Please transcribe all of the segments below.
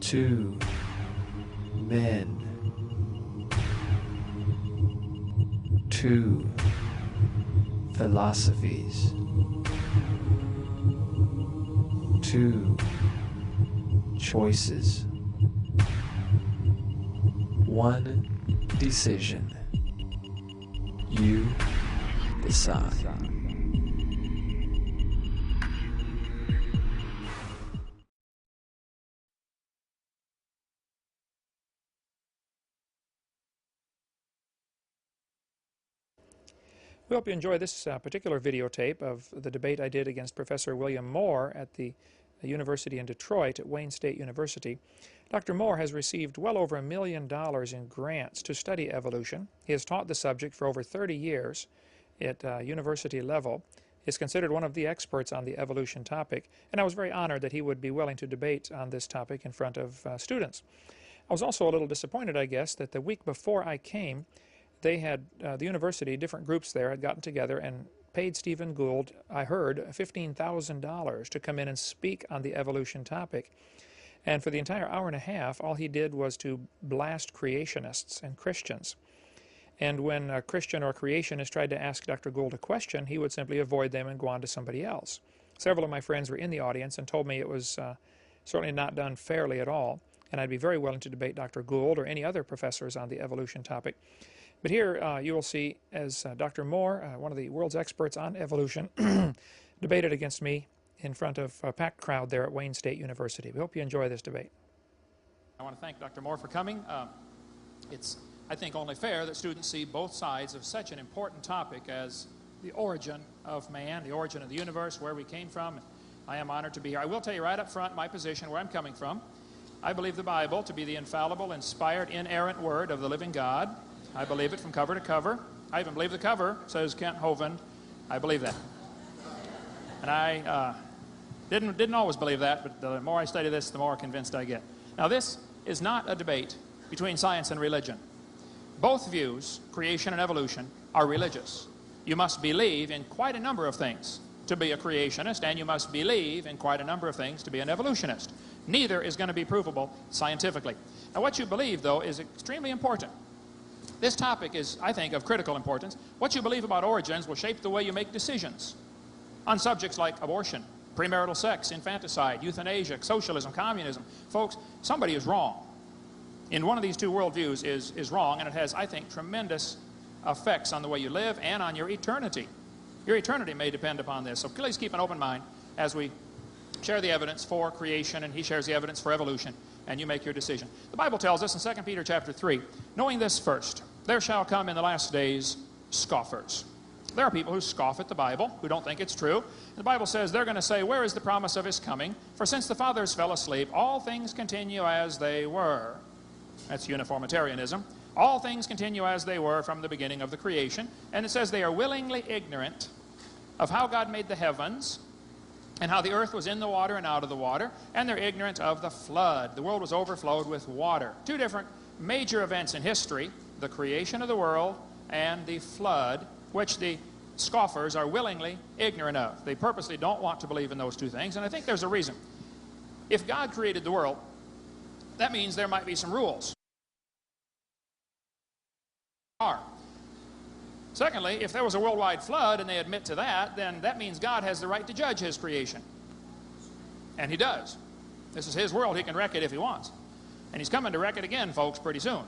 Two men. Two philosophies. Two choices. One decision. You decide. We hope you enjoy this particular videotape of the debate I did against Professor William Moore at the University in Detroit at Wayne State University. Dr. Moore has received well over $1 million in grants to study evolution. He has taught the subject for over 30 years at university level. He is considered one of the experts on the evolution topic, and I was very honored that he would be willing to debate on this topic in front of students. I was also a little disappointed, I guess, that the week before I came, they had, the university, different groups there had gotten together and paid Stephen Gould, I heard, $15,000 to come in and speak on the evolution topic. And for the entire hour and a half, all he did was to blast creationists and Christians. And when a Christian or creationist tried to ask Dr. Gould a question, he would simply avoid them and go on to somebody else. Several of my friends were in the audience and told me it was certainly not done fairly at all, and I'd be very willing to debate Dr. Gould or any other professors on the evolution topic. But here you will see as Dr. Moore, one of the world's experts on evolution, debated against me in front of a packed crowd there at Wayne State University. We hope you enjoy this debate. I want to thank Dr. Moore for coming. It's, I think, only fair that students see both sides of such an important topic as the origin of man, the origin of the universe, where we came from. I am honored to be here. I will tell you right up front my position, where I'm coming from. I believe the Bible to be the infallible, inspired, inerrant word of the living God. I believe it from cover to cover. I even believe the cover says Kent Hovind. I believe that. And I didn't always believe that, but the more I study this, the more convinced I get. Now, this is not a debate between science and religion. Both views, creation and evolution, are religious. You must believe in quite a number of things to be a creationist, and you must believe in quite a number of things to be an evolutionist. Neither is going to be provable scientifically. Now, what you believe, though, is extremely important. This topic is, I think, of critical importance. What you believe about origins will shape the way you make decisions on subjects like abortion, premarital sex, infanticide, euthanasia, socialism, communism. Folks, somebody is wrong. In one of these two worldviews is wrong, and it has, I think, tremendous effects on the way you live and on your eternity. Your eternity may depend upon this. So please keep an open mind as we share the evidence for creation, and he shares the evidence for evolution, and you make your decision. The Bible tells us in 2 Peter chapter 3, knowing this first, there shall come in the last days scoffers. There are people who scoff at the Bible, who don't think it's true. The Bible says they're going to say, where is the promise of his coming? For since the fathers fell asleep, all things continue as they were. That's uniformitarianism. All things continue as they were from the beginning of the creation. And it says they are willingly ignorant of how God made the heavens and how the earth was in the water and out of the water, and they're ignorant of the flood. The world was overflowed with water. Two different major events in history, the creation of the world and the flood, which the scoffers are willingly ignorant of. They purposely don't want to believe in those two things, and I think there's a reason. If God created the world, that means there might be some rules. Secondly, if there was a worldwide flood and they admit to that, then that means God has the right to judge his creation. And he does. This is his world. He can wreck it if he wants. And he's coming to wreck it again, folks, pretty soon.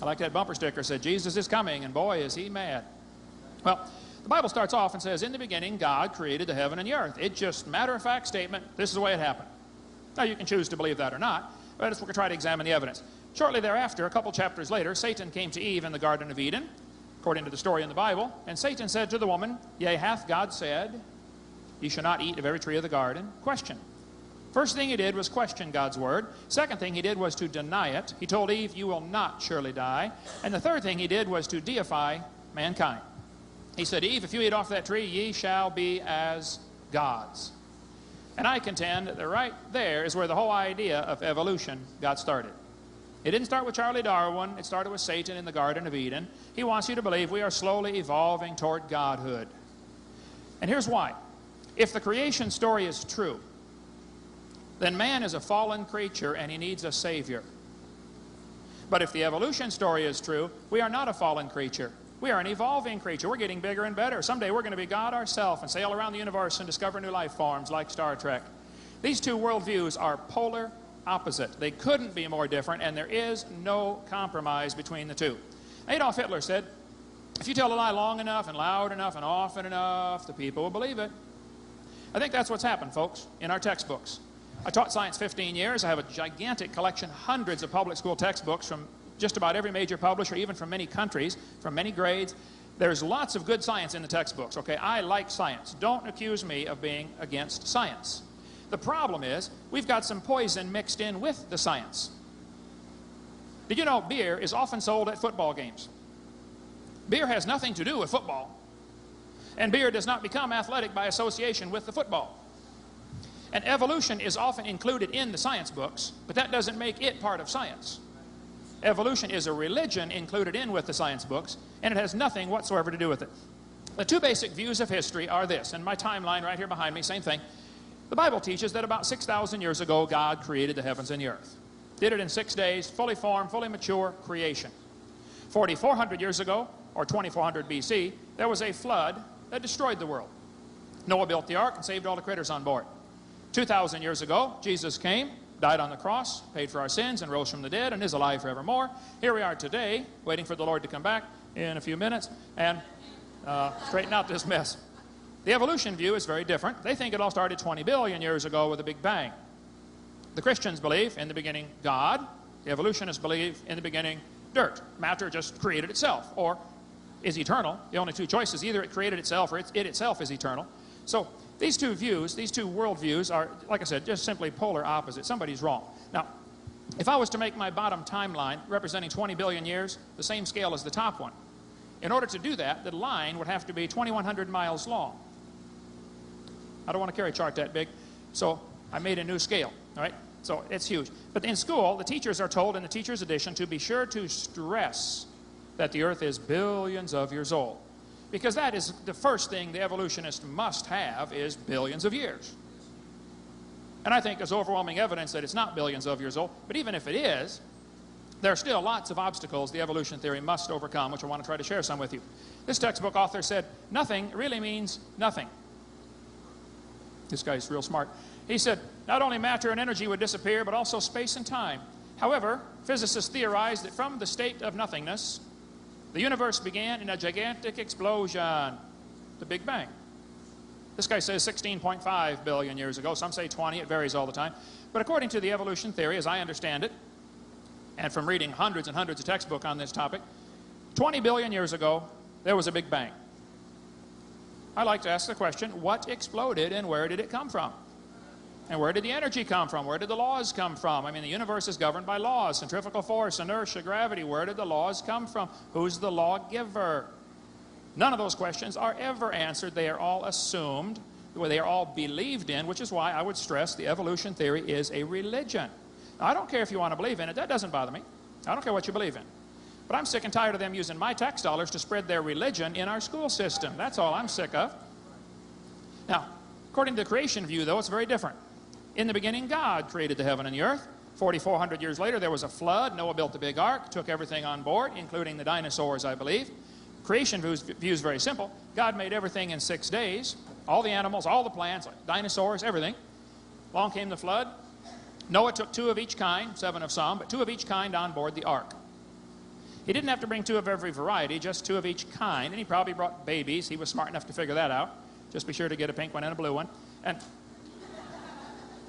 I like that bumper sticker that said, Jesus is coming, and boy, is he mad. Well, the Bible starts off and says, in the beginning, God created the heaven and the earth. It's just matter-of-fact statement. This is the way it happened. Now, you can choose to believe that or not, but we're going to try to examine the evidence. Shortly thereafter, a couple chapters later, Satan came to Eve in the Garden of Eden, according to the story in the Bible, and Satan said to the woman, yea, hath God said, ye shall not eat of every tree of the garden? Question. First thing he did was question God's word. Second thing he did was to deny it. He told Eve, you will not surely die. And the third thing he did was to deify mankind. He said, Eve, if you eat off that tree, ye shall be as gods. And I contend that right there is where the whole idea of evolution got started. It didn't start with Charlie Darwin. It started with Satan in the Garden of Eden. He wants you to believe we are slowly evolving toward godhood. And here's why. If the creation story is true, then man is a fallen creature and he needs a Savior. But if the evolution story is true, we are not a fallen creature. We are an evolving creature. We're getting bigger and better. Someday we're going to be God ourselves and sail around the universe and discover new life forms like Star Trek. These two worldviews are polar opposite. They couldn't be more different, and there is no compromise between the two. Adolf Hitler said, if you tell a lie long enough and loud enough and often enough, the people will believe it. I think that's what's happened, folks, in our textbooks. I taught science 15 years. I have a gigantic collection, hundreds of public school textbooks from just about every major publisher, even from many countries, from many grades. There's lots of good science in the textbooks, okay? I like science. Don't accuse me of being against science. The problem is, we've got some poison mixed in with the science. Did you know beer is often sold at football games? Beer has nothing to do with football. And beer does not become athletic by association with the football. And evolution is often included in the science books, but that doesn't make it part of science. Evolution is a religion included in with the science books, and it has nothing whatsoever to do with it. The two basic views of history are this, and my timeline right here behind me, same thing. The Bible teaches that about 6,000 years ago, God created the heavens and the earth. Did it in 6 days, fully formed, fully mature creation. 4,400 years ago, or 2400 BC, there was a flood that destroyed the world. Noah built the ark and saved all the critters on board. 2,000 years ago, Jesus came, died on the cross, paid for our sins, and rose from the dead, and is alive forevermore. Here we are today, waiting for the Lord to come back in a few minutes and straighten out this mess. The evolution view is very different. They think it all started 20 billion years ago with a big bang. The Christians believe in the beginning God. The evolutionists believe in the beginning dirt. Matter just created itself or is eternal. The only two choices, either it created itself or it itself is eternal. So these two views, these two worldviews are, like I said, just simply polar opposite. Somebody's wrong. Now, if I was to make my bottom timeline representing 20 billion years, the same scale as the top one, in order to do that, the line would have to be 2,100 miles long. I don't want to carry a chart that big, so I made a new scale, all right? So it's huge. But in school, the teachers are told in the teacher's edition to be sure to stress that the earth is billions of years old. Because that is the first thing the evolutionist must have is billions of years. And I think there's overwhelming evidence that it's not billions of years old. But even if it is, there are still lots of obstacles the evolution theory must overcome, which I want to try to share some with you. This textbook author said, nothing really means nothing. This guy's real smart. He said, not only matter and energy would disappear, but also space and time. However, physicists theorize that from the state of nothingness, the universe began in a gigantic explosion, the Big Bang. This guy says 16.5 billion years ago. Some say 20. It varies all the time. But according to the evolution theory, as I understand it, and from reading hundreds and hundreds of textbooks on this topic, 20 billion years ago, there was a Big Bang. I like to ask the question, what exploded and where did it come from? And where did the energy come from? Where did the laws come from? I mean, the universe is governed by laws, centrifugal force, inertia, gravity. Where did the laws come from? Who's the lawgiver? None of those questions are ever answered. They are all assumed. They are all believed in, which is why I would stress the evolution theory is a religion. Now, I don't care if you want to believe in it. That doesn't bother me. I don't care what you believe in. But I'm sick and tired of them using my tax dollars to spread their religion in our school system. That's all I'm sick of. Now, according to the creation view, though, it's very different. In the beginning, God created the heaven and the earth. 4,400 years later, there was a flood. Noah built the big ark, took everything on board, including the dinosaurs, I believe. Creation view is very simple. God made everything in 6 days. All the animals, all the plants, dinosaurs, everything. Along came the flood. Noah took 2 of each kind, 7 of some, but 2 of each kind on board the ark. He didn't have to bring 2 of every variety, just 2 of each kind, and he probably brought babies. He was smart enough to figure that out. Just be sure to get a pink one and a blue one.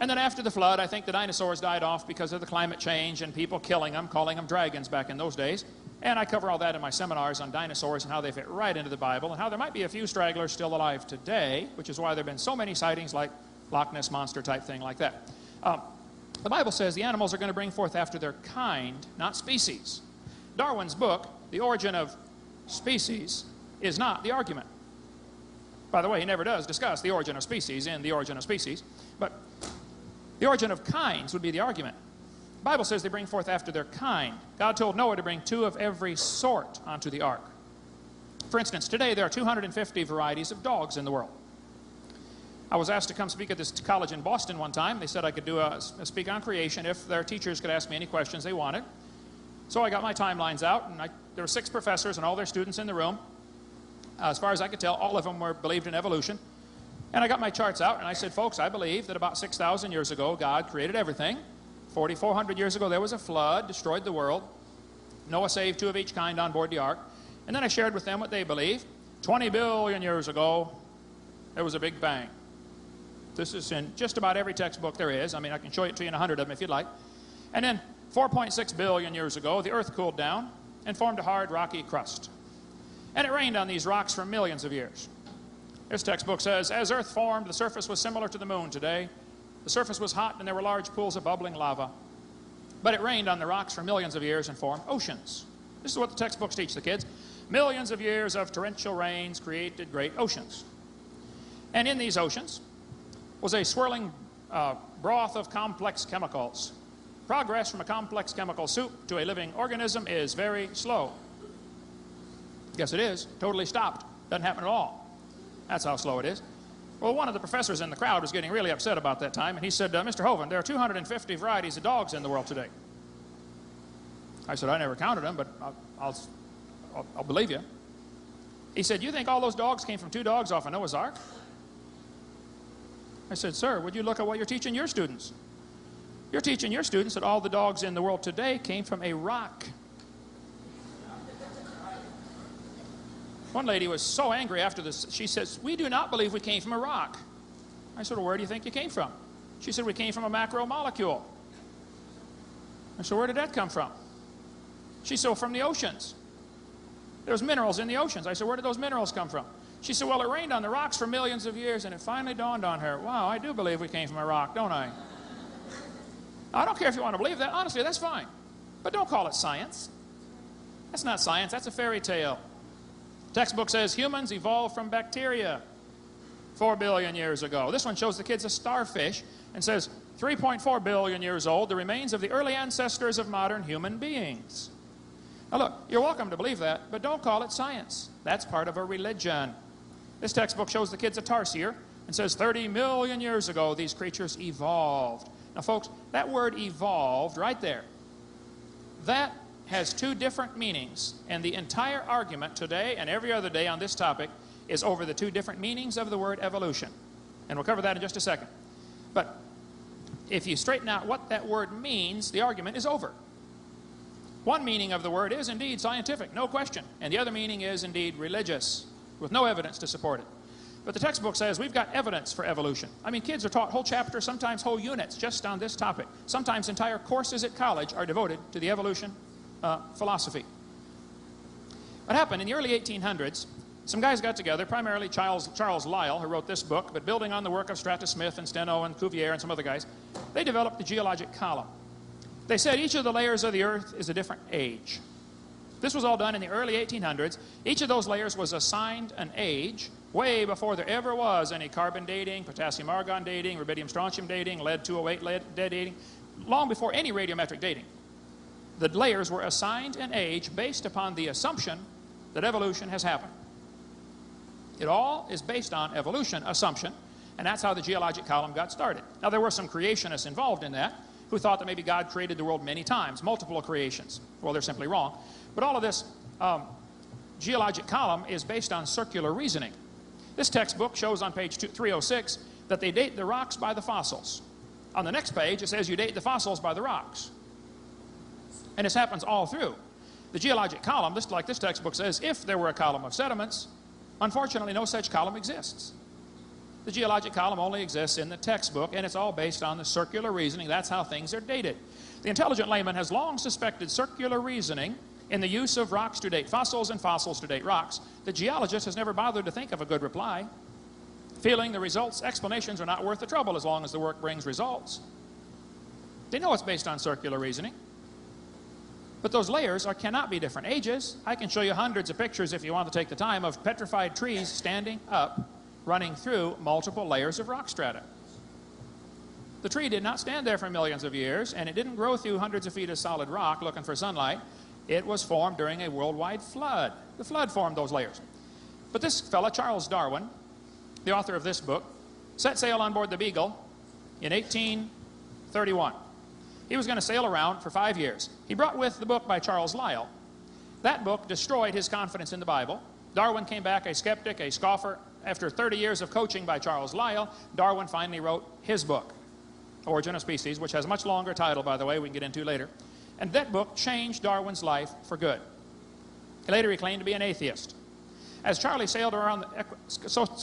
And then after the flood, I think the dinosaurs died off because of the climate change and people killing them, calling them dragons back in those days. And I cover all that in my seminars on dinosaurs and how they fit right into the Bible and how there might be a few stragglers still alive today, which is why there have been so many sightings like Loch Ness Monster type thing like that. The Bible says the animals are going to bring forth after their kind, not species. Darwin's book, The Origin of Species, is not the argument. By the way, he never does discuss the origin of species in The Origin of Species, but the origin of kinds would be the argument. The Bible says they bring forth after their kind. God told Noah to bring 2 of every sort onto the ark. For instance, today there are 250 varieties of dogs in the world. I was asked to come speak at this college in Boston one time. They said I could do a speak on creation if their teachers could ask me any questions they wanted. So I got my timelines out, and there were 6 professors and all their students in the room. As far as I could tell, all of them believed in evolution. And I got my charts out, and I said, folks, I believe that about 6,000 years ago, God created everything. 4,400 years ago, there was a flood, destroyed the world. Noah saved 2 of each kind on board the ark. And then I shared with them what they believe. 20 billion years ago, there was a big bang. This is in just about every textbook there is. I mean, I can show it to you in 100 of them if you'd like. And then 4.6 billion years ago, the earth cooled down and formed a hard, rocky crust. And it rained on these rocks for millions of years. This textbook says, as earth formed, the surface was similar to the moon today. The surface was hot and there were large pools of bubbling lava. But it rained on the rocks for millions of years and formed oceans. This is what the textbooks teach the kids. Millions of years of torrential rains created great oceans. And in these oceans was a swirling broth of complex chemicals. Progress from a complex chemical soup to a living organism is very slow. Yes, it is. Totally stopped. Doesn't happen at all. That's how slow it is. Well, one of the professors in the crowd was getting really upset about that time, and he said, Mr. Hovind, there are 250 varieties of dogs in the world today. I said, I never counted them, but I'll believe you. He said, you think all those dogs came from 2 dogs off of Noah's Ark? I said, sir, would you look at what you're teaching your students? You're teaching your students that all the dogs in the world today came from a rock. One lady was so angry after this, she says, we do not believe we came from a rock. I said, well, where do you think you came from? She said, we came from a macromolecule. I said, where did that come from? She said, well, from the oceans. There's minerals in the oceans. I said, where did those minerals come from? She said, well, it rained on the rocks for millions of years, and it finally dawned on her, wow, I do believe we came from a rock, don't I? I don't care if you want to believe that. Honestly, that's fine. But don't call it science. That's not science. That's a fairy tale. Textbook says humans evolved from bacteria 4 billion years ago. This one shows the kids a starfish and says 3.4 billion years old, the remains of the early ancestors of modern human beings. Now look, you're welcome to believe that, but don't call it science. That's part of a religion. This textbook shows the kids a tarsier and says 30 million years ago these creatures evolved. Now folks, that word evolved right there, that has 2 different meanings, and the entire argument today and every other day on this topic is over the 2 different meanings of the word evolution. And we'll cover that in just a second. But if you straighten out what that word means, the argument is over. One meaning of the word is indeed scientific, no question, and the other meaning is indeed religious, with no evidence to support it. But the textbook says we've got evidence for evolution. I mean, kids are taught whole chapters, sometimes whole units, just on this topic. Sometimes entire courses at college are devoted to the evolution philosophy. What happened in the early 1800s, some guys got together, primarily Charles Lyell, who wrote this book, but building on the work of Stratus Smith and Steno and Cuvier and some other guys, they developed the geologic column. They said each of the layers of the earth is a different age. This was all done in the early 1800s. Each of those layers was assigned an age way before there ever was any carbon dating, potassium argon dating, rubidium strontium dating, lead 208 lead dating, long before any radiometric dating. The layers were assigned an age based upon the assumption that evolution has happened. It all is based on evolution assumption, and that's how the geologic column got started. Now, there were some creationists involved in that who thought that maybe God created the world many times, multiple creations. Well, they're simply wrong. But all of this geologic column is based on circular reasoning. This textbook shows on page 306 that they date the rocks by the fossils. On the next page, it says you date the fossils by the rocks. And this happens all through. The geologic column, like this textbook says, if there were a column of sediments, unfortunately no such column exists. The geologic column only exists in the textbook, and it's all based on the circular reasoning. That's how things are dated. The intelligent layman has long suspected circular reasoning in the use of rocks to date fossils and fossils to date rocks. The geologist has never bothered to think of a good reply, feeling the results, explanations are not worth the trouble as long as the work brings results. They know it's based on circular reasoning. But those layers cannot be different ages. I can show you hundreds of pictures if you want to take the time of petrified trees standing up, running through multiple layers of rock strata. The tree did not stand there for millions of years, and it didn't grow through hundreds of feet of solid rock looking for sunlight. It was formed during a worldwide flood. The flood formed those layers. But this fella, Charles Darwin, the author of this book, set sail on board the Beagle in 1831. He was going to sail around for 5 years. He brought with the book by Charles Lyell. That book destroyed his confidence in the Bible. Darwin came back a skeptic, a scoffer. After 30 years of coaching by Charles Lyell, Darwin finally wrote his book, Origin of Species, which has a much longer title, by the way, we can get into later. And that book changed Darwin's life for good. Later he claimed to be an atheist. As Charlie sailed around the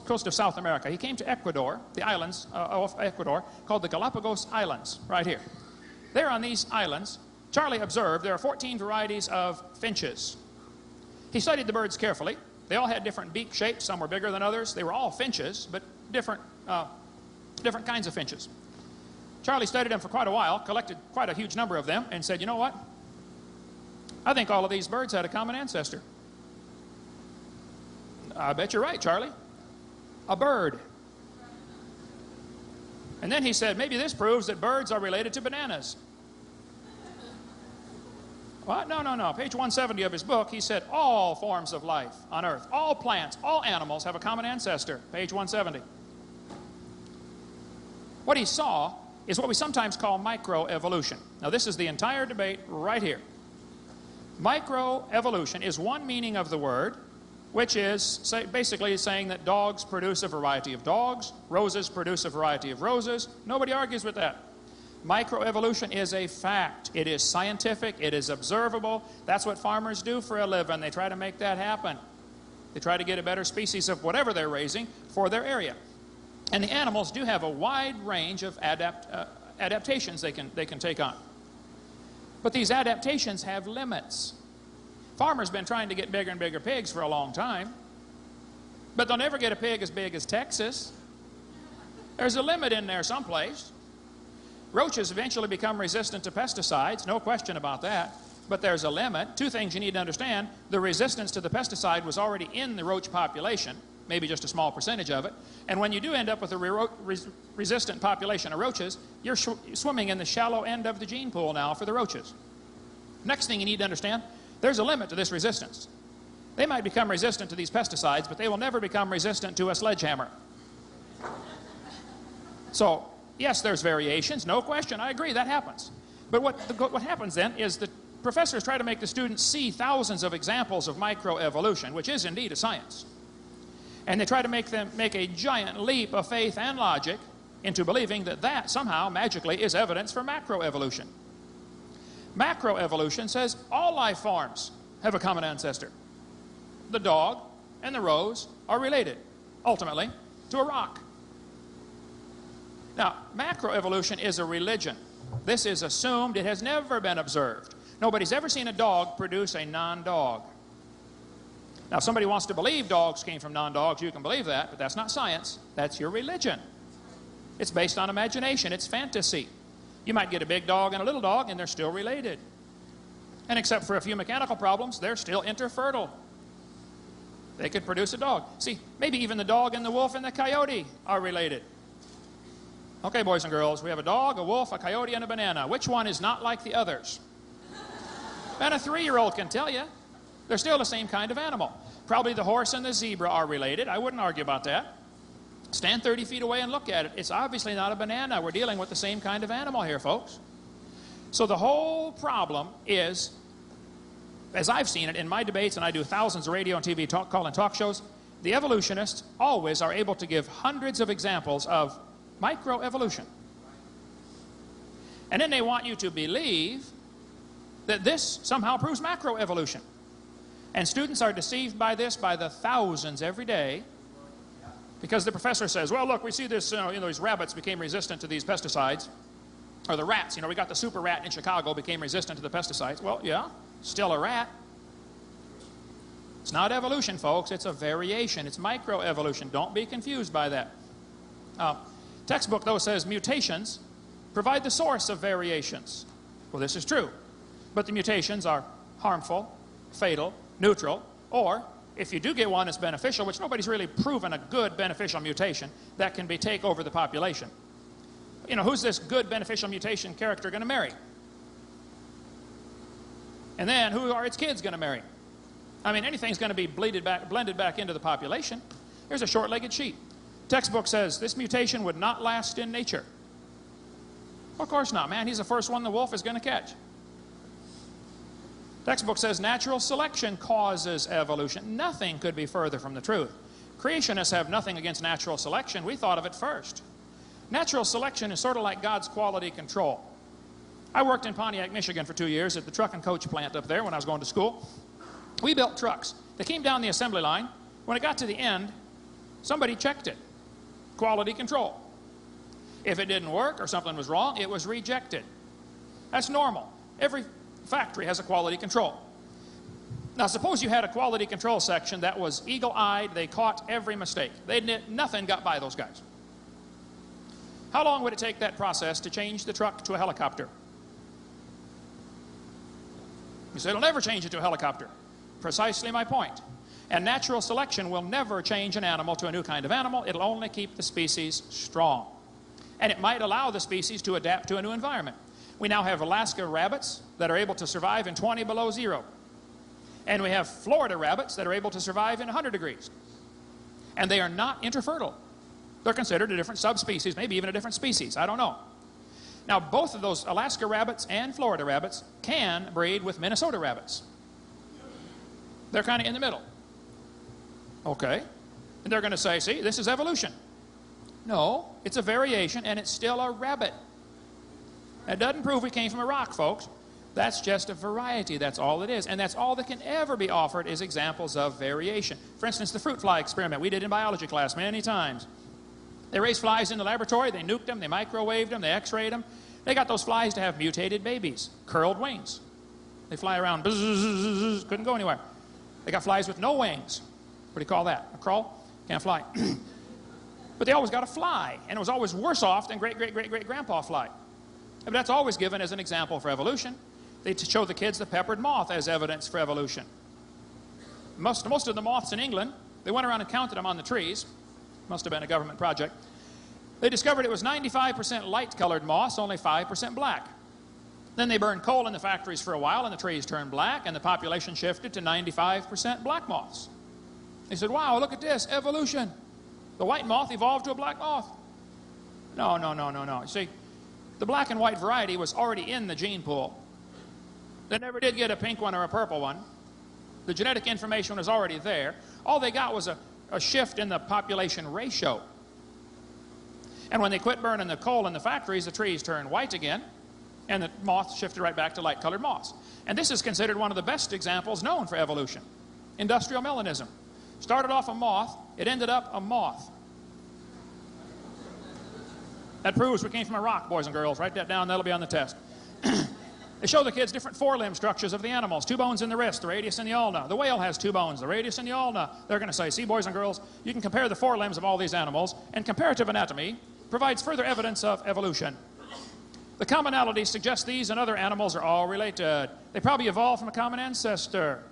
coast of South America, he came to Ecuador, the islands of Ecuador, called the Galapagos Islands, right here. There on these islands, Charlie observed there are 14 varieties of finches. He studied the birds carefully. They all had different beak shapes. Some were bigger than others. They were all finches, but different kinds of finches. Charlie studied them for quite a while, collected quite a huge number of them, and said, you know what? I think all of these birds had a common ancestor. I bet you're right, Charlie. A bird. And then he said, maybe this proves that birds are related to bananas. What? No. Page 170 of his book, he said all forms of life on earth, all plants, all animals have a common ancestor. Page 170. What he saw is what we sometimes call microevolution. Now this is the entire debate right here. Microevolution is one meaning of the word, which is basically saying that dogs produce a variety of dogs, roses produce a variety of roses. Nobody argues with that. Microevolution is a fact. It is scientific. It is observable. That's what farmers do for a living. They try to make that happen. They try to get a better species of whatever they're raising for their area. And the animals do have a wide range of adaptations they can take on. But these adaptations have limits. Farmers have been trying to get bigger and bigger pigs for a long time. But they'll never get a pig as big as Texas. There's a limit in there someplace. Roaches eventually become resistant to pesticides, no question about that, but there's a limit. Two things you need to understand. The resistance to the pesticide was already in the roach population, maybe just a small percentage of it, and when you do end up with a resistant population of roaches, you're swimming in the shallow end of the gene pool now for the roaches. Next thing you need to understand, there's a limit to this resistance. They might become resistant to these pesticides, but they will never become resistant to a sledgehammer. So, yes, there's variations, no question, I agree, that happens. But what happens then is that professors try to make the students see thousands of examples of microevolution, which is indeed a science. And they try to make them make a giant leap of faith and logic into believing that that somehow magically is evidence for macroevolution. Macroevolution says all life forms have a common ancestor. The dog and the rose are related, ultimately, to a rock. Now, macroevolution is a religion. This is assumed. It has never been observed. Nobody's ever seen a dog produce a non-dog. Now, if somebody wants to believe dogs came from non-dogs, you can believe that, but that's not science. That's your religion. It's based on imagination. It's fantasy. You might get a big dog and a little dog, and they're still related. And except for a few mechanical problems, they're still interfertile. They could produce a dog. See, maybe even the dog and the wolf and the coyote are related. Okay, boys and girls, we have a dog, a wolf, a coyote, and a banana. Which one is not like the others? And a 3-year-old can tell you. They're still the same kind of animal. Probably the horse and the zebra are related. I wouldn't argue about that. Stand 30 feet away and look at it. It's obviously not a banana. We're dealing with the same kind of animal here, folks. So the whole problem is, as I've seen it in my debates, and I do thousands of radio and TV call-in talk shows, the evolutionists always are able to give hundreds of examples of microevolution. And then they want you to believe that this somehow proves macroevolution. And students are deceived by this by the thousands every day, because the professor says, well, look, we see this, these rabbits became resistant to these pesticides. Or the rats, we got the super rat in Chicago became resistant to the pesticides. Well, yeah, still a rat. It's not evolution, folks. It's a variation. It's microevolution. Don't be confused by that. Textbook, though, says mutations provide the source of variations. Well, this is true. But the mutations are harmful, fatal, neutral, or if you do get one that's beneficial, which nobody's really proven a good beneficial mutation, that can take over the population. Who's this good beneficial mutation character going to marry? And then who are its kids going to marry? I mean, anything's going to be blended back into the population. Here's a short-legged sheep. Textbook says this mutation would not last in nature. Of course not, man. He's the first one the wolf is going to catch. Textbook says natural selection causes evolution. Nothing could be further from the truth. Creationists have nothing against natural selection. We thought of it first. Natural selection is sort of like God's quality control. I worked in Pontiac, Michigan for 2 years at the truck and coach plant up there when I was going to school. We built trucks. They came down the assembly line. When it got to the end, somebody checked it. Quality control. If it didn't work or something was wrong, it was rejected. That's normal. Every factory has a quality control. Now suppose you had a quality control section that was eagle-eyed. They caught every mistake. Nothing got by those guys. How long would it take that process to change the truck to a helicopter? You say, it'll never change it to a helicopter. Precisely my point. And natural selection will never change an animal to a new kind of animal. It'll only keep the species strong. And it might allow the species to adapt to a new environment. We now have Alaska rabbits that are able to survive in 20 below zero. And we have Florida rabbits that are able to survive in 100 degrees. And they are not interfertile. They're considered a different subspecies, maybe even a different species. I don't know. Now, both of those, Alaska rabbits and Florida rabbits, can breed with Minnesota rabbits. They're kind of in the middle. Okay. And they're going to say, see, this is evolution. No, it's a variation, and it's still a rabbit. That doesn't prove we came from a rock, folks. That's just a variety. That's all it is. And that's all that can ever be offered is examples of variation. For instance, the fruit fly experiment we did in biology class many times. They raised flies in the laboratory. They nuked them. They microwaved them. They x-rayed them. They got those flies to have mutated babies, curled wings. They fly around, buzz, couldn't go anywhere. They got flies with no wings. What do you call that? A crawl? Can't fly. But they always got a fly, and it was always worse off than great-great-great-great-grandpa fly. But that's always given as an example for evolution. They show the kids the peppered moth as evidence for evolution. Most of the moths in England, they went around and counted them on the trees. Must have been a government project. They discovered it was 95% light-colored moths, only 5% black. Then they burned coal in the factories for a while, and the trees turned black, and the population shifted to 95% black moths. They said, wow, look at this, evolution. The white moth evolved to a black moth. No. You see, the black and white variety was already in the gene pool. They never did get a pink one or a purple one. The genetic information was already there. All they got was a shift in the population ratio. And when they quit burning the coal in the factories, the trees turned white again, and the moths shifted right back to light-colored moths. And this is considered one of the best examples known for evolution. Industrial melanism. Started off a moth, it ended up a moth. That proves we came from a rock, boys and girls. Write that down, that'll be on the test. They show the kids different forelimb structures of the animals. 2 bones in the wrist, the radius and the ulna. The whale has 2 bones, the radius and the ulna. They're going to say, see, boys and girls, you can compare the forelimbs of all these animals, and comparative anatomy provides further evidence of evolution. The commonality suggests these and other animals are all related. They probably evolved from a common ancestor.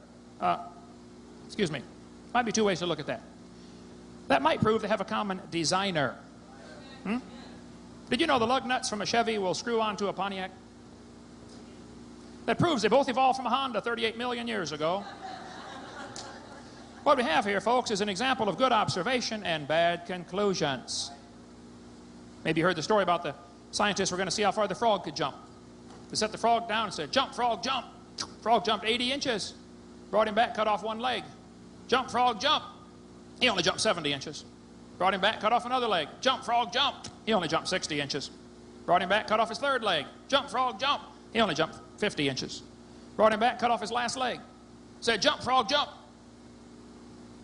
Excuse me. Might be 2 ways to look at that. That might prove they have a common designer. Did you know the lug nuts from a Chevy will screw onto a Pontiac? That proves they both evolved from a Honda 38 million years ago. What we have here, folks, is an example of good observation and bad conclusions. Maybe you heard the story about the scientists were going to see how far the frog could jump. They set the frog down and said, jump, frog, jump. Frog jumped 80 inches. Brought him back, cut off 1 leg. Jump, frog, jump. He only jumped 70 inches. Brought him back, cut off another leg. Jump, frog, jump. He only jumped 60 inches. Brought him back, cut off his 3rd leg. Jump, frog, jump. He only jumped 50 inches. Brought him back, cut off his last leg. Said, jump, frog, jump.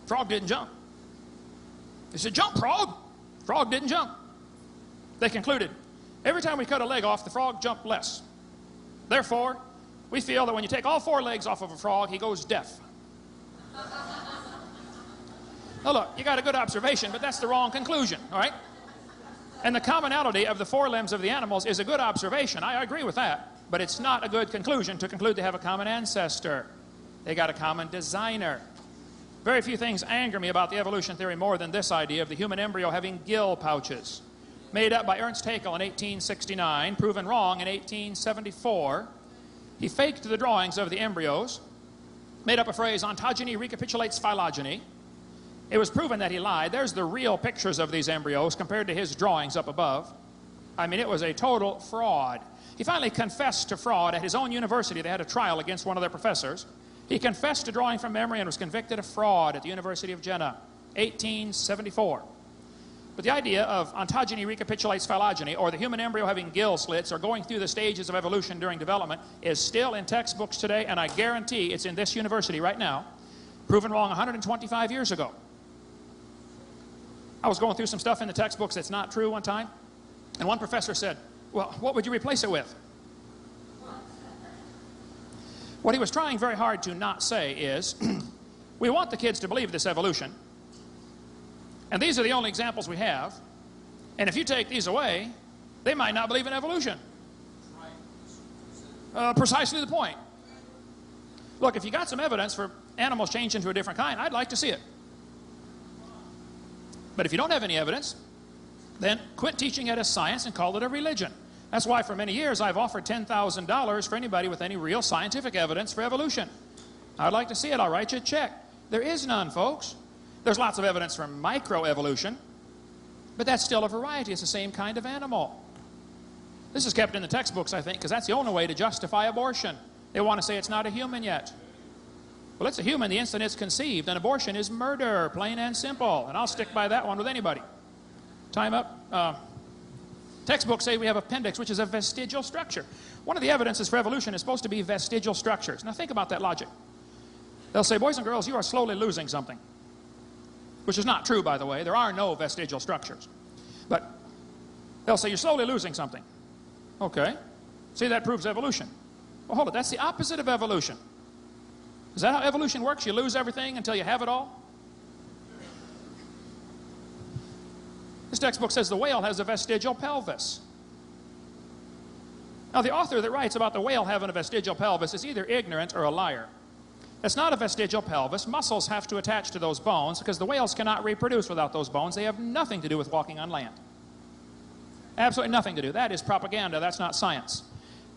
Frog didn't jump. They said, jump, frog. Frog didn't jump. They concluded, every time we cut a leg off, the frog jumped less. Therefore, we feel that when you take all 4 legs off of a frog, he goes deaf. Now look, you got a good observation, but that's the wrong conclusion, all right? And the commonality of the forelimbs of the animals is a good observation. I agree with that, but it's not a good conclusion to conclude they have a common ancestor. They got a common designer. Very few things anger me about the evolution theory more than this idea of the human embryo having gill pouches. Made up by Ernst Haeckel in 1869, proven wrong in 1874. He faked the drawings of the embryos, made up a phrase, ontogeny recapitulates phylogeny, It was proven that he lied. There's the real pictures of these embryos compared to his drawings up above. I mean, it was a total fraud. He finally confessed to fraud at his own university. They had a trial against one of their professors. He confessed to drawing from memory and was convicted of fraud at the University of Jena, 1874. But the idea of ontogeny recapitulates phylogeny, or the human embryo having gill slits, or going through the stages of evolution during development, is still in textbooks today, and I guarantee it's in this university right now, proven wrong 125 years ago. I was going through some stuff in the textbooks that's not true one time, and one professor said, well, what would you replace it with? What he was trying very hard to not say is, we want the kids to believe this evolution, and these are the only examples we have, and if you take these away, they might not believe in evolution. Precisely the point. Look, if you got some evidence for animals changed into a different kind, I'd like to see it. But if you don't have any evidence, then quit teaching it as science and call it a religion. That's why for many years I've offered $10,000 for anybody with any real scientific evidence for evolution. I'd like to see it. I'll write you a check. There is none, folks. There's lots of evidence for microevolution, but that's still a variety. It's the same kind of animal. This is kept in the textbooks, I think, because that's the only way to justify abortion. They want to say it's not a human yet. Well, it's a human the instant it's conceived, and abortion is murder, plain and simple. And I'll stick by that one with anybody. Time up. Textbooks say we have appendix, which is a vestigial structure. One of the evidences for evolution is supposed to be vestigial structures. Now think about that logic. They'll say, boys and girls, you are slowly losing something. Which is not true, by the way. There are no vestigial structures. But they'll say, you're slowly losing something. Okay. See, that proves evolution. Well, hold it. That's the opposite of evolution. Is that how evolution works? You lose everything until you have it all? This textbook says the whale has a vestigial pelvis. Now, the author that writes about the whale having a vestigial pelvis is either ignorant or a liar. It's not a vestigial pelvis. Muscles have to attach to those bones because the whales cannot reproduce without those bones. They have nothing to do with walking on land. Absolutely nothing to do. That is propaganda. That's not science.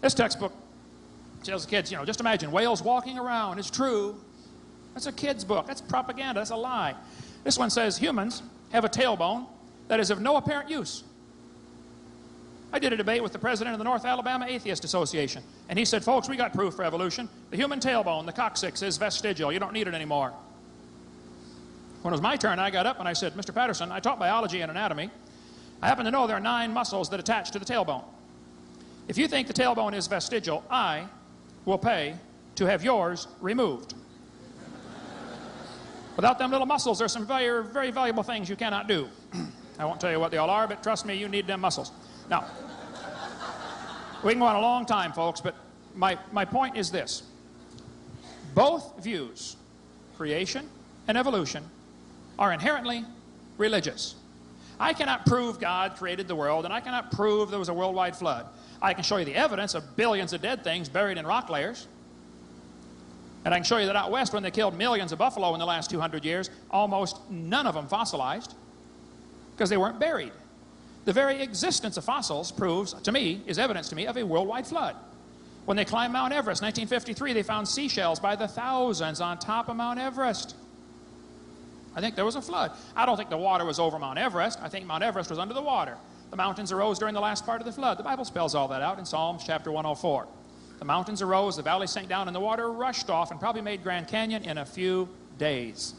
This textbook tells the kids, you know, just imagine whales walking around. It's true. That's a kid's book. That's propaganda. That's a lie. This one says humans have a tailbone that is of no apparent use. I did a debate with the president of the North Alabama Atheist Association, and he said, folks, we got proof for evolution. The human tailbone, the coccyx, is vestigial. You don't need it anymore. When it was my turn, I got up and I said, Mr. Patterson, I taught biology and anatomy. I happen to know there are 9 muscles that attach to the tailbone. If you think the tailbone is vestigial, I will pay to have yours removed. Without them little muscles, there's some very, very valuable things you cannot do. I won't tell you what they all are, but trust me, you need them muscles. Now, we can go on a long time, folks, but my point is this. Both views, creation and evolution, are inherently religious. I cannot prove God created the world, and I cannot prove there was a worldwide flood. I can show you the evidence of billions of dead things buried in rock layers. And I can show you that out west, when they killed millions of buffalo in the last 200 years, almost none of them fossilized because they weren't buried. The very existence of fossils proves, to me, is evidence to me of a worldwide flood. When they climbed Mount Everest, 1953, they found seashells by the thousands on top of Mount Everest. I think there was a flood. I don't think the water was over Mount Everest. I think Mount Everest was under the water. The mountains arose during the last part of the flood. The Bible spells all that out in Psalms chapter 104. The mountains arose, the valley sank down, and the water rushed off and probably made Grand Canyon in a few days,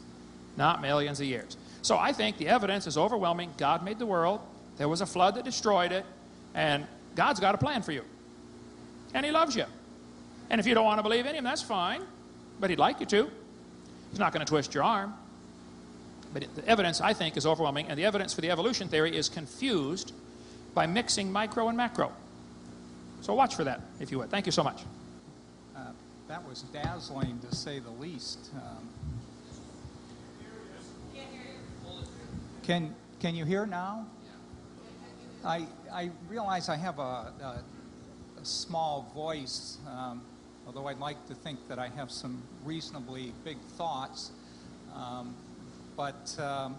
not millions of years. So I think the evidence is overwhelming. God made the world. There was a flood that destroyed it, and God's got a plan for you. And He loves you. And if you don't want to believe in Him, that's fine, but He'd like you to. He's not going to twist your arm. But the evidence, I think, is overwhelming, and the evidence for the evolution theory is confused by mixing micro and macro. So watch for that, if you would. Thank you so much. That was dazzling, to say the least. Can you hear now? I realize I have a small voice, although I'd like to think that I have some reasonably big thoughts. But I'm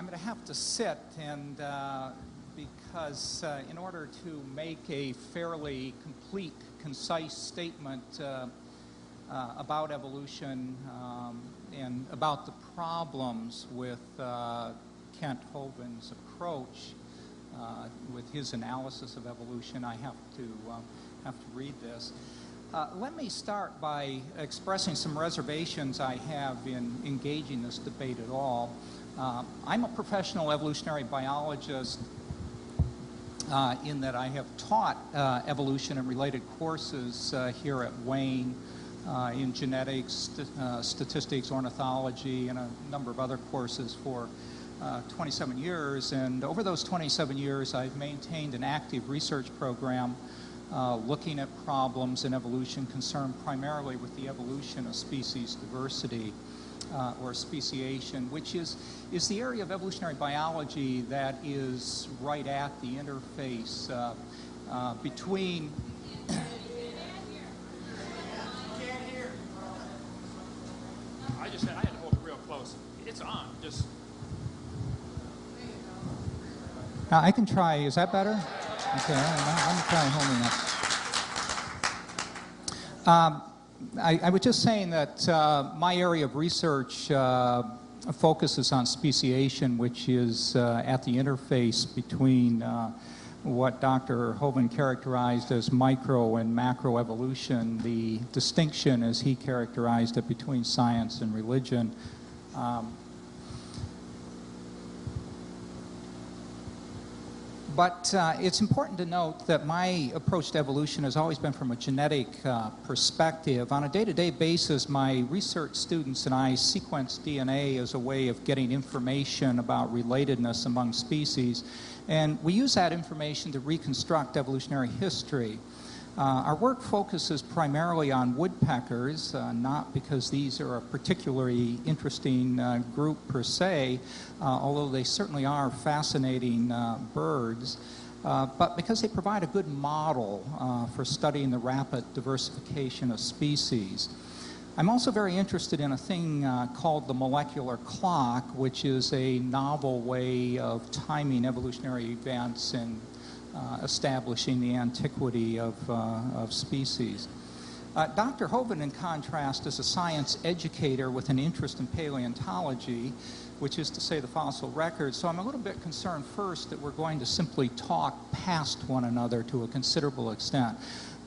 going to have to sit, and because in order to make a fairly complete, concise statement about evolution and about the problems with Kent Hovind's approach, with his analysis of evolution, I have to read this. Let me start by expressing some reservations I have in engaging this debate at all. I'm a professional evolutionary biologist in that I have taught evolution and related courses here at Wayne in genetics, statistics, ornithology, and a number of other courses for 27 years. And over those 27 years, I've maintained an active research program looking at problems in evolution concerned primarily with the evolution of species diversity or speciation, which is the area of evolutionary biology that is right at the interface between... I just said I had to hold it real close. It's on. Just... I can try. Is that better? Okay, let me try holding it. I was just saying that my area of research focuses on speciation, which is at the interface between what Dr. Hovind characterized as micro and macro evolution, the distinction as he characterized it between science and religion. But it's important to note that my approach to evolution has always been from a genetic perspective. On a day-to-day basis, my research students and I sequence DNA as a way of getting information about relatedness among species, and we use that information to reconstruct evolutionary history. Our work focuses primarily on woodpeckers, not because these are a particularly interesting group per se, although they certainly are fascinating birds, but because they provide a good model for studying the rapid diversification of species. I'm also very interested in a thing called the molecular clock, which is a novel way of timing evolutionary events and establishing the antiquity of species. Dr. Hovind, in contrast, is a science educator with an interest in paleontology, which is to say the fossil record. So I'm a little bit concerned first that we're going to simply talk past one another to a considerable extent.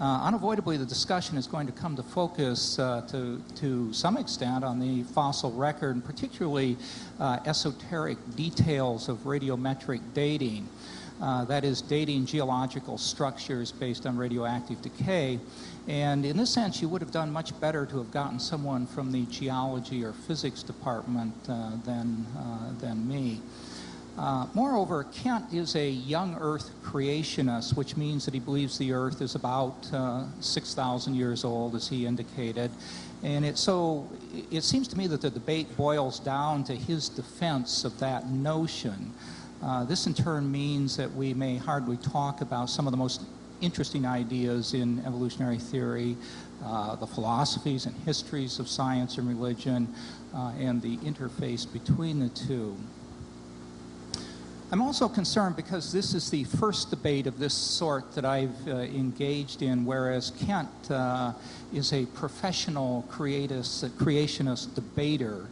Unavoidably, the discussion is going to come to focus to some extent on the fossil record, and particularly esoteric details of radiometric dating. That is, dating geological structures based on radioactive decay. And in this sense, you would have done much better to have gotten someone from the geology or physics department than me. Moreover, Kent is a young Earth creationist, which means that he believes the Earth is about 6,000 years old, as he indicated. And it seems to me that the debate boils down to his defense of that notion. This in turn means that we may hardly talk about some of the most interesting ideas in evolutionary theory, the philosophies and histories of science and religion, and the interface between the two. I'm also concerned because this is the first debate of this sort that I've engaged in, whereas Kent is a professional creationist debater.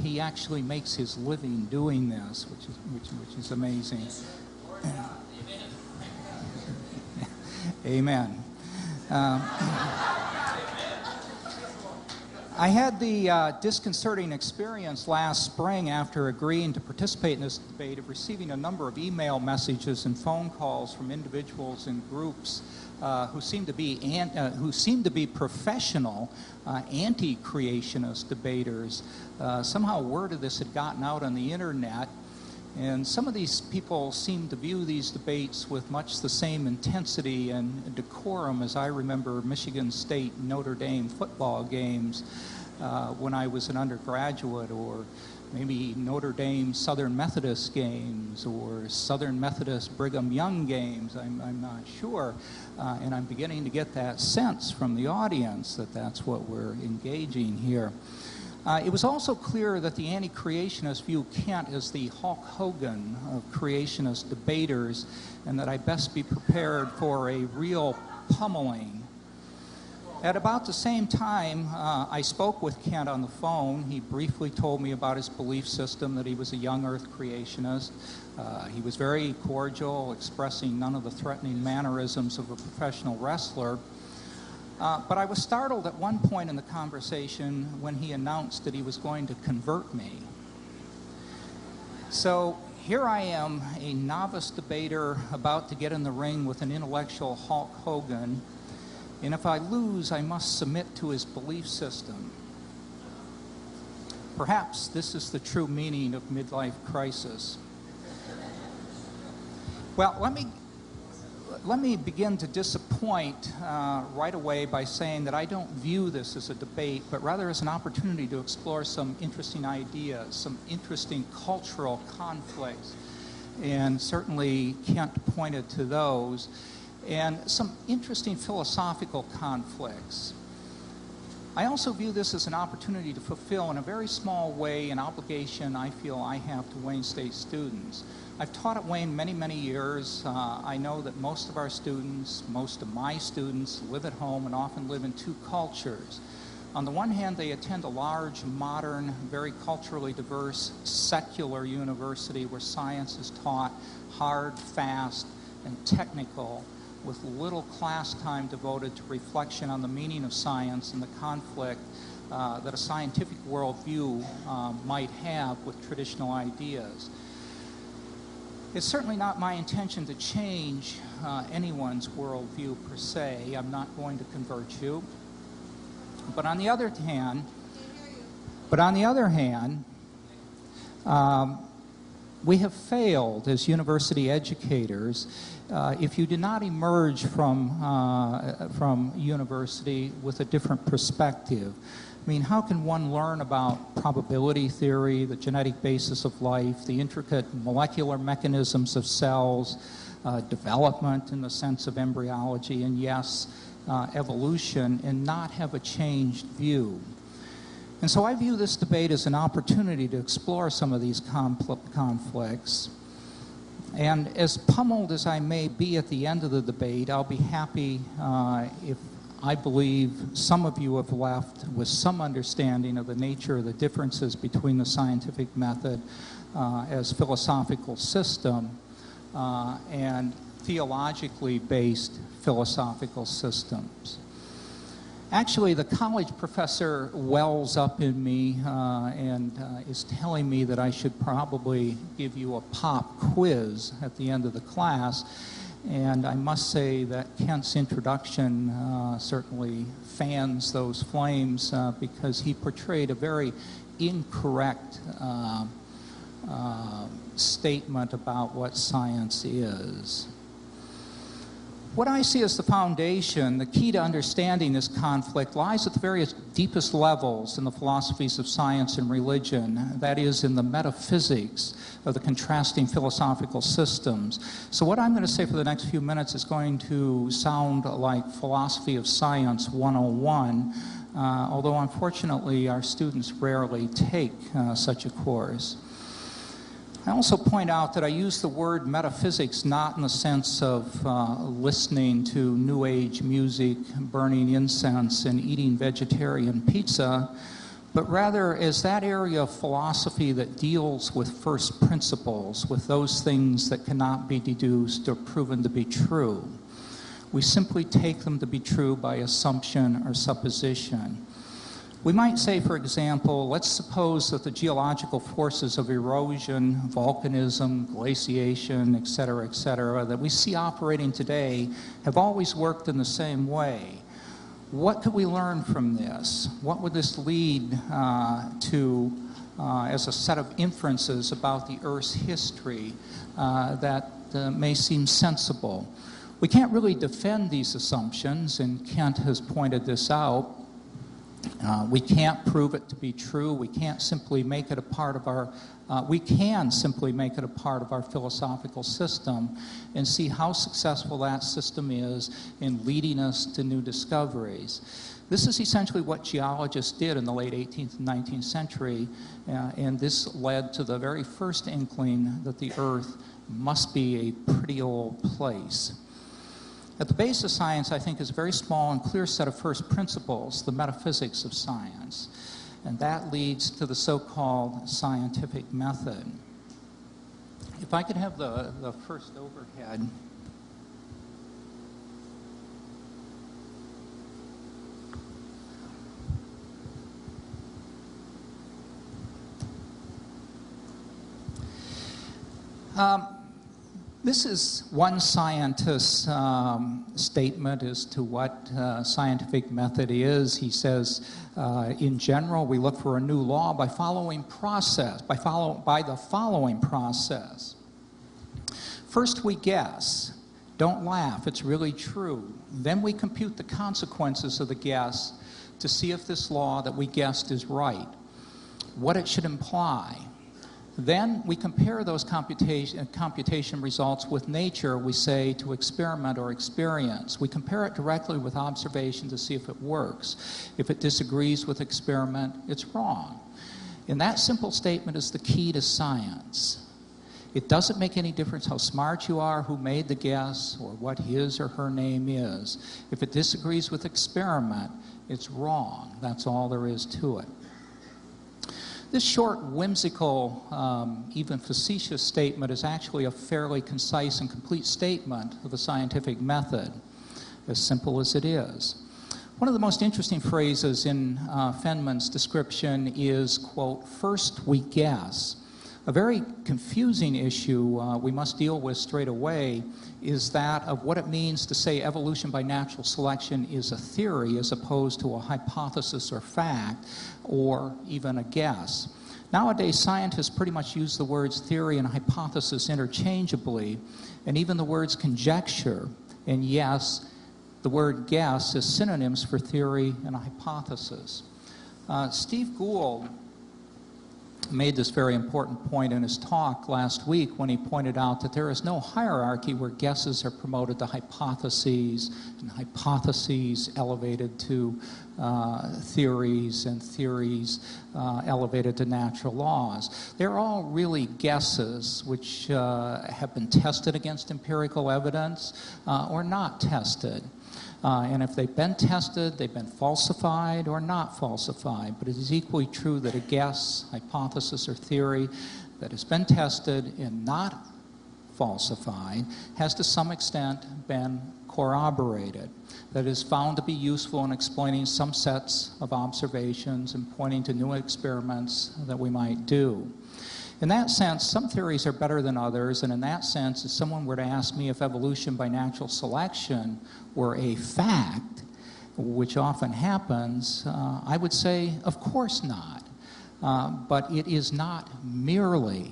He actually makes his living doing this, which is amazing. Amen. I had the disconcerting experience last spring after agreeing to participate in this debate of receiving a number of email messages and phone calls from individuals and groups who seem to be professional anti-creationist debaters. Somehow word of this had gotten out on the internet, and some of these people seem to view these debates with much the same intensity and decorum as I remember Michigan State Notre Dame football games when I was an undergraduate, or maybe Notre Dame Southern Methodist games, or Southern Methodist Brigham Young games. I'm not sure. And I'm beginning to get that sense from the audience that that's what we're engaging here. It was also clear that the anti-creationists view Kent as the Hulk Hogan of creationist debaters, and that I best be prepared for a real pummeling. At about the same time, I spoke with Kent on the phone. He briefly told me about his belief system, that he was a young Earth creationist. He was very cordial, expressing none of the threatening mannerisms of a professional wrestler. But I was startled at one point in the conversation when he announced that he was going to convert me. So here I am, a novice debater about to get in the ring with an intellectual Hulk Hogan, and if I lose, I must submit to his belief system. Perhaps this is the true meaning of midlife crisis. Well, let me begin to disappoint right away by saying that I don't view this as a debate, but rather as an opportunity to explore some interesting ideas, some interesting cultural conflicts, and certainly Kent pointed to those, and some interesting philosophical conflicts. I also view this as an opportunity to fulfill in a very small way an obligation I feel I have to Wayne State students. I've taught at Wayne many, many years. I know that most of our students, most of my students, live at home and often live in two cultures. On the one hand, they attend a large, modern, very culturally diverse, secular university where science is taught hard, fast, and technical, with little class time devoted to reflection on the meaning of science and the conflict that a scientific worldview might have with traditional ideas. It's certainly not my intention to change anyone's worldview per se. I'm not going to convert you. But on the other hand, we have failed as university educators if you do not emerge from university with a different perspective. I mean, how can one learn about probability theory, the genetic basis of life, the intricate molecular mechanisms of cells, development in the sense of embryology, and yes, evolution, and not have a changed view? And so I view this debate as an opportunity to explore some of these conflicts. And as pummeled as I may be at the end of the debate, I'll be happy if I believe some of you have left with some understanding of the nature of the differences between the scientific method as philosophical system and theologically based philosophical systems. Actually, the college professor wells up in me and is telling me that I should probably give you a pop quiz at the end of the class. And I must say that Kent's introduction certainly fans those flames because he portrayed a very incorrect statement about what science is. What I see as the foundation, the key to understanding this conflict, lies at the various deepest levels in the philosophies of science and religion, that is, in the metaphysics of the contrasting philosophical systems. So what I'm going to say for the next few minutes is going to sound like philosophy of science 101, although unfortunately our students rarely take such a course. I also point out that I use the word metaphysics not in the sense of listening to New Age music, burning incense, and eating vegetarian pizza, but rather as that area of philosophy that deals with first principles, with those things that cannot be deduced or proven to be true. We simply take them to be true by assumption or supposition. We might say, for example, let's suppose that the geological forces of erosion, volcanism, glaciation, et cetera, that we see operating today have always worked in the same way. What could we learn from this? What would this lead to as a set of inferences about the Earth's history that may seem sensible? We can't really defend these assumptions, and Kent has pointed this out. We can't prove it to be true. We can't simply make it a part of our, we can simply make it a part of our philosophical system and see how successful that system is in leading us to new discoveries. This is essentially what geologists did in the late 18th and 19th century, and this led to the very first inkling that the Earth must be a pretty old place. At the base of science, I think, is a very small and clear set of first principles, the metaphysics of science. And that leads to the so-called scientific method. If I could have the first overhead. This is one scientist's statement as to what scientific method is. He says, in general, we look for a new law by the following process. First, we guess. Don't laugh, it's really true. Then we compute the consequences of the guess to see if this law that we guessed is right, what it should imply. Then we compare those computation results with nature, we say, to experiment or experience. We compare it directly with observation to see if it works. If it disagrees with experiment, it's wrong. And that simple statement is the key to science. It doesn't make any difference how smart you are, who made the guess, or what his or her name is. If it disagrees with experiment, it's wrong. That's all there is to it. This short, whimsical, even facetious statement is actually a fairly concise and complete statement of the scientific method, as simple as it is. One of the most interesting phrases in Feynman's description is, quote, first we guess. A very confusing issue we must deal with straight away is that of what it means to say evolution by natural selection is a theory as opposed to a hypothesis or fact or even a guess. Nowadays, scientists pretty much use the words theory and hypothesis interchangeably, and even the words conjecture and yes, the word guess as synonyms for theory and hypothesis. Steve Gould made this very important point in his talk last week when he pointed out that there is no hierarchy where guesses are promoted to hypotheses and hypotheses elevated to theories and theories elevated to natural laws. They're all really guesses which have been tested against empirical evidence or not tested. And if they've been tested, they've been falsified or not falsified. But it is equally true that a guess, hypothesis, or theory that has been tested and not falsified has to some extent been corroborated. That is found to be useful in explaining some sets of observations and pointing to new experiments that we might do. In that sense, some theories are better than others, and in that sense, if someone were to ask me if evolution by natural selection were a fact, which often happens, I would say, of course not. But it is not merely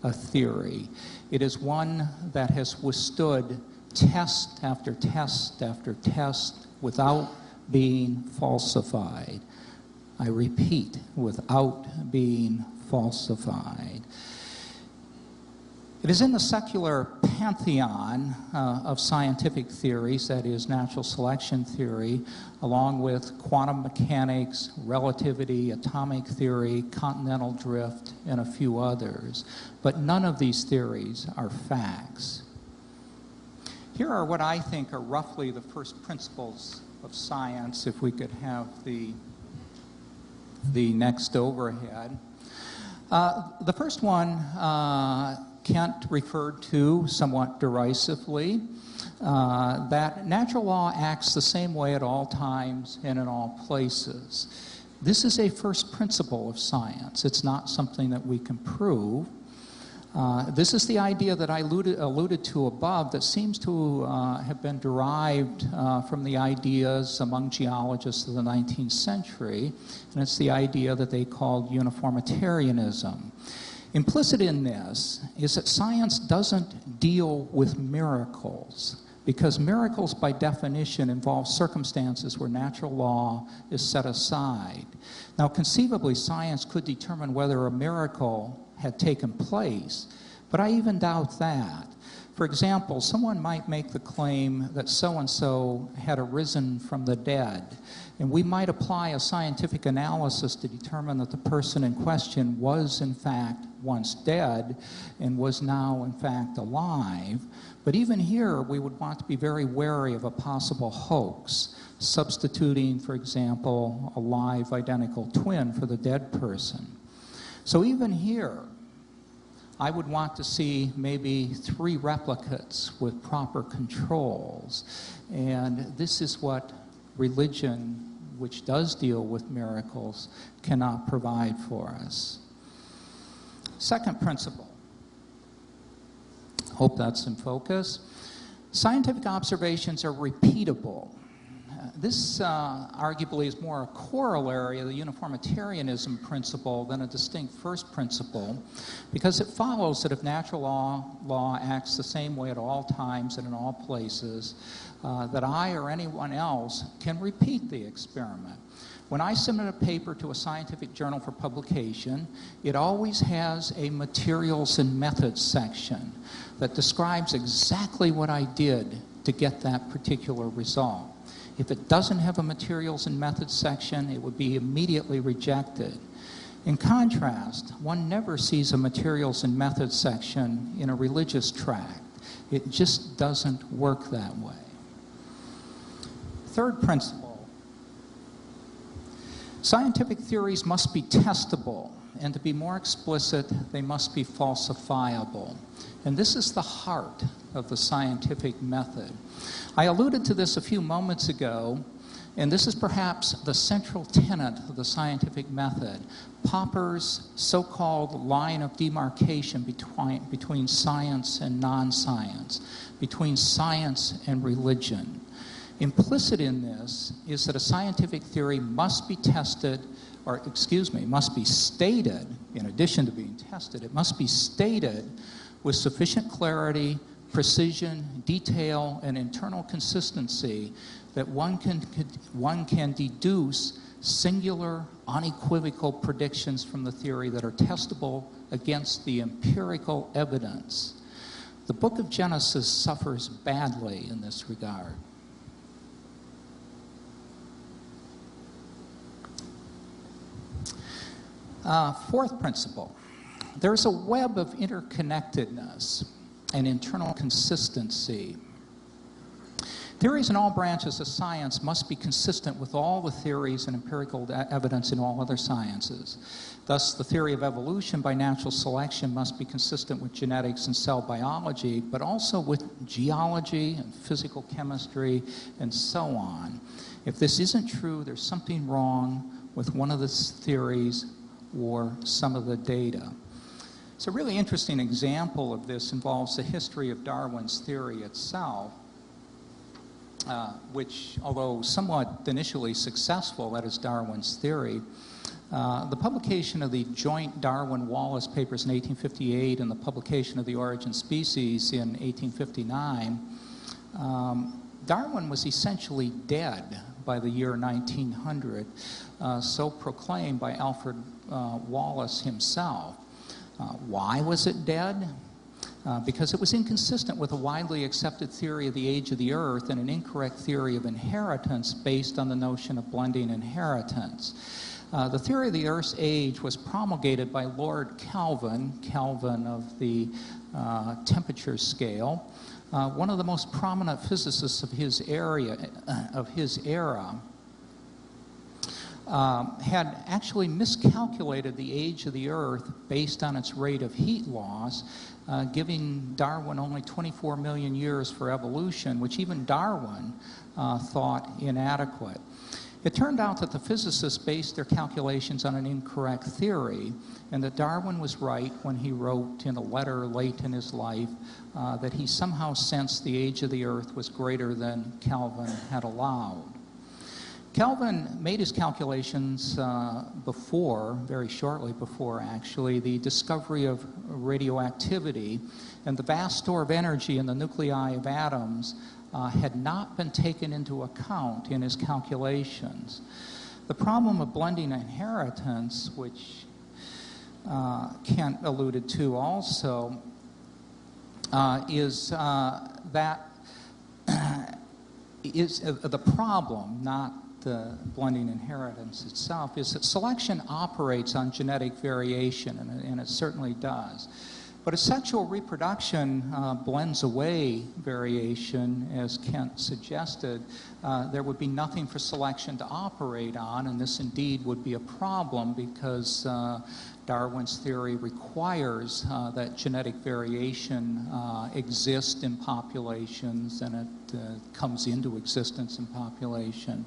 a theory. It is one that has withstood test after test after test without being falsified. I repeat, without being falsified. It is in the secular pantheon of scientific theories, that is natural selection theory, along with quantum mechanics, relativity, atomic theory, continental drift, and a few others. But none of these theories are facts. Here are what I think are roughly the first principles of science, if we could have the next overhead. The first one Kent referred to somewhat derisively, that natural law acts the same way at all times and in all places. This is a first principle of science. It's not something that we can prove. This is the idea that I alluded to above that seems to have been derived from the ideas among geologists of the 19th century, and it's the idea that they called uniformitarianism. Implicit in this is that science doesn't deal with miracles, because miracles by definition involve circumstances where natural law is set aside. Now, conceivably, science could determine whether a miracle had taken place, but I even doubt that. For example, someone might make the claim that so-and-so had arisen from the dead, and we might apply a scientific analysis to determine that the person in question was in fact once dead and was now in fact alive. But even here, we would want to be very wary of a possible hoax, substituting, for example, a live identical twin for the dead person. So even here, I would want to see maybe 3 replicates with proper controls. And this is what religion, which does deal with miracles, cannot provide for us. Second principle. Hope that's in focus. Scientific observations are repeatable. This arguably is more a corollary of the uniformitarianism principle than a distinct first principle, because it follows that if natural law acts the same way at all times and in all places, that I or anyone else can repeat the experiment. When I submit a paper to a scientific journal for publication, it always has a materials and methods section that describes exactly what I did to get that particular result. If it doesn't have a materials and methods section, it would be immediately rejected. In contrast, one never sees a materials and methods section in a religious tract. It just doesn't work that way. Third principle. Scientific theories must be testable, and to be more explicit, they must be falsifiable. And this is the heart of the scientific method. I alluded to this a few moments ago, and this is perhaps the central tenet of the scientific method, Popper's so-called line of demarcation between science and non-science, between science and religion. Implicit in this is that a scientific theory must be tested, or excuse me, must be stated, in addition to being tested, it must be stated with sufficient clarity, precision, detail, and internal consistency that one can deduce singular, unequivocal predictions from the theory that are testable against the empirical evidence. The book of Genesis suffers badly in this regard. Fourth principle. There's a web of interconnectedness and internal consistency. Theories in all branches of science must be consistent with all the theories and empirical evidence in all other sciences. Thus, the theory of evolution by natural selection must be consistent with genetics and cell biology, but also with geology and physical chemistry and so on. If this isn't true, there's something wrong with one of the theories or some of the data. So a really interesting example of this involves the history of Darwin's theory itself, which, although somewhat initially successful, that is Darwin's theory, the publication of the joint Darwin-Wallace papers in 1858 and the publication of The Origin of Species in 1859, Darwin was essentially dead by the year 1900, so proclaimed by Alfred Wallace himself. Why was it dead? Because it was inconsistent with a widely accepted theory of the age of the Earth and an incorrect theory of inheritance based on the notion of blending inheritance. The theory of the Earth's age was promulgated by Lord Kelvin, Kelvin of the temperature scale, one of the most prominent physicists of his era, had actually miscalculated the age of the Earth based on its rate of heat loss, giving Darwin only 24 million years for evolution, which even Darwin thought inadequate. It turned out that the physicists based their calculations on an incorrect theory, and that Darwin was right when he wrote in a letter late in his life that he somehow sensed the age of the Earth was greater than Kelvin had allowed. Kelvin made his calculations very shortly before actually, the discovery of radioactivity, and the vast store of energy in the nuclei of atoms had not been taken into account in his calculations. The problem of blending inheritance, which Kent alluded to also, is that is the problem, not the blending inheritance itself, is that selection operates on genetic variation, and it certainly does. But as sexual reproduction blends away variation, as Kent suggested, there would be nothing for selection to operate on, and this indeed would be a problem because Darwin's theory requires that genetic variation exist in populations, and it comes into existence in population.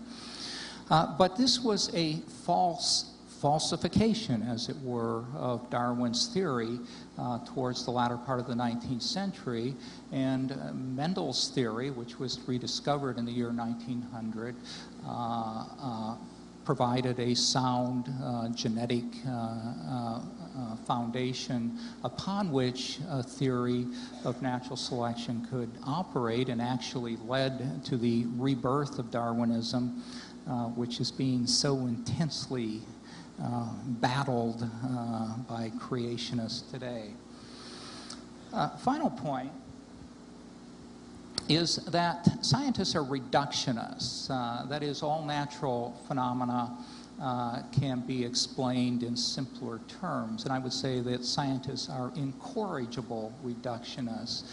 But this was a falsification, as it were, of Darwin's theory towards the latter part of the 19th century, and Mendel's theory, which was rediscovered in the year 1900, provided a sound genetic foundation upon which a theory of natural selection could operate, and actually led to the rebirth of Darwinism, which is being so intensely battled by creationists today. Final point is that scientists are reductionists. That is, all natural phenomena can be explained in simpler terms. And I would say that scientists are incorrigible reductionists.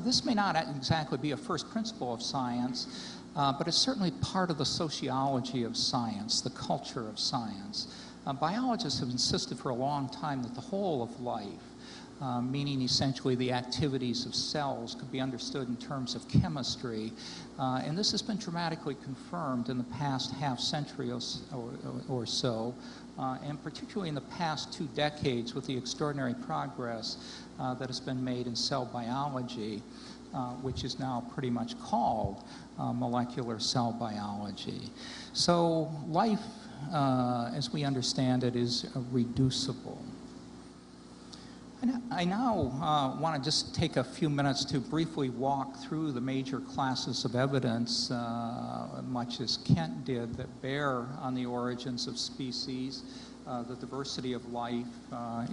This may not exactly be a first principle of science, but it's certainly part of the sociology of science, the culture of science. Biologists have insisted for a long time that the whole of life, meaning essentially the activities of cells, could be understood in terms of chemistry. And this has been dramatically confirmed in the past half century or so, and particularly in the past 2 decades with the extraordinary progress that has been made in cell biology, which is now pretty much called molecular cell biology. So life, as we understand it, is reducible. I now want to just take a few minutes to briefly walk through the major classes of evidence, much as Kent did, that bear on the origins of species, the diversity of life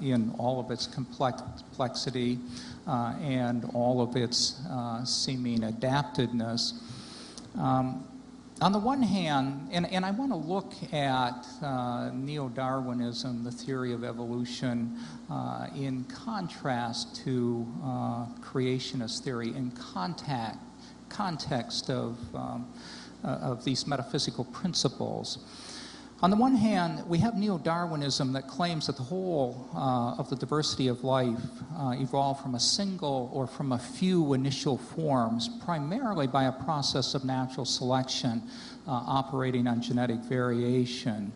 in all of its complexity and all of its seeming adaptedness. On the one hand, and I want to look at neo-Darwinism, the theory of evolution, in contrast to creationist theory, in context of these metaphysical principles. On the one hand, we have neo-Darwinism that claims that the whole of the diversity of life evolved from a single or from a few initial forms, primarily by a process of natural selection operating on genetic variation,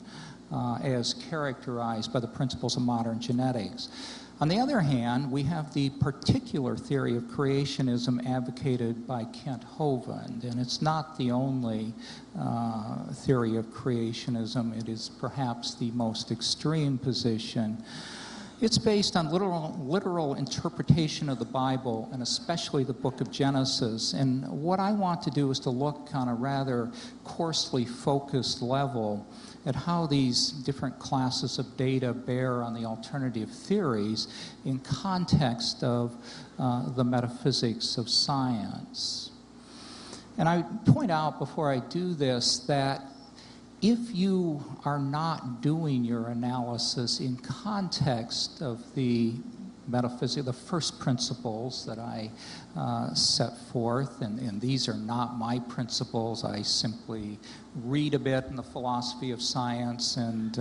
as characterized by the principles of modern genetics. On the other hand, we have the particular theory of creationism advocated by Kent Hovind, and it's not the only theory of creationism. It is perhaps the most extreme position. It's based on literal interpretation of the Bible, and especially the book of Genesis. And what I want to do is to look on a rather coarsely focused level at how these different classes of data bear on the alternative theories in context of the metaphysics of science. And I point out before I do this that if you are not doing your analysis in context of the metaphysics, the first principles that I set forth, and these are not my principles, I simply read a bit in the philosophy of science and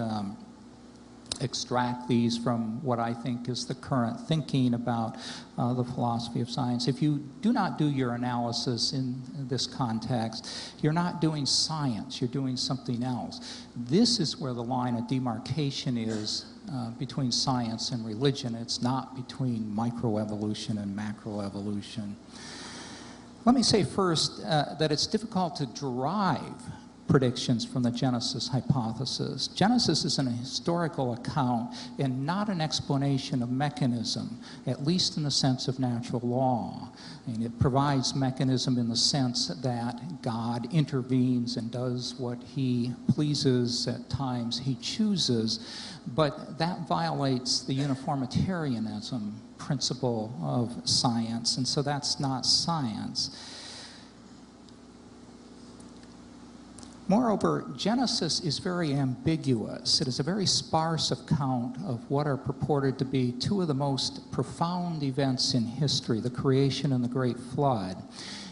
extract these from what I think is the current thinking about the philosophy of science. If you do not do your analysis in this context, you're not doing science, you're doing something else. This is where the line of demarcation is between science and religion. It's not between microevolution and macroevolution. Let me say first that it's difficult to derive predictions from the Genesis hypothesis. Genesis is an historical account and not an explanation of mechanism, at least in the sense of natural law. And it provides mechanism in the sense that God intervenes and does what he pleases, at times he chooses, but that violates the uniformitarianism principle of science, and so that's not science. Moreover, Genesis is very ambiguous. It is a very sparse account of what are purported to be two of the most profound events in history, the creation and the Great Flood.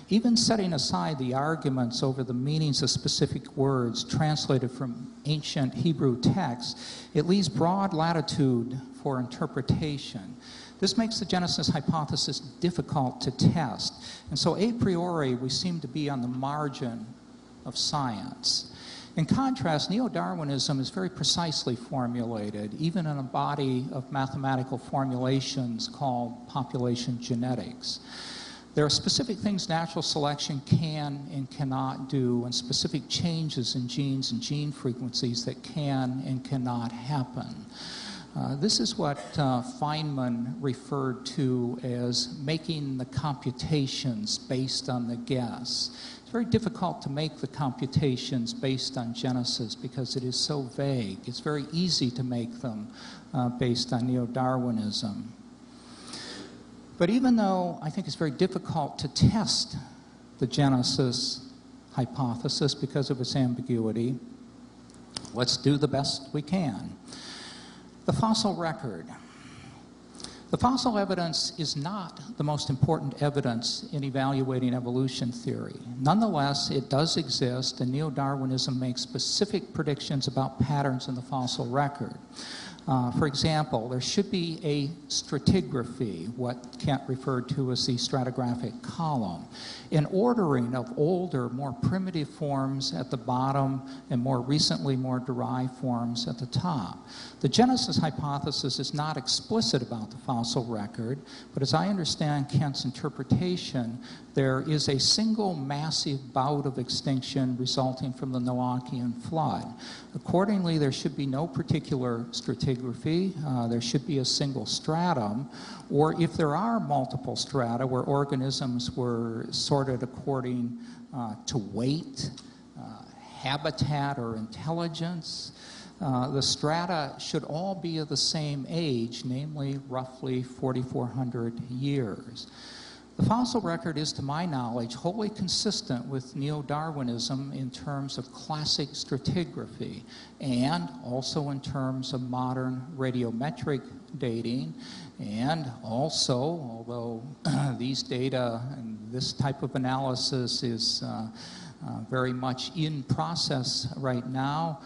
Even setting aside the arguments over the meanings of specific words translated from ancient Hebrew texts, it leaves broad latitude for interpretation. This makes the Genesis hypothesis difficult to test, and so a priori we seem to be on the margin of science. In contrast, neo-Darwinism is very precisely formulated, even in a body of mathematical formulations called population genetics. There are specific things natural selection can and cannot do, and specific changes in genes and gene frequencies that can and cannot happen. This is what Feynman referred to as making the computations based on the guess. It's very difficult to make the computations based on Genesis because it is so vague. It's very easy to make them based on neo-Darwinism. But even though I think it's very difficult to test the Genesis hypothesis because of its ambiguity, let's do the best we can. The fossil record. The fossil evidence is not the most important evidence in evaluating evolution theory. Nonetheless, it does exist, and neo-Darwinism makes specific predictions about patterns in the fossil record. For example, there should be a stratigraphy, what Kent referred to as the stratigraphic column, an ordering of older, more primitive forms at the bottom and more recently, more derived forms at the top. The Genesis hypothesis is not explicit about the fossil record, but as I understand Kent's interpretation, there is a single massive bout of extinction resulting from the Noachian flood. Accordingly, there should be no particular stratigraphy. There should be a single stratum, or if there are multiple strata where organisms were sorted according to weight, habitat, or intelligence, the strata should all be of the same age, namely roughly 4,400 years. The fossil record is, to my knowledge, wholly consistent with neo-Darwinism in terms of classic stratigraphy and also in terms of modern radiometric dating, and also, although these data and this type of analysis is very much in process right now,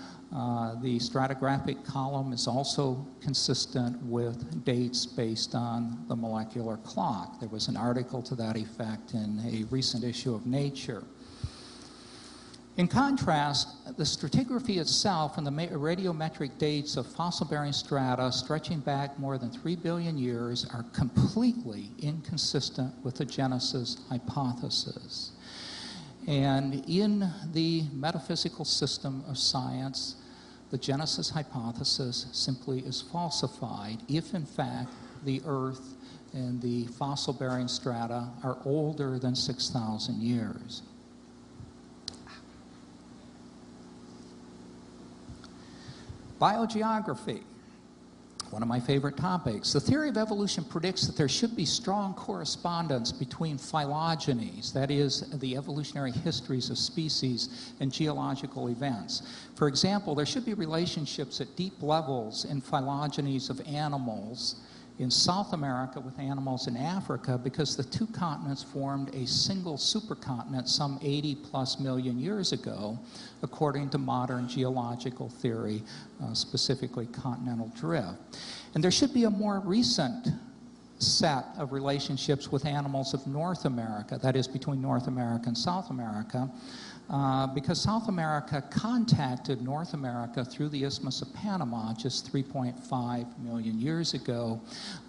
the stratigraphic column is also consistent with dates based on the molecular clock. There was an article to that effect in a recent issue of Nature. In contrast, the stratigraphy itself and the radiometric dates of fossil-bearing strata stretching back more than 3 billion years are completely inconsistent with the Genesis hypothesis. And in the metaphysical system of science, the Genesis hypothesis simply is falsified if, in fact, the Earth and the fossil-bearing strata are older than 6,000 years. Biogeography, one of my favorite topics. The theory of evolution predicts that there should be strong correspondence between phylogenies, that is, the evolutionary histories of species, and geological events. For example, there should be relationships at deep levels in phylogenies of animals in South America with animals in Africa because the two continents formed a single supercontinent some 80+ million years ago, according to modern geological theory, specifically continental drift. And there should be a more recent set of relationships with animals of North America, that is between North America and South America, because South America contacted North America through the Isthmus of Panama just 3.5 million years ago,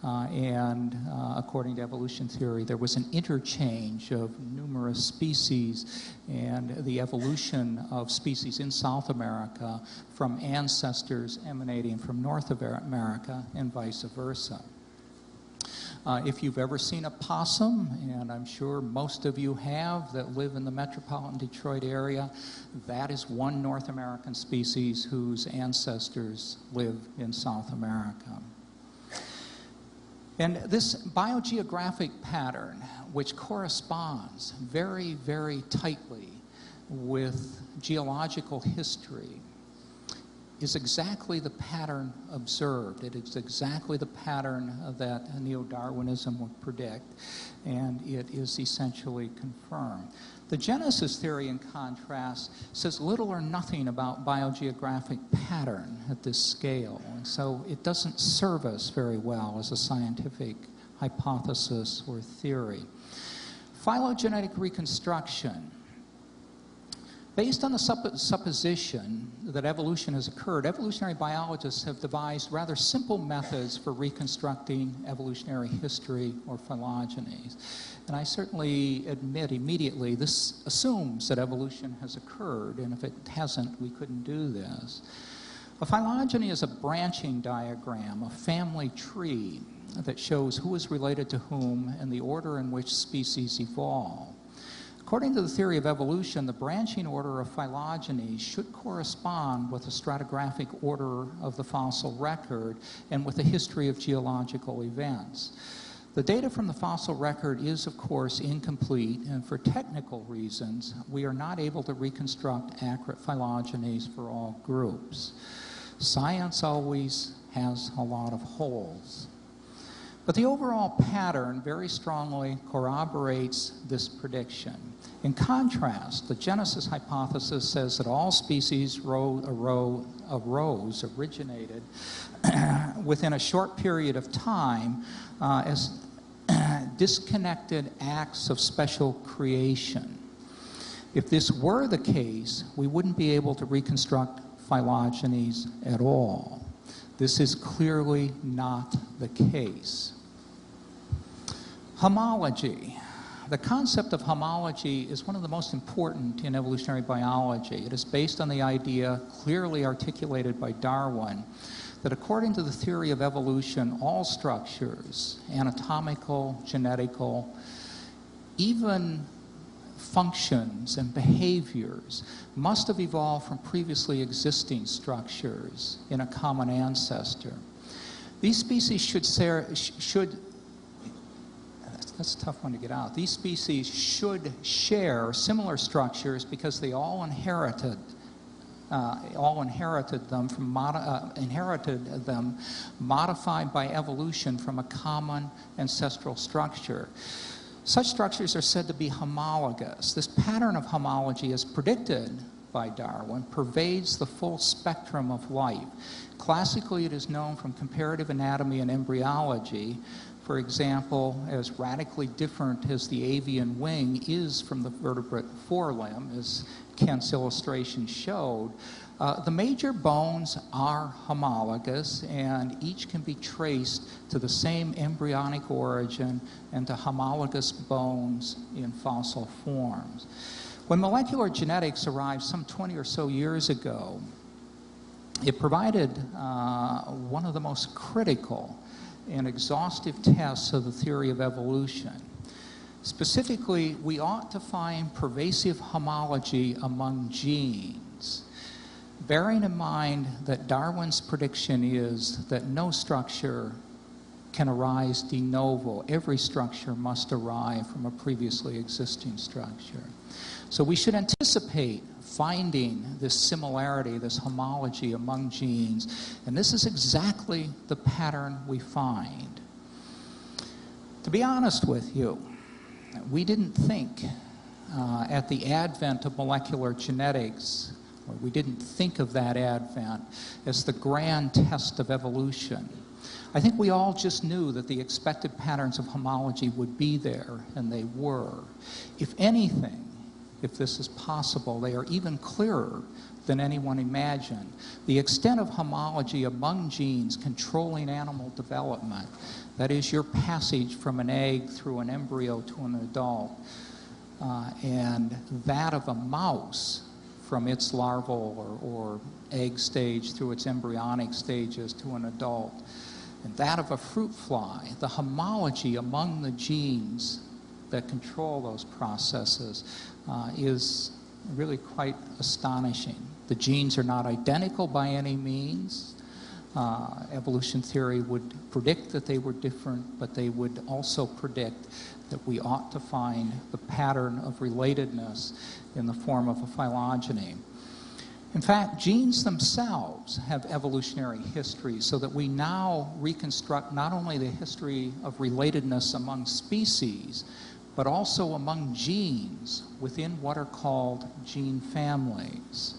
and according to evolution theory, there was an interchange of numerous species and the evolution of species in South America from ancestors emanating from North America and vice versa. If you've ever seen a possum, and I'm sure most of you have that live in the metropolitan Detroit area, that is one North American species whose ancestors live in South America. And this biogeographic pattern, which corresponds very, very tightly with geological history, is exactly the pattern observed. It is exactly the pattern that neo-Darwinism would predict, and it is essentially confirmed. The Genesis theory, in contrast, says little or nothing about biogeographic pattern at this scale, and so it doesn't serve us very well as a scientific hypothesis or theory. Phylogenetic reconstruction. Based on the supposition that evolution has occurred, evolutionary biologists have devised rather simple methods for reconstructing evolutionary history or phylogenies. And I certainly admit immediately this assumes that evolution has occurred, and if it hasn't, we couldn't do this. A phylogeny is a branching diagram, a family tree that shows who is related to whom and the order in which species evolve. According to the theory of evolution, the branching order of phylogeny should correspond with the stratigraphic order of the fossil record and with the history of geological events. The data from the fossil record is, of course, incomplete, and for technical reasons, we are not able to reconstruct accurate phylogenies for all groups. Science always has a lot of holes. But the overall pattern very strongly corroborates this prediction. In contrast, the Genesis hypothesis says that all species arose, originated within a short period of time as disconnected acts of special creation. If this were the case, we wouldn't be able to reconstruct phylogenies at all. This is clearly not the case. Homology. The concept of homology is one of the most important in evolutionary biology. It is based on the idea, clearly articulated by Darwin, that according to the theory of evolution, all structures, anatomical, genetical, even functions and behaviors, must have evolved from previously existing structures in a common ancestor. These species that's a tough one to get out. These species should share similar structures because they all inherited them modified by evolution from a common ancestral structure. Such structures are said to be homologous. This pattern of homology, as predicted by Darwin, pervades the full spectrum of life. Classically, it is known from comparative anatomy and embryology, for example, as radically different as the avian wing is from the vertebrate forelimb, as Kent's illustration showed. The major bones are homologous, and each can be traced to the same embryonic origin and to homologous bones in fossil forms. When molecular genetics arrived some 20 or so years ago, it provided one of the most critical and exhaustive tests of the theory of evolution. Specifically, we ought to find pervasive homology among genes, bearing in mind that Darwin's prediction is that no structure can arise de novo. Every structure must arrive from a previously existing structure. So we should anticipate finding this similarity, this homology among genes, and this is exactly the pattern we find. To be honest with you, we didn't think at the advent of molecular genetics, or we didn't think of that advent as the grand test of evolution. I think we all just knew that the expected patterns of homology would be there, and they were. If anything, if this is possible, they are even clearer than anyone imagined. The extent of homology among genes controlling animal development, that is your passage from an egg through an embryo to an adult, and that of a mouse from its larval or egg stage through its embryonic stages to an adult, and that of a fruit fly, the homology among the genes that control those processes is really quite astonishing. The genes are not identical by any means. Evolution theory would predict that they were different, but they would also predict that we ought to find the pattern of relatedness in the form of a phylogeny. In fact, genes themselves have evolutionary history, so that we now reconstruct not only the history of relatedness among species, but also among genes within what are called gene families.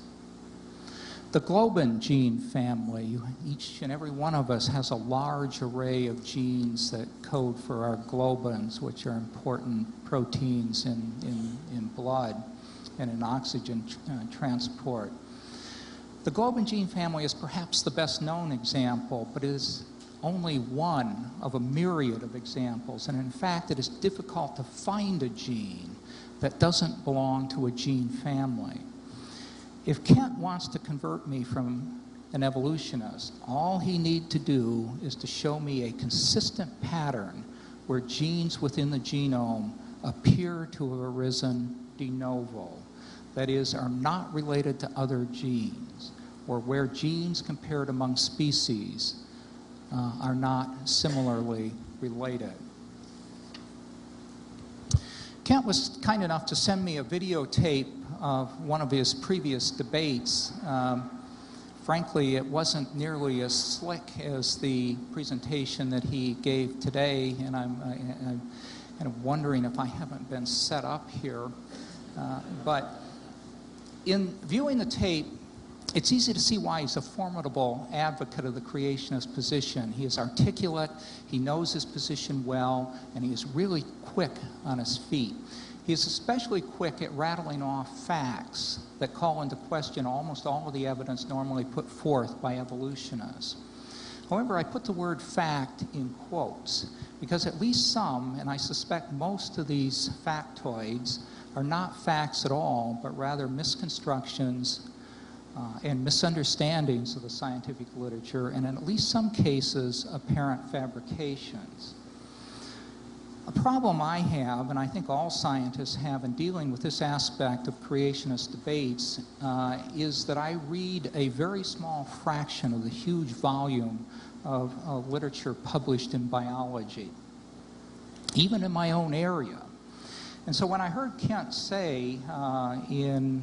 The globin gene family, each and every one of us has a large array of genes that code for our globins, which are important proteins in blood and in oxygen transport. The globin gene family is perhaps the best known example, but it is only one of a myriad of examples. And in fact, it is difficult to find a gene that doesn't belong to a gene family. If Kent wants to convert me from an evolutionist, all he needs to do is to show me a consistent pattern where genes within the genome appear to have arisen de novo. That is, are not related to other genes, or where genes compared among species are not similarly related. Kent was kind enough to send me a videotape of one of his previous debates. Frankly, it wasn't nearly as slick as the presentation that he gave today, and I'm kind of wondering if I haven't been set up here. But in viewing the tape, it's easy to see why he's a formidable advocate of the creationist position. He is articulate, he knows his position well, and he is really quick on his feet. He is especially quick at rattling off facts that call into question almost all of the evidence normally put forth by evolutionists. However, I put the word fact in quotes because at least some, and I suspect most of these factoids, are not facts at all, but rather misconstructions and misunderstandings of the scientific literature, and in at least some cases, apparent fabrications. A problem I have, and I think all scientists have in dealing with this aspect of creationist debates, is that I read a very small fraction of the huge volume of literature published in biology, even in my own area. And so when I heard Kent say in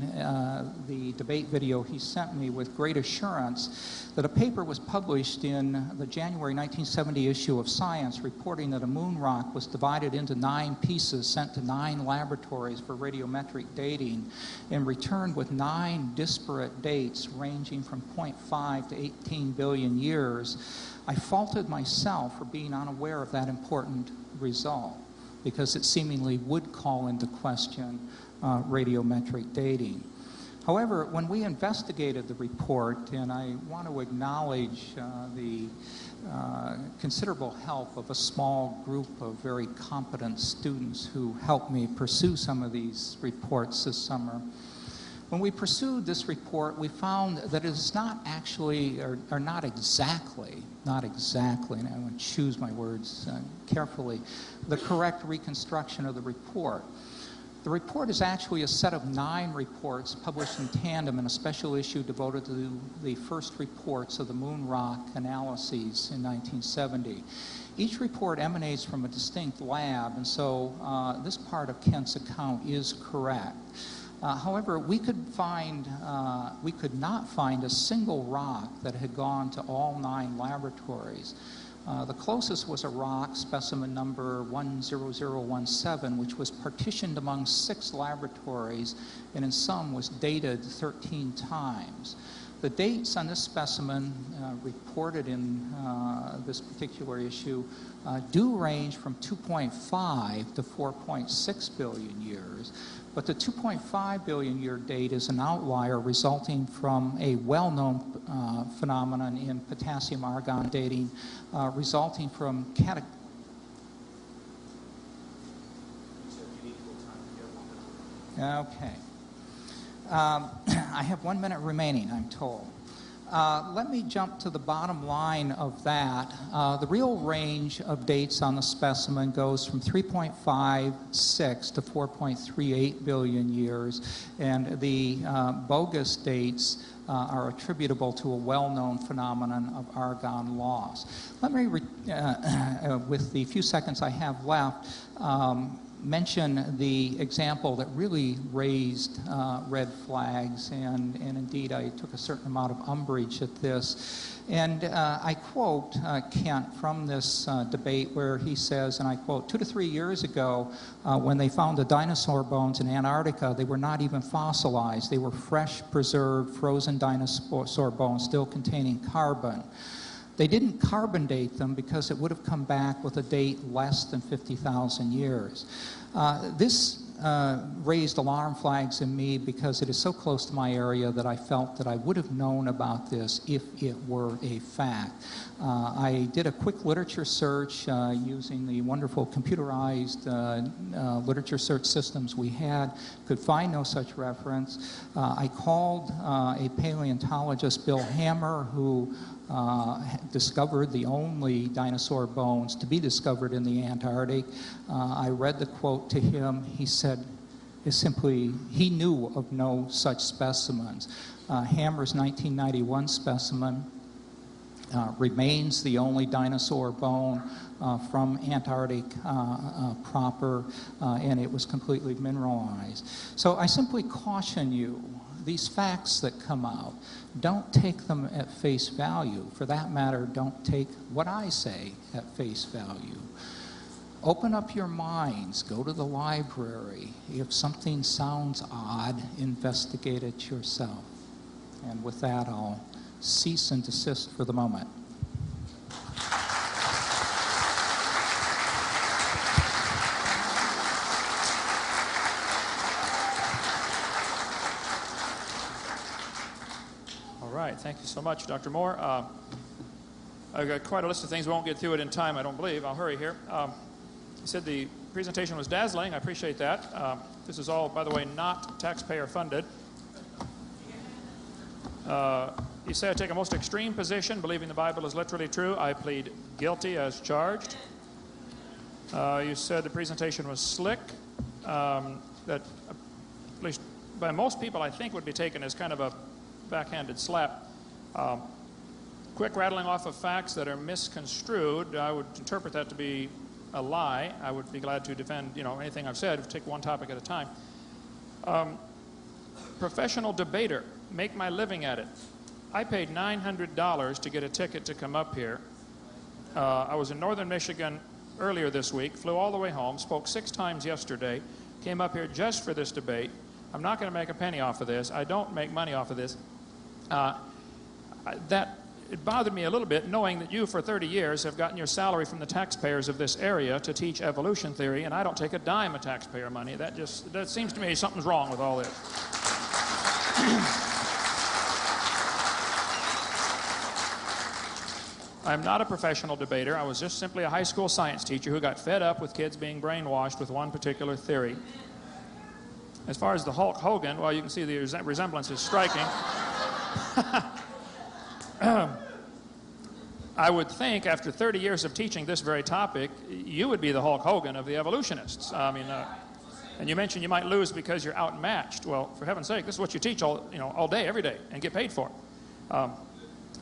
the debate video he sent me with great assurance that a paper was published in the January 1970 issue of Science reporting that a moon rock was divided into 9 pieces sent to 9 laboratories for radiometric dating and returned with 9 disparate dates ranging from 0.5 to 18 billion years, I faulted myself for being unaware of that important result, because it seemingly would call into question radiometric dating. However, when we investigated the report, and I want to acknowledge the considerable help of a small group of very competent students who helped me pursue some of these reports this summer. When we pursued this report, we found that it is not actually, or not exactly, and I want to choose my words carefully, the correct reconstruction of the report. The report is actually a set of 9 reports published in tandem in a special issue devoted to the first reports of the moon rock analyses in 1970. Each report emanates from a distinct lab, and so this part of Kent's account is correct. However, we could not find a single rock that had gone to all 9 laboratories. The closest was a rock, specimen number 10017, which was partitioned among 6 laboratories, and in some was dated 13 times. The dates on this specimen reported in this particular issue do range from 2.5 to 4.6 billion years. But the 2.5 billion year date is an outlier resulting from a well-known phenomenon in potassium-argon dating resulting from Okay. I have 1 minute remaining, I'm told. Let me jump to the bottom line of that. The real range of dates on the specimen goes from 3.56 to 4.38 billion years, and the bogus dates are attributable to a well-known phenomenon of argon loss. Let me, with the few seconds I have left, mention the example that really raised red flags, and indeed I took a certain amount of umbrage at this. And I quote Kent from this debate where he says, and I quote, 2 to 3 years ago, when they found the dinosaur bones in Antarctica, they were not even fossilized. They were fresh, preserved, frozen dinosaur bones still containing carbon. They didn't carbon date them because it would have come back with a date less than 50,000 years. This raised alarm flags in me because it is so close to my area that I felt that I would have known about this if it were a fact. I did a quick literature search using the wonderful computerized literature search systems we had, could find no such reference. I called a paleontologist, Bill Hammer, who discovered the only dinosaur bones to be discovered in the Antarctic. I read the quote to him. He said, he knew of no such specimens. Hammer's 1991 specimen remains the only dinosaur bone from Antarctic proper, and it was completely mineralized. So I simply caution you, these facts that come out, don't take them at face value. For that matter, don't take what I say at face value. Open up your minds, go to the library. If something sounds odd, investigate it yourself. And with that, I'll cease and desist for the moment. Thank you so much, Dr. Moore. I've got quite a list of things. We won't get through it in time, I don't believe. I'll hurry here. You said the presentation was dazzling. I appreciate that. This is all, by the way, not taxpayer funded. You say I take a most extreme position, believing the Bible is literally true. I plead guilty as charged. You said the presentation was slick. That, at least by most people, I think would be taken as kind of a backhanded slap. Quick rattling off of facts that are misconstrued, I would interpret that to be a lie. I would be glad to defend, anything I've said. Take one topic at a time. Professional debater, make my living at it. I paid $900 to get a ticket to come up here. I was in northern Michigan earlier this week, flew all the way home, spoke 6 times yesterday, came up here just for this debate. I'm not going to make a penny off of this. I don't make money off of this. It bothered me a little bit knowing that you for 30 years have gotten your salary from the taxpayers of this area to teach evolution theory, and I don't take a dime of taxpayer money. That seems to me something's wrong with all this. I'm not a professional debater. I was just simply a high school science teacher who got fed up with kids being brainwashed with one particular theory. As far as the Hulk Hogan, well, you can see the resemblance is striking. I would think after 30 years of teaching this very topic, you would be the Hulk Hogan of the evolutionists. And you mentioned you might lose because you're outmatched. Well, for heaven's sake, this is what you teach all day, every day, and get paid for.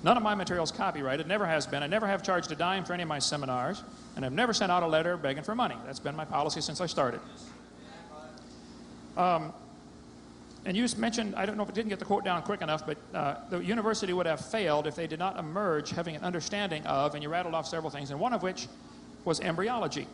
None of my material is copyrighted, never has been. I never have charged a dime for any of my seminars, and I've never sent out a letter begging for money. That's been my policy since I started. And you mentioned, I don't know if it didn't get the quote down quick enough, but the university would have failed if they did not emerge having an understanding of, and you rattled off several things, and one of which was embryology.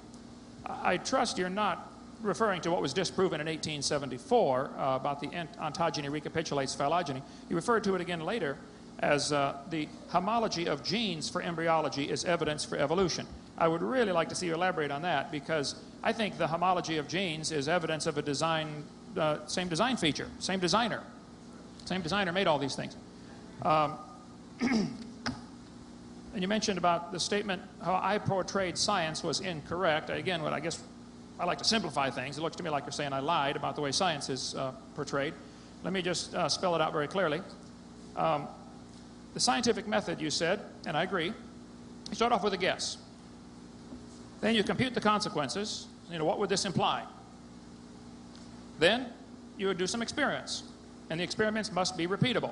I trust you're not referring to what was disproven in 1874 about the ontogeny recapitulates phylogeny. You referred to it again later. as the homology of genes for embryology is evidence for evolution. I would really like to see you elaborate on that, because I think the homology of genes is evidence of a design, same design feature, same designer. Same designer made all these things. And you mentioned about the statement, how I portrayed science was incorrect. Again, I guess I like to simplify things. It looks to me like you're saying I lied about the way science is portrayed. Let me just spell it out very clearly. The scientific method, you said, and I agree, you start off with a guess. Then you compute the consequences. You know, what would this imply? Then you would do some experiments, and the experiments must be repeatable.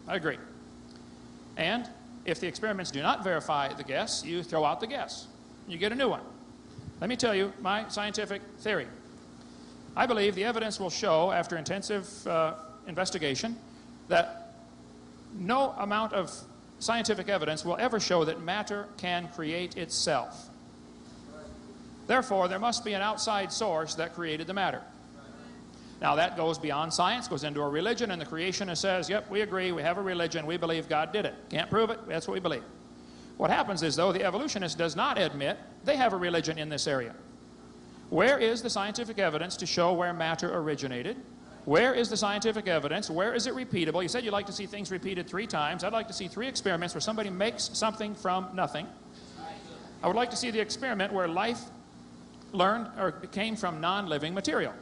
I agree. And if the experiments do not verify the guess, you throw out the guess. You get a new one. Let me tell you my scientific theory. I believe the evidence will show, after intensive investigation, that no amount of scientific evidence will ever show that matter can create itself. Therefore, there must be an outside source that created the matter. Now, that goes beyond science, goes into a religion, and the creationist says, yep, we agree, we have a religion, we believe God did it. Can't prove it, that's what we believe. What happens is, though, the evolutionist does not admit they have a religion in this area. Where is the scientific evidence to show where matter originated? Where is the scientific evidence? Where is it repeatable? You said you'd like to see things repeated 3 times. I'd like to see 3 experiments where somebody makes something from nothing. I would like to see the experiment where life learned or came from non-living material.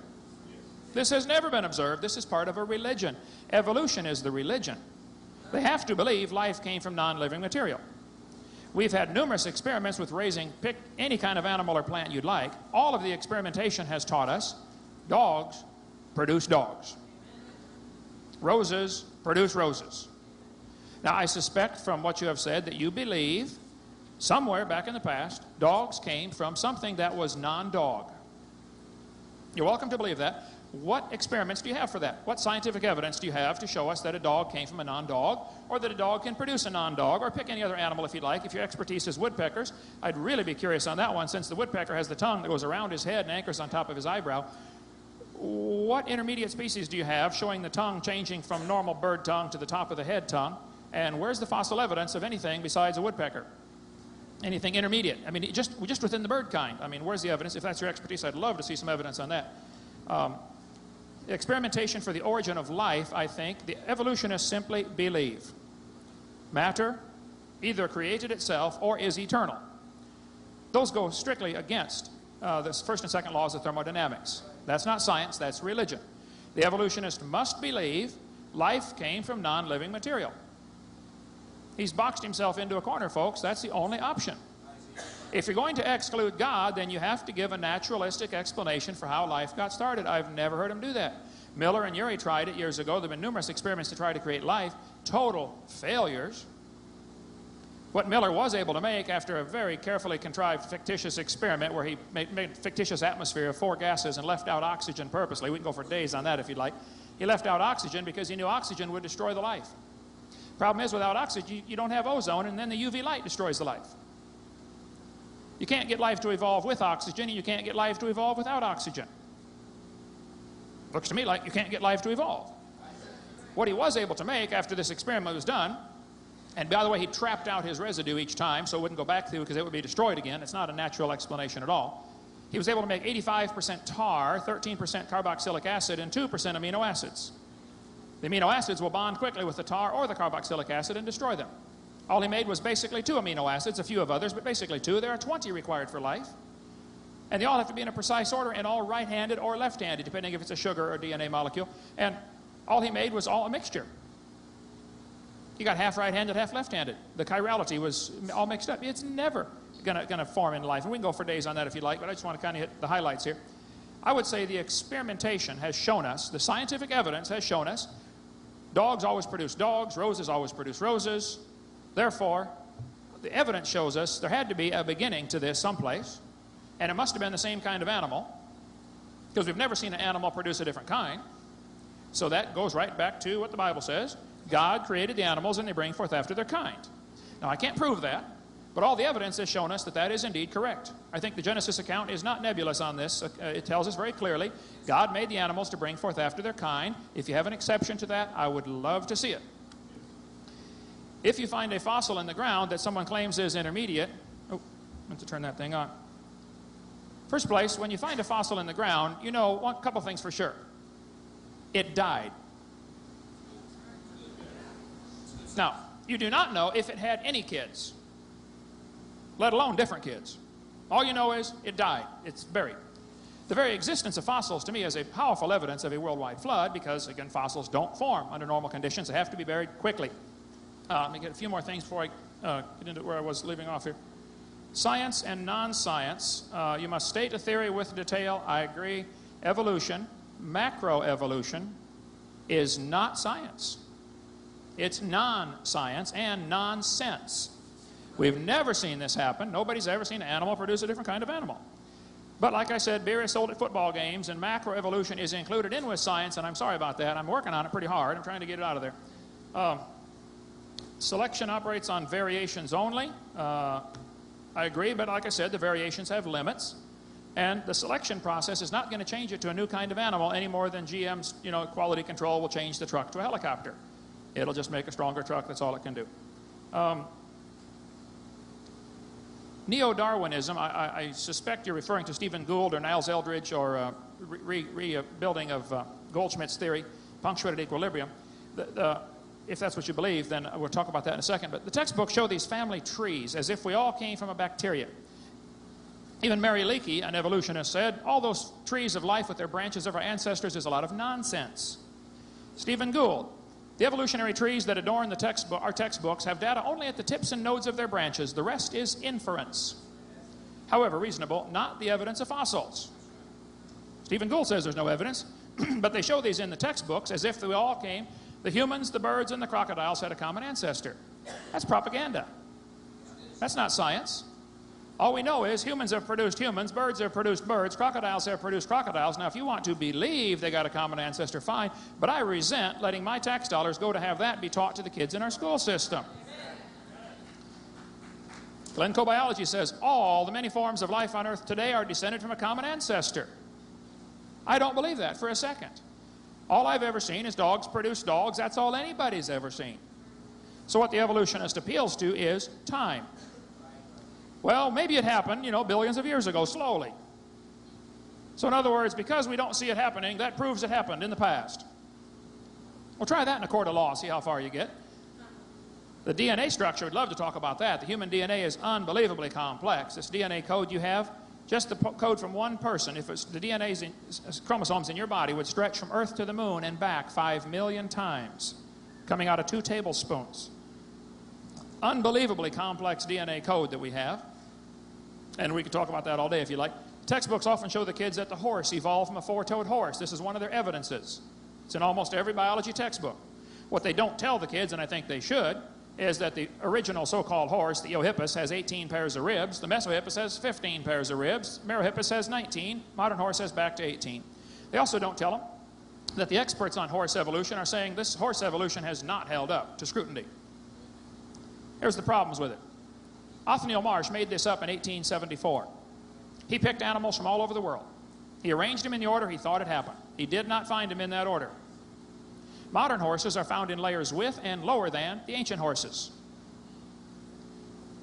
This has never been observed. This is part of a religion. Evolution is the religion. They have to believe life came from non-living material. We've had numerous experiments with raising, pick any kind of animal or plant you'd like. All of the experimentation has taught us dogs produce dogs. Roses produce roses. Now, I suspect from what you have said that you believe somewhere back in the past, dogs came from something that was non-dog. You're welcome to believe that. What experiments do you have for that? What scientific evidence do you have to show us that a dog came from a non-dog, or that a dog can produce a non-dog, or pick any other animal if you'd like? If your expertise is woodpeckers, I'd really be curious on that one, since the woodpecker has the tongue that goes around his head and anchors on top of his eyebrow. What intermediate species do you have showing the tongue changing from normal bird tongue to the top of the head tongue? And where's the fossil evidence of anything besides a woodpecker? Anything intermediate? I mean, just within the bird kind. I mean, where's the evidence? If that's your expertise, I'd love to see some evidence on that. Experimentation for the origin of life, I think, the evolutionists simply believe matter either created itself or is eternal. Those go strictly against the first and second laws of thermodynamics. That's not science, that's religion. The evolutionist must believe life came from non-living material. He's boxed himself into a corner, folks. That's the only option. If you're going to exclude God, then you have to give a naturalistic explanation for how life got started. I've never heard him do that. Miller and Urey tried it years ago. There have been numerous experiments to try to create life. Total failures. What Miller was able to make after a very carefully contrived fictitious experiment where he made a fictitious atmosphere of 4 gases and left out oxygen purposely. We can go for days on that if you'd like. He left out oxygen because he knew oxygen would destroy the life. Problem is, without oxygen, you don't have ozone, and then the UV light destroys the life. You can't get life to evolve with oxygen, and you can't get life to evolve without oxygen. Looks to me like you can't get life to evolve. What he was able to make after this experiment was done, and by the way, he trapped out his residue each time so it wouldn't go back through because it would be destroyed again. It's not a natural explanation at all. He was able to make 85% tar, 13% carboxylic acid, and 2% amino acids. The amino acids will bond quickly with the tar or the carboxylic acid and destroy them. All he made was basically 2 amino acids, a few of others, but basically 2. There are 20 required for life. And they all have to be in a precise order and all right-handed or left-handed, depending if it's a sugar or a DNA molecule. And all he made was all a mixture. You got half right-handed, half left-handed. The chirality was all mixed up. It's never gonna form in life. And we can go for days on that if you'd like, but I just want to kind of hit the highlights here. I would say the experimentation has shown us, the scientific evidence has shown us, dogs always produce dogs, roses always produce roses. Therefore, the evidence shows us there had to be a beginning to this someplace, and it must have been the same kind of animal, because we've never seen an animal produce a different kind. So that goes right back to what the Bible says. God created the animals, and they bring forth after their kind. Now, I can't prove that, but all the evidence has shown us that that is indeed correct. I think the Genesis account is not nebulous on this. It tells us very clearly, God made the animals to bring forth after their kind. If you have an exception to that, I would love to see it. If you find a fossil in the ground that someone claims is intermediate, oh, I meant to turn that thing on. First place, when you find a fossil in the ground, you know a couple things for sure. It died. Now, you do not know if it had any kids, let alone different kids. All you know is it died. It's buried. The very existence of fossils, to me, is a powerful evidence of a worldwide flood because, again, fossils don't form under normal conditions. They have to be buried quickly. Let me get a few more things before I get into where I was leaving off here. Science and non-science. You must state a theory with detail. I agree. Evolution, macroevolution, is not science. It's non-science and nonsense. We've never seen this happen. Nobody's ever seen an animal produce a different kind of animal. But like I said, beer is sold at football games, and macroevolution is included in with science, and I'm sorry about that. I'm working on it pretty hard. I'm trying to get it out of there. Selection operates on variations only. I agree, but like I said, the variations have limits. And the selection process is not going to change it to a new kind of animal any more than GM's quality control will change the truck to a helicopter. It'll just make a stronger truck. That's all it can do. Neo-Darwinism, I suspect you're referring to Stephen Gould or Niles Eldredge or rebuilding of Goldschmidt's theory, punctuated equilibrium. If that's what you believe, then we'll talk about that in a second. But the textbooks show these family trees as if we all came from a bacteria. Even Mary Leakey, an evolutionist, said, all those trees of life with their branches of our ancestors is a lot of nonsense. Stephen Gould, the evolutionary trees that adorn our textbooks have data only at the tips and nodes of their branches. The rest is inference. However reasonable, not the evidence of fossils. Stephen Gould says there's no evidence, but they show these in the textbooks as if we all came. The humans, the birds, and the crocodiles had a common ancestor. That's propaganda. That's not science. All we know is humans have produced humans, birds have produced birds, crocodiles have produced crocodiles. Now, if you want to believe they got a common ancestor, fine, but I resent letting my tax dollars go to have that be taught to the kids in our school system. Glencoe Biology says all the many forms of life on Earth today are descended from a common ancestor. I don't believe that for a second. All I've ever seen is dogs produce dogs. That's all anybody's ever seen. So what the evolutionist appeals to is time. Well, maybe it happened, billions of years ago, slowly. So in other words, because we don't see it happening, that proves it happened in the past. Well, try that in a court of law, see how far you get. The DNA structure, we'd love to talk about that. The human DNA is unbelievably complex. This DNA code you have, just the code from one person, if it's the DNA's chromosomes in your body would stretch from Earth to the moon and back 5 million times, coming out of 2 tablespoons. Unbelievably complex DNA code that we have. And we could talk about that all day if you like. Textbooks often show the kids that the horse evolved from a 4-toed horse. This is one of their evidences. It's in almost every biology textbook. What they don't tell the kids, and I think they should, is that the original so-called horse, the Eohippus, has 18 pairs of ribs. The Mesohippus has 15 pairs of ribs. Merohippus has 19. Modern horse has back to 18. They also don't tell them that the experts on horse evolution are saying this horse evolution has not held up to scrutiny. Here's the problems with it. Othniel Marsh made this up in 1874. He picked animals from all over the world. He arranged them in the order he thought it happened. He did not find them in that order. Modern horses are found in layers with and lower than the ancient horses.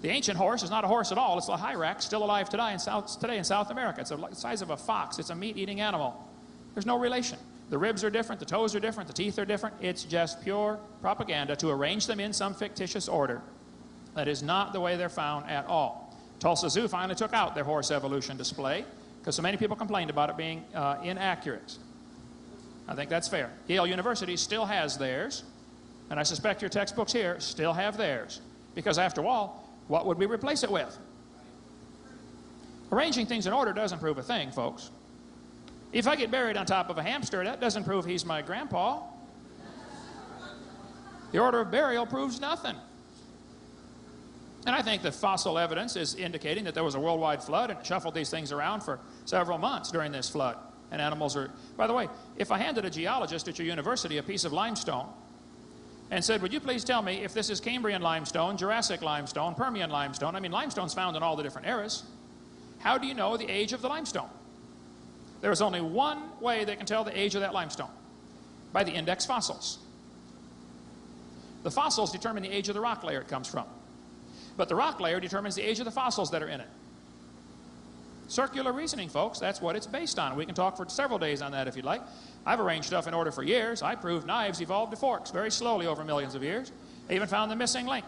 The ancient horse is not a horse at all. It's a hyrax, still alive today in South America. It's the size of a fox. It's a meat-eating animal. There's no relation. The ribs are different, the toes are different, the teeth are different. It's just pure propaganda to arrange them in some fictitious order. That is not the way they're found at all. Tulsa Zoo finally took out their horse evolution display because so many people complained about it being inaccurate. I think that's fair. Yale University still has theirs, and I suspect your textbooks here still have theirs. Because after all, what would we replace it with? Arranging things in order doesn't prove a thing, folks. If I get buried on top of a hamster, that doesn't prove he's my grandpa. The order of burial proves nothing. And I think the fossil evidence is indicating that there was a worldwide flood and it shuffled these things around for several months during this flood. And animals are... By the way, if I handed a geologist at your university a piece of limestone and said, would you please tell me if this is Cambrian limestone, Jurassic limestone, Permian limestone? I mean, limestone's found in all the different eras. How do you know the age of the limestone? There is only one way they can tell the age of that limestone. By the index fossils. The fossils determine the age of the rock layer it comes from. But the rock layer determines the age of the fossils that are in it. Circular reasoning, folks, that's what it's based on. We can talk for several days on that if you'd like. I've arranged stuff in order for years. I proved knives evolved to forks very slowly over millions of years. I even found the missing link.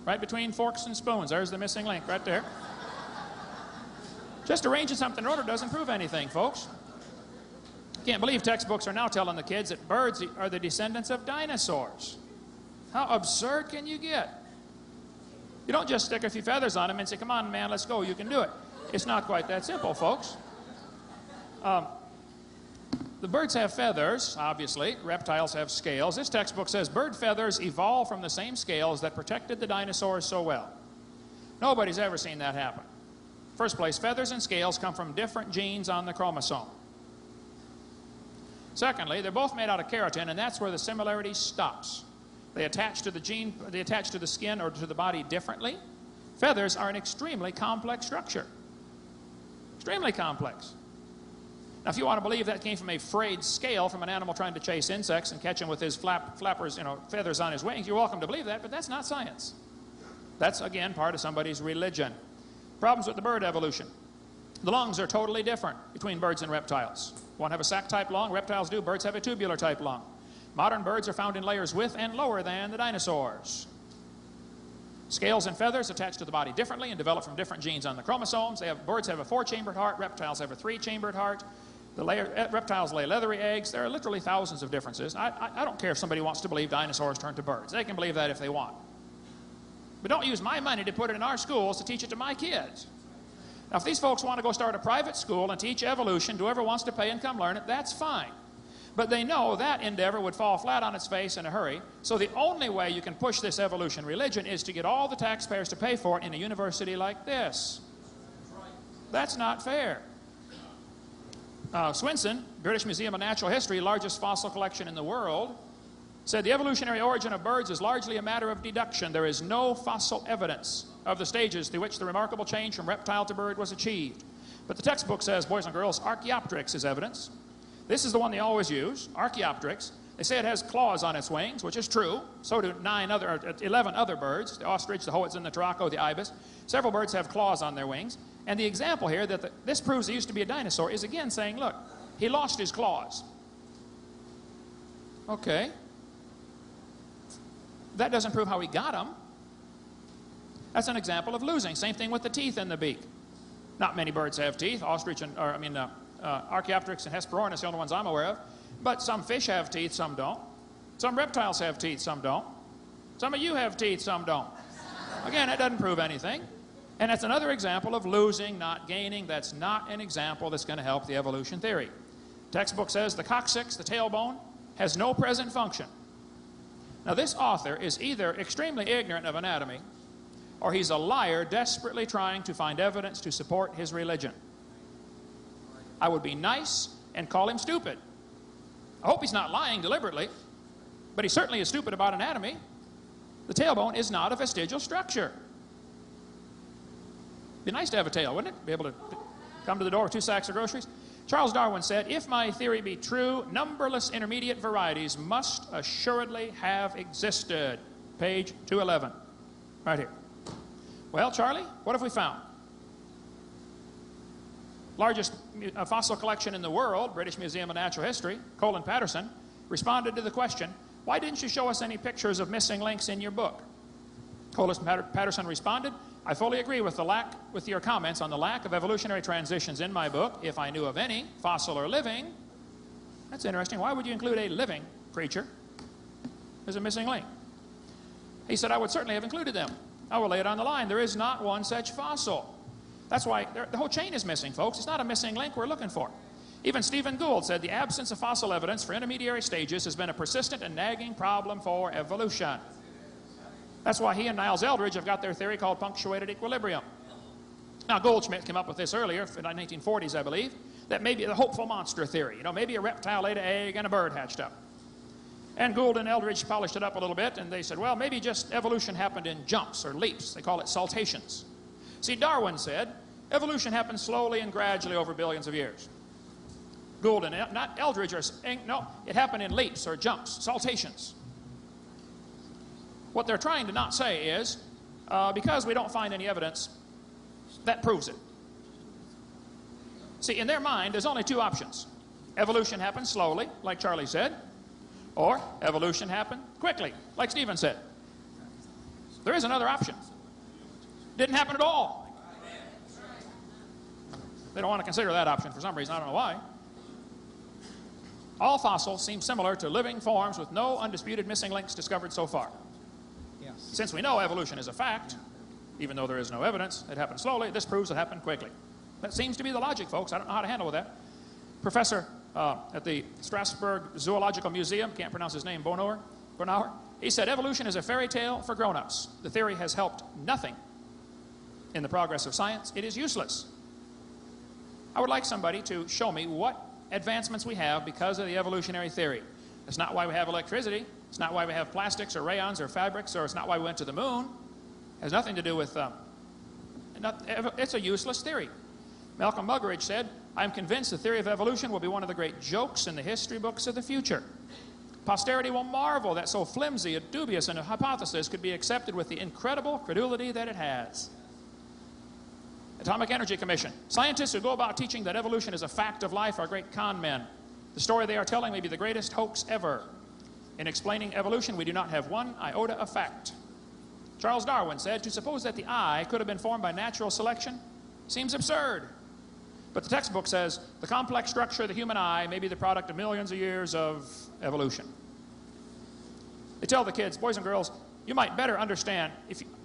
Right between forks and spoons. There's the missing link right there. Just arranging something in order doesn't prove anything, folks. Can't believe textbooks are now telling the kids that birds are the descendants of dinosaurs. How absurd can you get? You don't just stick a few feathers on them and say, come on, man, let's go, you can do it. It's not quite that simple, folks. The birds have feathers, obviously. Reptiles have scales. This textbook says bird feathers evolved from the same scales that protected the dinosaurs so well. Nobody's ever seen that happen. First place, feathers and scales come from different genes on the chromosome. Secondly, they're both made out of keratin, and that's where the similarity stops. They attach to the skin or to the body differently. Feathers are an extremely complex structure. Extremely complex. Now, if you want to believe that came from a frayed scale from an animal trying to chase insects and catch them with his flappers, feathers on his wings, you're welcome to believe that, but that's not science. That's, again, part of somebody's religion. Problems with the bird evolution. The lungs are totally different between birds and reptiles. One have a sac-type lung, reptiles do, birds have a tubular-type lung. Modern birds are found in layers with and lower than the dinosaurs. Scales and feathers attach to the body differently and develop from different genes on the chromosomes. Birds have a 4-chambered heart, reptiles have a 3-chambered heart. Reptiles lay leathery eggs. There are literally thousands of differences. I don't care if somebody wants to believe dinosaurs turned to birds. They can believe that if they want. But don't use my money to put it in our schools to teach it to my kids. Now, if these folks want to go start a private school and teach evolution to whoever wants to pay and come learn it, that's fine. But they know that endeavor would fall flat on its face in a hurry. So the only way you can push this evolution religion is to get all the taxpayers to pay for it in a university like this. That's not fair. Swinson, British Museum of Natural History, largest fossil collection in the world, said the evolutionary origin of birds is largely a matter of deduction. There is no fossil evidence of the stages through which the remarkable change from reptile to bird was achieved. But the textbook says, boys and girls, Archaeopteryx is evidence. This is the one they always use, Archaeopteryx. They say it has claws on its wings, which is true. So do 11 other birds, the ostrich, the hoatzin, the turaco, the ibis. Several birds have claws on their wings. And the example here that this proves it used to be a dinosaur is again saying, look, he lost his claws. Okay. That doesn't prove how he got them. That's an example of losing. Same thing with the teeth in the beak. Not many birds have teeth. Archaeopteryx and Hesperornis are the only ones I'm aware of. But some fish have teeth, some don't. Some reptiles have teeth, some don't. Some of you have teeth, some don't. Again, it doesn't prove anything. And that's another example of losing, not gaining. That's not an example that's going to help the evolution theory. Textbook says the coccyx, the tailbone, has no present function. Now, this author is either extremely ignorant of anatomy, or he's a liar desperately trying to find evidence to support his religion. I would be nice and call him stupid. I hope he's not lying deliberately, but he certainly is stupid about anatomy. The tailbone is not a vestigial structure. It'd be nice to have a tail, wouldn't it? Be able to come to the door with 2 sacks of groceries. Charles Darwin said, if my theory be true, numberless intermediate varieties must assuredly have existed. Page 211, right here. Well, Charlie, what have we found? Largest fossil collection in the world, British Museum of Natural History, Colin Patterson, responded to the question, why didn't you show us any pictures of missing links in your book? Colin Patterson responded, I fully agree with your comments on the lack of evolutionary transitions in my book, if I knew of any, fossil or living. That's interesting. Why would you include a living creature as a missing link? He said, I would certainly have included them. I will lay it on the line. There is not one such fossil. That's why the whole chain is missing, folks. It's not a missing link we're looking for. Even Stephen Gould said the absence of fossil evidence for intermediary stages has been a persistent and nagging problem for evolution. That's why he and Niles Eldredge have got their theory called punctuated equilibrium. Now, Goldschmidt came up with this earlier, in the 1940s, I believe, that maybe the hopeful monster theory. Maybe a reptile laid an egg and a bird hatched up. And Gould and Eldredge polished it up a little bit, and they said, well, maybe just evolution happened in jumps or leaps. They call it saltations. See, Darwin said, evolution happens slowly and gradually over billions of years. Gould and not Eldredge are saying, no, it happened in leaps or jumps, saltations. What they're trying to not say is, because we don't find any evidence, that proves it. See, in their mind, there's only two options. Evolution happens slowly, like Charlie said, or evolution happened quickly, like Stephen said. There is another option. Didn't happen at all. They don't want to consider that option for some reason. I don't know why. All fossils seem similar to living forms with no undisputed missing links discovered so far. Yes. Since we know evolution is a fact, even though there is no evidence, it happened slowly, this proves it happened quickly. That seems to be the logic, folks. I don't know how to handle with that. Professor at the Strasbourg Zoological Museum, can't pronounce his name, Bonauer, he said evolution is a fairy tale for grown-ups. The theory has helped nothing in the progress of science. It is useless. I would like somebody to show me what advancements we have because of the evolutionary theory. It's not why we have electricity. It's not why we have plastics or rayons or fabrics, or it's not why we went to the moon. It has nothing to do with... it's a useless theory. Malcolm Muggeridge said, "I am convinced the theory of evolution will be one of the great jokes in the history books of the future. Posterity will marvel that so flimsy, dubious, and a hypothesis could be accepted with the incredible credulity that it has." Atomic Energy Commission. Scientists who go about teaching that evolution is a fact of life are great con men. The story they are telling may be the greatest hoax ever. In explaining evolution, we do not have one iota of fact. Charles Darwin said, "To suppose that the eye could have been formed by natural selection seems absurd." But the textbook says the complex structure of the human eye may be the product of millions of years of evolution. They tell the kids, boys and girls, you might better understand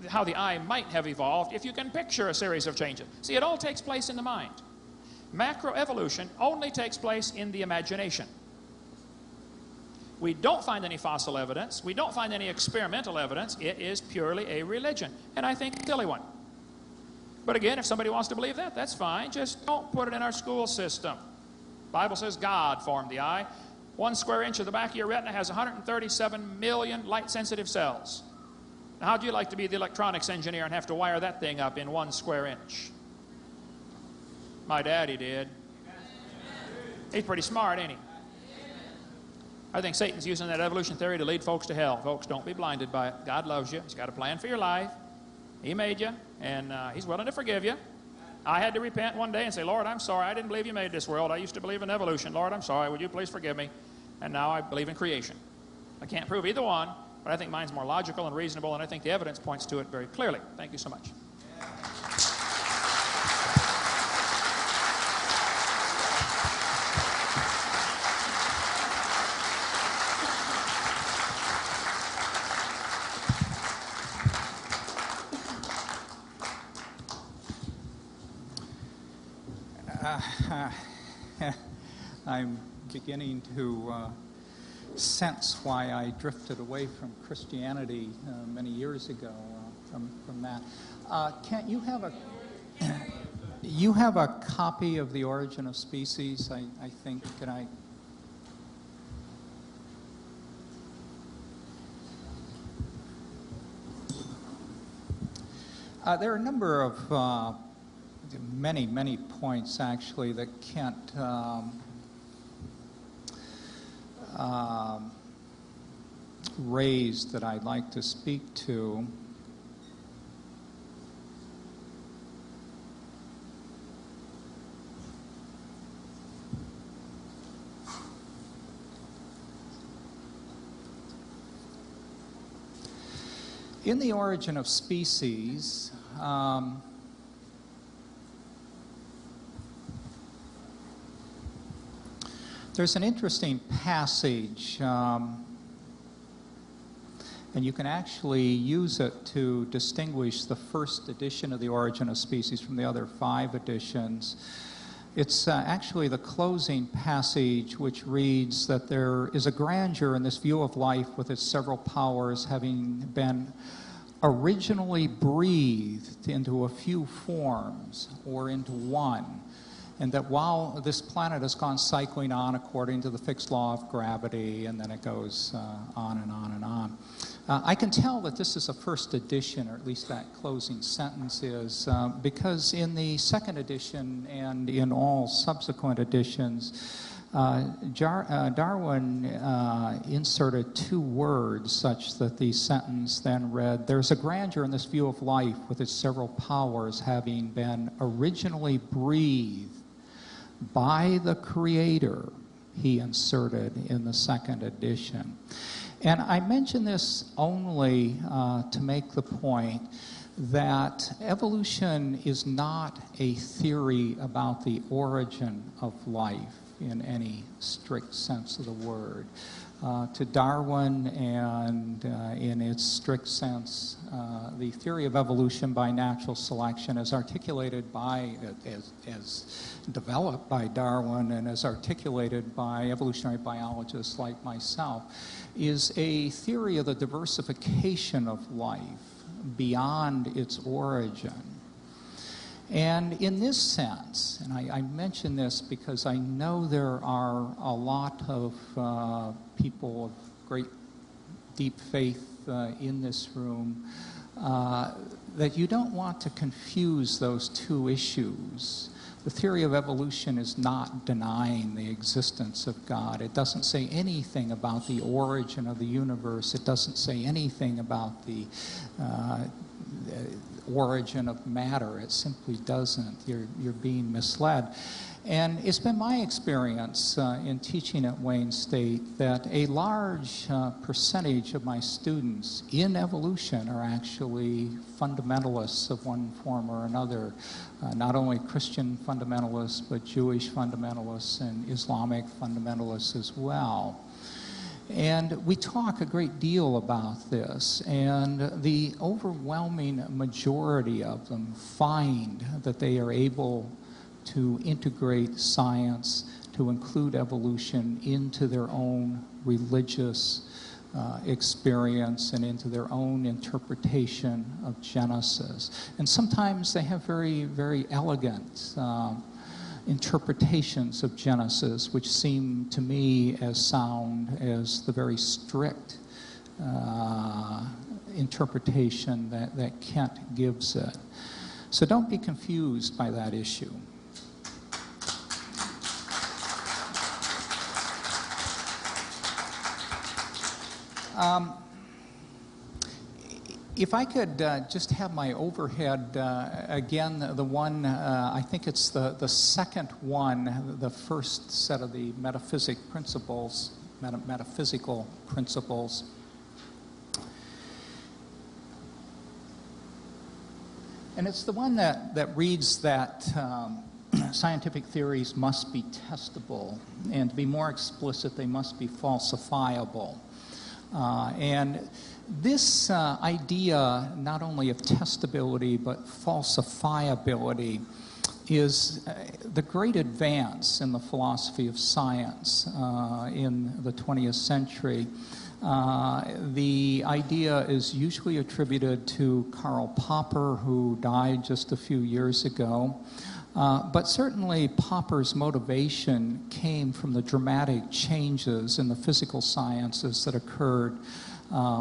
how the eye might have evolved if you can picture a series of changes. See, it all takes place in the mind. Macroevolution only takes place in the imagination. We don't find any fossil evidence. We don't find any experimental evidence. It is purely a religion, and I think a silly one. But again, if somebody wants to believe that, that's fine. Just don't put it in our school system. The Bible says God formed the eye. 1 square inch of the back of your retina has 137 million light-sensitive cells. Now, how'd you like to be the electronics engineer and have to wire that thing up in 1 square inch? My daddy did. He's pretty smart, ain't he? I think Satan's using that evolution theory to lead folks to hell. Folks, don't be blinded by it. God loves you. He's got a plan for your life. He made you, and He's willing to forgive you. I had to repent one day and say, Lord, I'm sorry. I didn't believe you made this world. I used to believe in evolution. Lord, I'm sorry. Would you please forgive me? And now I believe in creation. I can't prove either one, but I think mine's more logical and reasonable, and I think the evidence points to it very clearly. Thank you so much. I'm beginning to sense why I drifted away from Christianity many years ago from that. Can't you have a you have a copy of The Origin of Species? I think. Can I? There are a number of many points actually that Kent raised that I'd like to speak to. In The Origin of Species, there's an interesting passage, and you can actually use it to distinguish the first edition of The Origin of Species from the other 5 editions. It's actually the closing passage, which reads that there is a grandeur in this view of life with its several powers having been originally breathed into a few forms or into one. And that while this planet has gone cycling on according to the fixed law of gravity, and then it goes on and on and on, I can tell that this is a first edition, or at least that closing sentence is, because in the second edition and in all subsequent editions, Darwin inserted two words such that the sentence then read, "There's a grandeur in this view of life with its several powers having been originally breathed by the Creator," he inserted in the second edition. And I mention this only to make the point that evolution is not a theory about the origin of life in any strict sense of the word. To Darwin and in its strict sense, the theory of evolution by natural selection as articulated by, as developed by Darwin and as articulated by evolutionary biologists like myself, is a theory of the diversification of life beyond its origin. And in this sense, and I mention this because I know there are a lot of people of great deep faith in this room, that you don't want to confuse those two issues. The theory of evolution is not denying the existence of God. It doesn't say anything about the origin of the universe. It doesn't say anything about the origin of matter. It simply doesn't. You're being misled. And it's been my experience in teaching at Wayne State that a large percentage of my students in evolution are actually fundamentalists of one form or another. Not only Christian fundamentalists, but Jewish fundamentalists and Islamic fundamentalists as well. And we talk a great deal about this, and the overwhelming majority of them find that they are able to integrate science, to include evolution into their own religious experience and into their own interpretation of Genesis. And sometimes they have very, very elegant interpretations of Genesis, which seem to me as sound as the very strict interpretation that Kent gives it. So don't be confused by that issue. If I could just have my overhead, again, the one, I think it's the second one, the first set of the metaphysical principles. And it's the one that reads that scientific theories must be testable, and to be more explicit, they must be falsifiable. And this idea, not only of testability, but falsifiability, is the great advance in the philosophy of science in the 20th century. The idea is usually attributed to Karl Popper, who died just a few years ago. But certainly Popper's motivation came from the dramatic changes in the physical sciences that occurred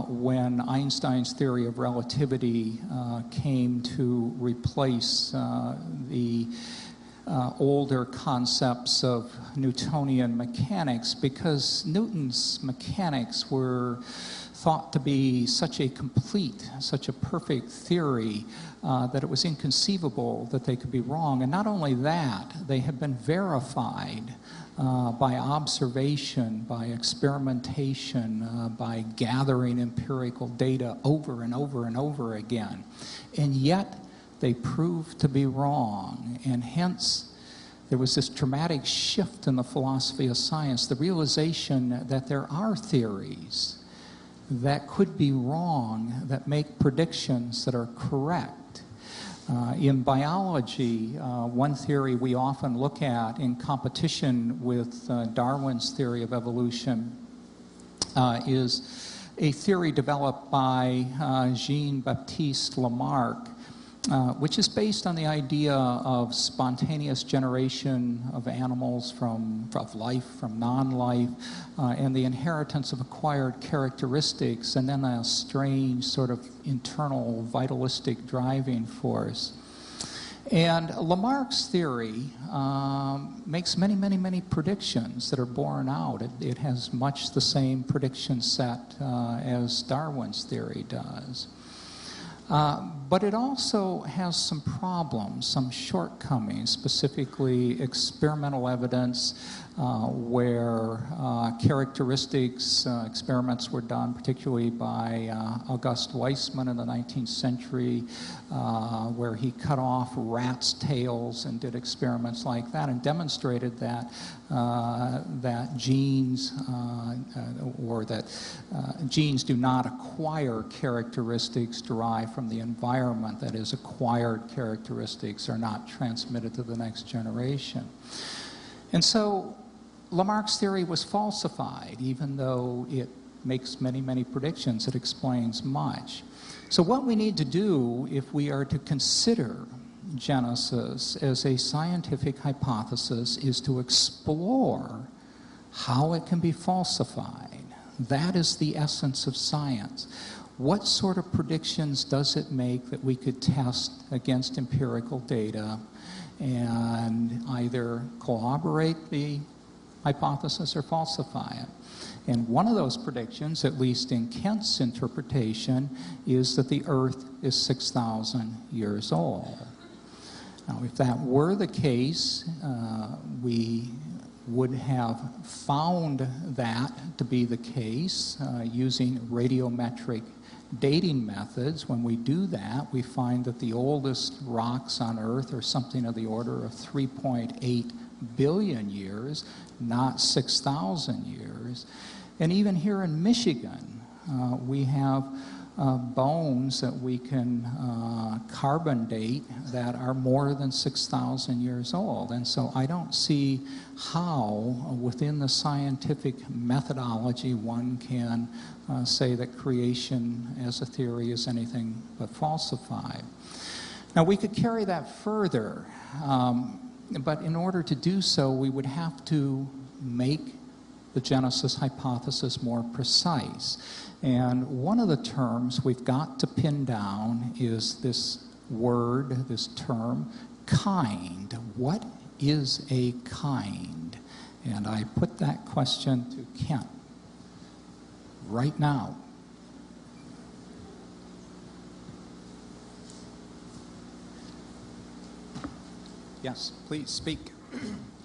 when Einstein's theory of relativity came to replace the older concepts of Newtonian mechanics, because Newton's mechanics were thought to be such a complete, such a perfect theory that it was inconceivable that they could be wrong. And not only that, they have been verified by observation, by experimentation, by gathering empirical data over and over and over again. And yet, they proved to be wrong. And hence, there was this dramatic shift in the philosophy of science, the realization that there are theories that could be wrong, that make predictions that are correct. In biology, one theory we often look at in competition with Darwin's theory of evolution is a theory developed by Jean-Baptiste Lamarck, which is based on the idea of spontaneous generation of animals of life from non-life, and the inheritance of acquired characteristics, and then a strange sort of internal vitalistic driving force. And Lamarck's theory makes many, many, many predictions that are borne out. It has much the same prediction set as Darwin's theory does. But it also has some problems, some shortcomings, specifically experimental evidence where characteristics experiments were done, particularly by August Weismann in the 19th century, where he cut off rats' tails and did experiments like that and demonstrated that genes genes do not acquire characteristics derived from the environment. That is, acquired characteristics are not transmitted to the next generation. And so Lamarck's theory was falsified, even though it makes many, many predictions. It explains much. So what we need to do if we are to consider Genesis as a scientific hypothesis is to explore how it can be falsified. That is the essence of science. What sort of predictions does it make that we could test against empirical data and either corroborate the hypothesis or falsify it? And one of those predictions, at least in Kent's interpretation, is that the Earth is 6,000 years old. Now, if that were the case, we would have found that to be the case using radiometric dating methods. When we do that, we find that the oldest rocks on Earth are something of the order of 3.8 billion years, not 6,000 years. And even here in Michigan, we have bones that we can carbon date that are more than 6,000 years old. And so I don't see how, within the scientific methodology, one can say that creation as a theory is anything but falsified. Now, we could carry that further, but in order to do so, we would have to make the Genesis hypothesis more precise. And one of the terms we've got to pin down is this word, this term, kind. What is a kind? And I put that question to Kent right now. Yes, please speak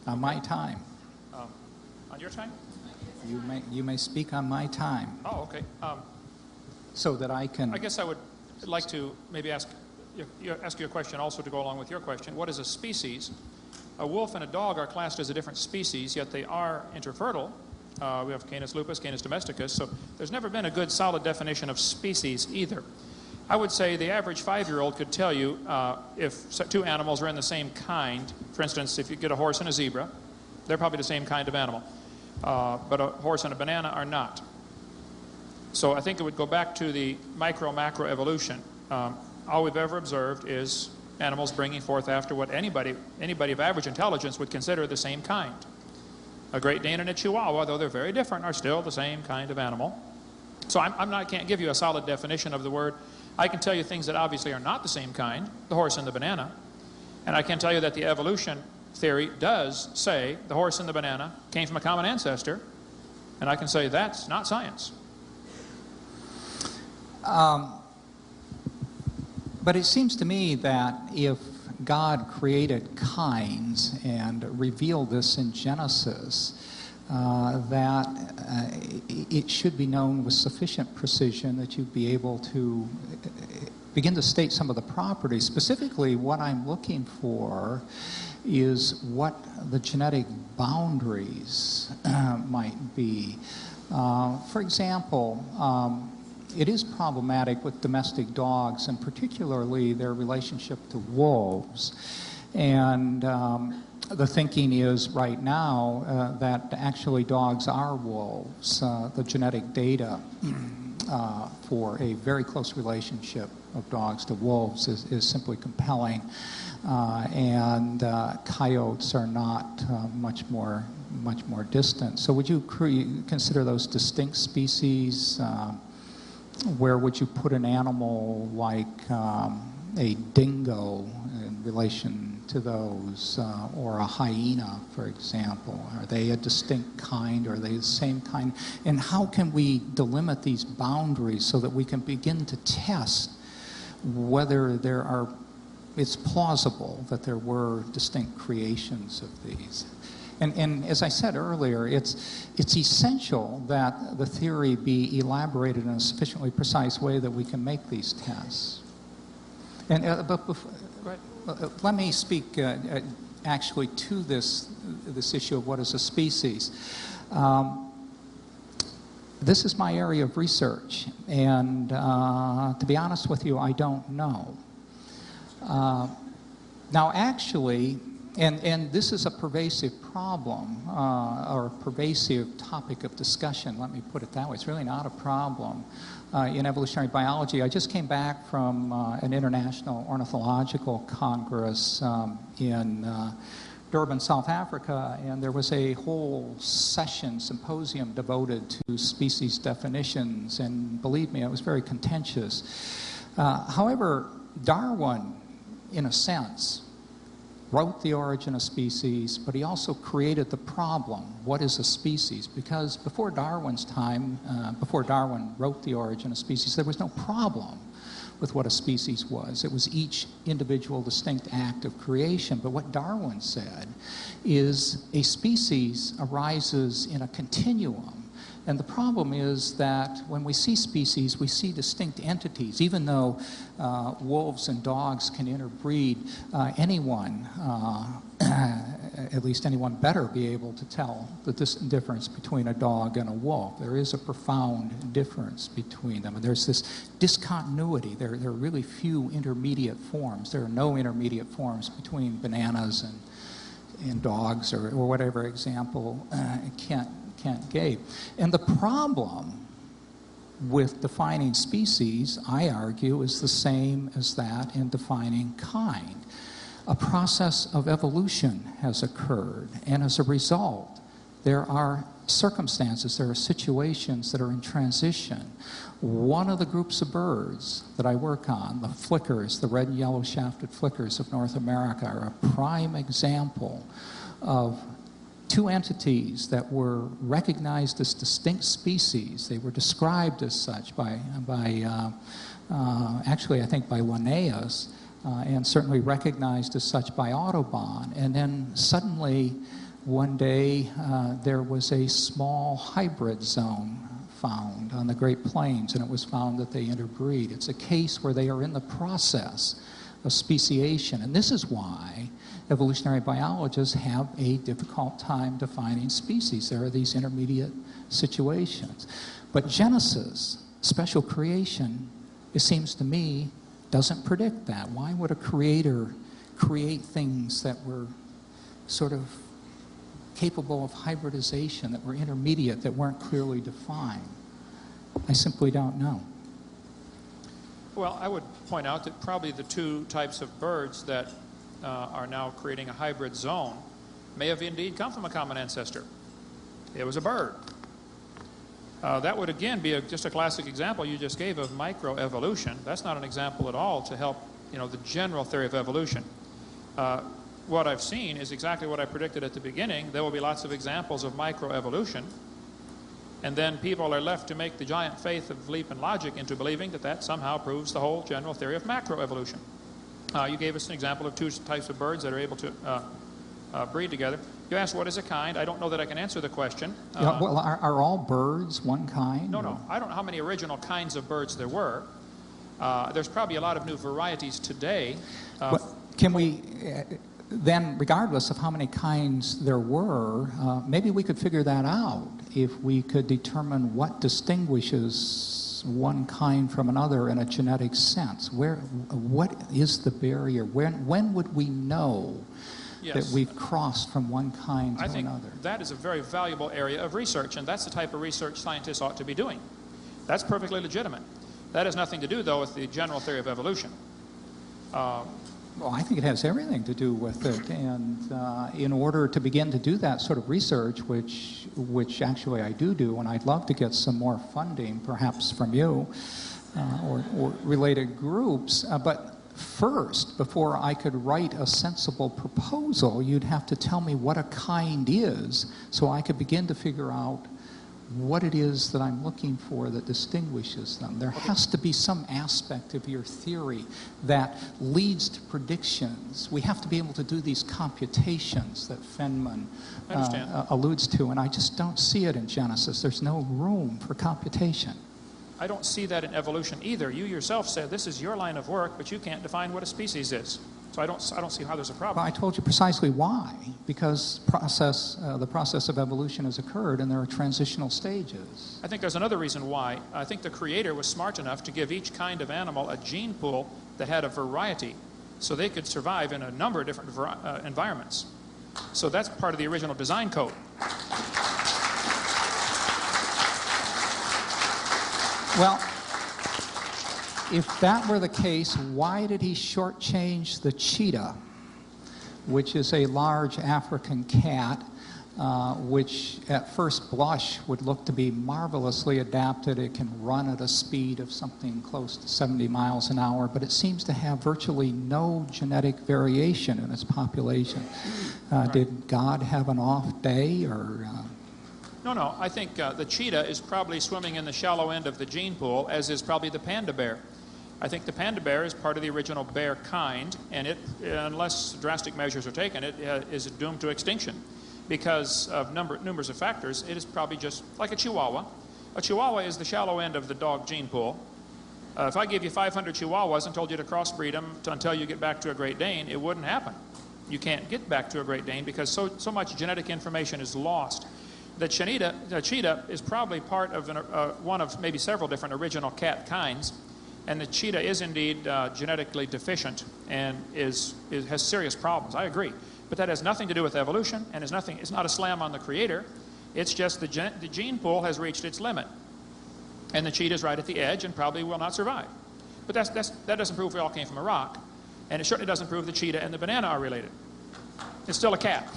on my time. On your time? You may speak on my time. Oh, okay. So that I can... I guess I would like to maybe ask you a question also to go along with your question. What is a species? A wolf and a dog are classed as a different species, yet they are interfertile. We have Canis lupus, Canis domesticus, so there's never been a good solid definition of species either. I would say the average 5-year-old could tell you if two animals are in the same kind. For instance, if you get a horse and a zebra, they're probably the same kind of animal. But a horse and a banana are not. So I think it would go back to the micro-macro evolution. All we've ever observed is animals bringing forth after what anybody of average intelligence would consider the same kind. A Great Dane and a Chihuahua, though they're very different, are still the same kind of animal. So I can't give you a solid definition of the word. I can tell you things that obviously are not the same kind, the horse and the banana. And I can tell you that the evolution theory does say the horse and the banana came from a common ancestor, and I can say that's not science. But it seems to me that if God created kinds and revealed this in Genesis, that it should be known with sufficient precision that you'd be able to begin to state some of the properties. Specifically, what I'm looking for is what the genetic boundaries might be. For example, it is problematic with domestic dogs, and particularly their relationship to wolves. And the thinking is right now that actually dogs are wolves. The genetic data for a very close relationship of dogs to wolves is simply compelling. And coyotes are not much more distant. So would you consider those distinct species? Where would you put an animal like a dingo in relation to those, or a hyena, for example? Are they a distinct kind, or are they the same kind? And how can we delimit these boundaries so that we can begin to test whether it's plausible that there were distinct creations of these? And as I said earlier, it's essential that the theory be elaborated in a sufficiently precise way that we can make these tests. And let me speak actually to this issue of what is a species. This is my area of research, and to be honest with you, I don't know. Now, actually, and this is a pervasive problem, or a pervasive topic of discussion, let me put it that way. It's really not a problem in evolutionary biology. I just came back from an international ornithological congress in Durban, South Africa, and there was a whole symposium devoted to species definitions, and believe me, it was very contentious. However, Darwin, in a sense, wrote The Origin of Species, but he also created the problem, what is a species? Because before Darwin's time, before Darwin wrote The Origin of Species, there was no problem with what a species was. It was each individual distinct act of creation. But what Darwin said is a species arises in a continuum. And the problem is that when we see species, we see distinct entities. Even though wolves and dogs can interbreed, anyone, at least anyone better, be able to tell the difference between a dog and a wolf. There is a profound difference between them. And there's this discontinuity. There are really few intermediate forms. There are no intermediate forms between bananas and dogs, or whatever example Kent gave. And the problem with defining species, I argue, is the same as that in defining kind. A process of evolution has occurred, and as a result, there are circumstances, there are situations that are in transition. One of the groups of birds that I work on, the flickers, the red and yellow shafted flickers of North America, are a prime example of two entities that were recognized as distinct species. They were described as such actually I think by Linnaeus, and certainly recognized as such by Audubon. And then suddenly, one day, there was a small hybrid zone found on the Great Plains, and it was found that they interbreed. It's a case where they are in the process of speciation, and this is why evolutionary biologists have a difficult time defining species. There are these intermediate situations. But Genesis, special creation, it seems to me, doesn't predict that. Why would a creator create things that were sort of capable of hybridization, that were intermediate, that weren't clearly defined? I simply don't know. Well, I would point out that probably the two types of birds that are now creating a hybrid zone may have indeed come from a common ancestor. It was a bird. That would again be just a classic example you just gave of microevolution. That's not an example at all to help, the general theory of evolution. What I've seen is exactly what I predicted at the beginning. There will be lots of examples of microevolution, and then people are left to make the giant faith of leap and logic into believing that that somehow proves the whole general theory of macroevolution. You gave us an example of two types of birds that are able to breed together. You asked what is a kind. I don't know that I can answer the question. Well, are all birds one kind? No. I don't know how many original kinds of birds there were. There's probably a lot of new varieties today. Can we, then, regardless of how many kinds there were, maybe we could figure that out if we could determine what distinguishes one kind from another in a genetic sense. What is the barrier? When would we know that we've crossed from one kind to another? I think that is a very valuable area of research, and that's the type of research scientists ought to be doing. That's perfectly legitimate. That has nothing to do, though, with the general theory of evolution. Well, I think it has everything to do with it, and in order to begin to do that sort of research, which actually I do, and I'd love to get some more funding, perhaps from you or related groups, but first, before I could write a sensible proposal, you'd have to tell me what a kind is so I could begin to figure out what it is that I'm looking for that distinguishes them. There has to be some aspect of your theory that leads to predictions. We have to be able to do these computations that Feynman alludes to, and I just don't see it in Genesis. There's no room for computation. I don't see that in evolution either. You yourself said this is your line of work, but you can't define what a species is. So I don't see how there's a problem. Well, I told you precisely why. Because the process of evolution has occurred, and there are transitional stages. I think there's another reason why. I think the Creator was smart enough to give each kind of animal a gene pool that had a variety, so they could survive in a number of different environments. So that's part of the original design code. Well, if that were the case, why did he shortchange the cheetah, which is a large African cat, which at first blush would look to be marvelously adapted? It can run at a speed of something close to 70 miles an hour, but it seems to have virtually no genetic variation in its population. Did God have an off day, or... No. I think the cheetah is probably swimming in the shallow end of the gene pool, as is probably the panda bear. I think the panda bear is part of the original bear kind, and it, unless drastic measures are taken, it is doomed to extinction because of numbers of factors. It is probably just like a chihuahua. A chihuahua is the shallow end of the dog gene pool. If I gave you 500 chihuahuas and told you to crossbreed them until you get back to a Great Dane, it wouldn't happen. You can't get back to a Great Dane because so much genetic information is lost. The cheetah is probably part of one of maybe several different original cat kinds, and the cheetah is indeed genetically deficient and has serious problems. I agree, but that has nothing to do with evolution, and it's not a slam on the Creator. It's just the gene pool has reached its limit, and the cheetah is right at the edge and probably will not survive. But that doesn't prove we all came from a rock, and it certainly doesn't prove the cheetah and the banana are related. It's still a cat.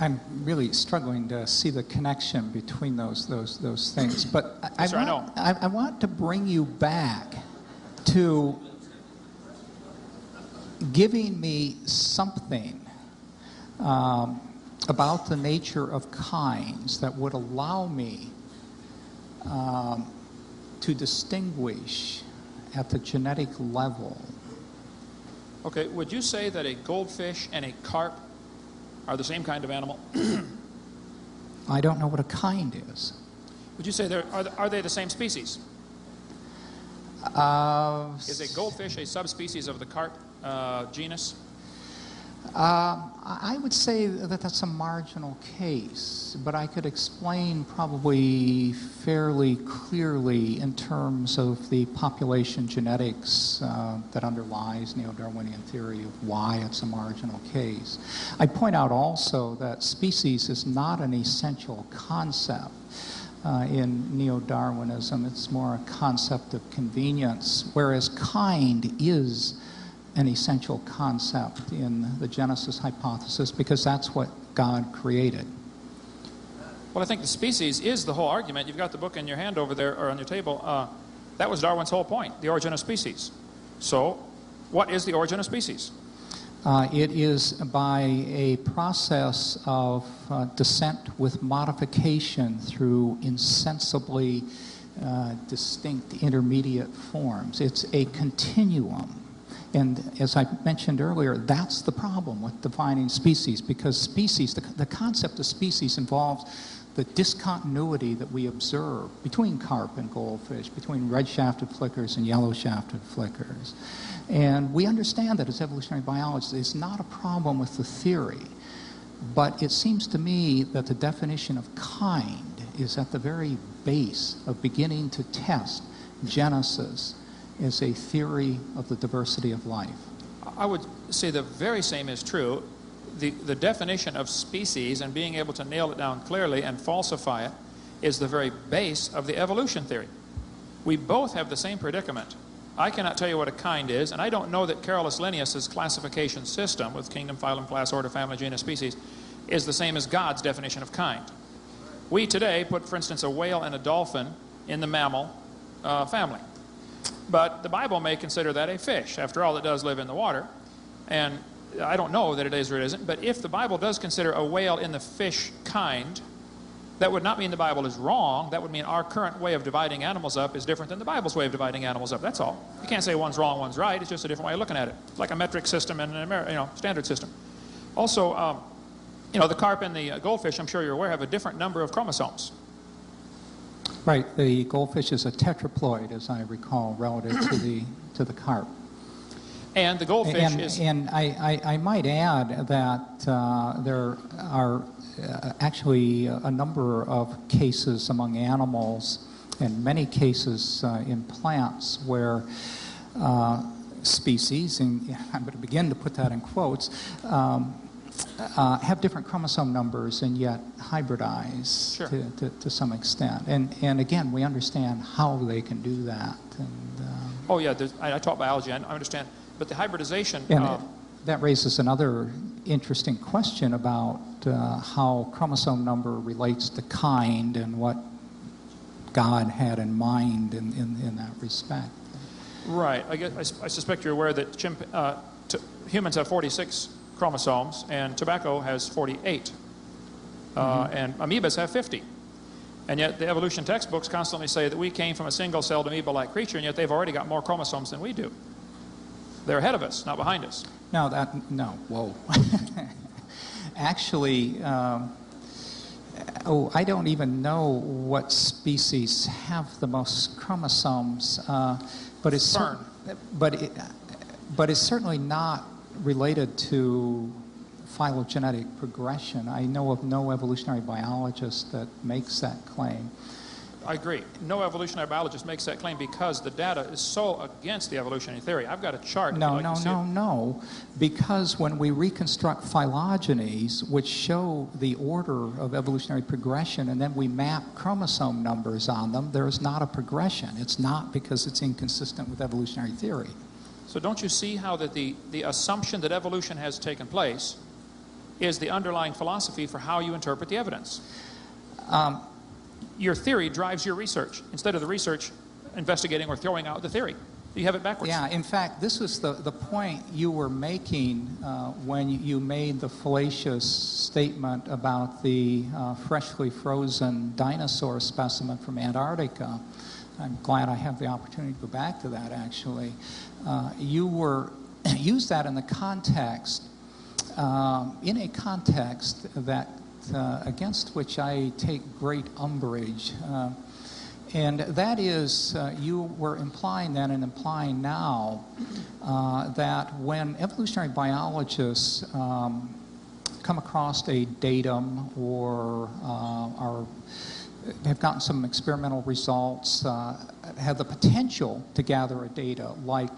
I'm really struggling to see the connection between those things. But I want to bring you back to giving me something about the nature of kinds that would allow me to distinguish at the genetic level. Okay, would you say that a goldfish and a carp are the same kind of animal? I don't know what a kind is. Would you say are they the same species? Is a goldfish a subspecies of the carp genus? I would say that that's a marginal case, but I could explain probably fairly clearly in terms of the population genetics that underlies neo-Darwinian theory of why it's a marginal case. I point out also that species is not an essential concept in neo-Darwinism. It's more a concept of convenience, whereas kind is an essential concept in the Genesis hypothesis because that's what God created. Well, I think the species is the whole argument. You've got the book in your hand over there, or on your table. That was Darwin's whole point, the origin of species. So, what is the origin of species? It is by a process of descent with modification through insensibly distinct intermediate forms. It's a continuum. And as I mentioned earlier, that's the problem with defining species, because species, the concept of species involves the discontinuity that we observe between carp and goldfish, between red-shafted flickers and yellow-shafted flickers. And we understand that as evolutionary biologists. It's not a problem with the theory, but it seems to me that the definition of kind is at the very base of beginning to test Genesis is a theory of the diversity of life. I would say the very same is true. The definition of species and being able to nail it down clearly and falsify it is the very base of the evolution theory. We both have the same predicament. I cannot tell you what a kind is, and I don't know that Carolus Linnaeus's classification system with kingdom, phylum, class, order, family, genus, species is the same as God's definition of kind. We today put, for instance, a whale and a dolphin in the mammal family. But the Bible may consider that a fish. After all, it does live in the water. And I don't know that it is or it isn't, but if the Bible does consider a whale in the fish kind, that would not mean the Bible is wrong. That would mean our current way of dividing animals up is different than the Bible's way of dividing animals up. That's all. You can't say one's wrong, one's right. It's just a different way of looking at it. Like a metric system and an standard system. Also, the carp and the goldfish, I'm sure you're aware, have a different number of chromosomes. Right. The goldfish is a tetraploid, as I recall, relative to the carp. And the goldfish is... And I might add that there are actually a number of cases among animals, and many cases in plants, where species, and I'm going to begin to put that in quotes, have different chromosome numbers and yet hybridize Sure. to some extent. And again, we understand how they can do that. And, Oh, yeah, I taught biology, I understand. But the hybridization... And that raises another interesting question about how chromosome number relates to kind and what God had in mind in that respect. Right. I suspect you're aware that humans have 46 chromosomes and tobacco has 48. And amoebas have 50. And yet the evolution textbooks constantly say that we came from a single-celled amoeba-like creature, and yet they've already got more chromosomes than we do. They're ahead of us, not behind us. No, whoa. Actually, I don't even know what species have the most chromosomes, but it's certainly not related to phylogenetic progression. I know of no evolutionary biologist that makes that claim. I agree. No evolutionary biologist makes that claim because the data is so against the evolutionary theory. I've got a chart. No. Because when we reconstruct phylogenies, which show the order of evolutionary progression, and then we map chromosome numbers on them, there is not a progression. It's not because it's inconsistent with evolutionary theory. So don't you see how that the assumption that evolution has taken place is the underlying philosophy for how you interpret the evidence? Your theory drives your research instead of the research investigating or throwing out the theory. You have it backwards. Yeah, in fact, this was the point you were making when you made the fallacious statement about the freshly frozen dinosaur specimen from Antarctica. I'm glad I have the opportunity to go back to that, actually. You used that in the context, in a context that against which I take great umbrage. And that is, you were implying then and implying now that when evolutionary biologists come across a datum or have gotten some experimental results, have the potential to gather a data like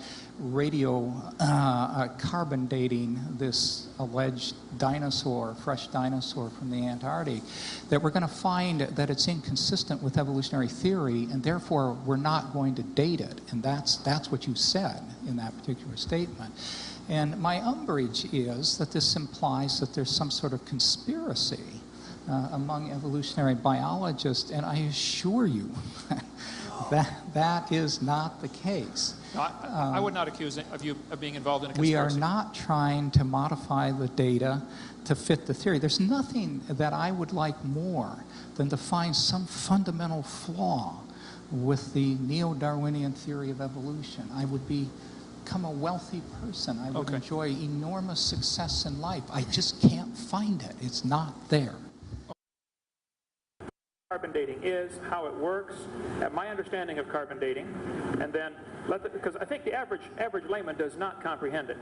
carbon dating this alleged fresh dinosaur from the Antarctic, that we're going to find that it's inconsistent with evolutionary theory, and therefore we're not going to date it. And that's what you said in that particular statement. And my umbrage is that this implies that there's some sort of conspiracy among evolutionary biologists, and I assure you that is not the case. No, I would not accuse of you of being involved in a We conspiracy. are not trying to modify the data to fit the theory. There's nothing that I would like more than to find some fundamental flaw with the neo-Darwinian theory of evolution. I would become a wealthy person. I would enjoy enormous success in life. I just can't find it. It's not there. Carbon dating is, how it works, my understanding of carbon dating, and then because I think the average layman does not comprehend it.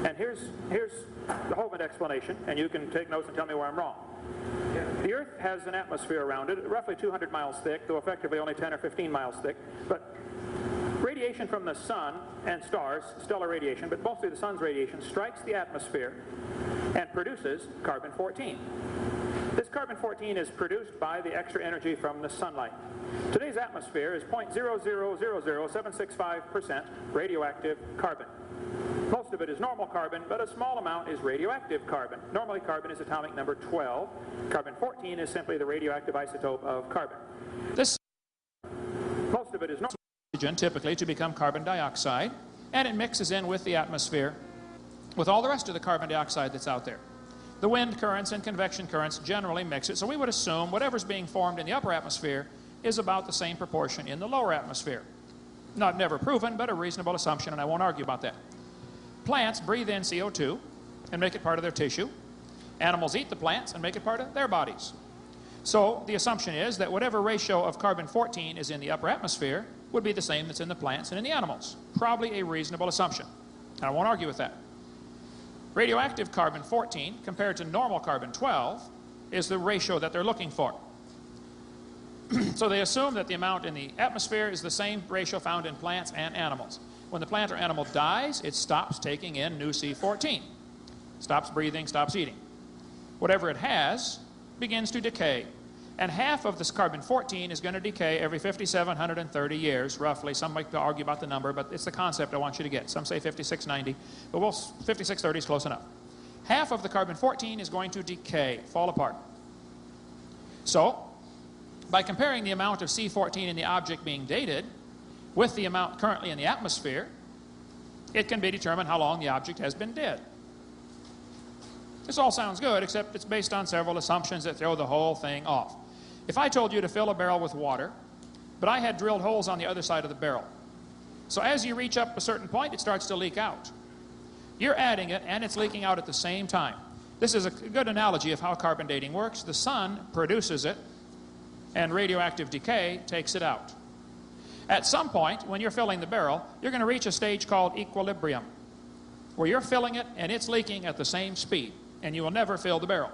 And here's the Hovind explanation, and you can take notes and tell me where I'm wrong. The Earth has an atmosphere around it, roughly 200 miles thick, though effectively only 10 or 15 miles thick. But radiation from the sun and stars, stellar radiation, but mostly the sun's radiation, strikes the atmosphere and produces carbon-14. This carbon-14 is produced by the extra energy from the sunlight. Today's atmosphere is 0.0000765% radioactive carbon. Most Most of it is normal carbon, but a small amount is radioactive carbon. Normally carbon is atomic number 12. Carbon-14 is simply the radioactive isotope of carbon. Most of it is normal oxygen, typically, to become carbon dioxide, and it mixes in with the atmosphere with all the rest of the carbon dioxide that's out there. The wind currents and convection currents generally mix it, so we would assume whatever's being formed in the upper atmosphere is about the same proportion in the lower atmosphere. Not never proven, but a reasonable assumption, and I won't argue about that. Plants breathe in CO2 and make it part of their tissue. Animals eat the plants and make it part of their bodies. So the assumption is that whatever ratio of carbon-14 is in the upper atmosphere would be the same that's in the plants and in the animals. Probably a reasonable assumption, and I won't argue with that. Radioactive carbon-14 compared to normal carbon-12 is the ratio that they're looking for. So they assume that the amount in the atmosphere is the same ratio found in plants and animals. When the plant or animal dies, it stops taking in new C14. Stops breathing, stops eating. Whatever it has begins to decay. And half of this carbon-14 is going to decay every 5,730 years, roughly. Some might argue about the number, but it's the concept I want you to get. Some say 5,690, but 5,630 is close enough. Half of the carbon-14 is going to decay, fall apart. So, by comparing the amount of C14 in the object being dated with the amount currently in the atmosphere, it can be determined how long the object has been dead. This all sounds good, except it's based on several assumptions that throw the whole thing off. If I told you to fill a barrel with water, but I had drilled holes on the other side of the barrel, so as you reach up a certain point, it starts to leak out. You're adding it, and it's leaking out at the same time. This is a good analogy of how carbon dating works. The sun produces it, and radioactive decay takes it out. At some point, when you're filling the barrel, you're going to reach a stage called equilibrium, where you're filling it and it's leaking at the same speed, and you will never fill the barrel.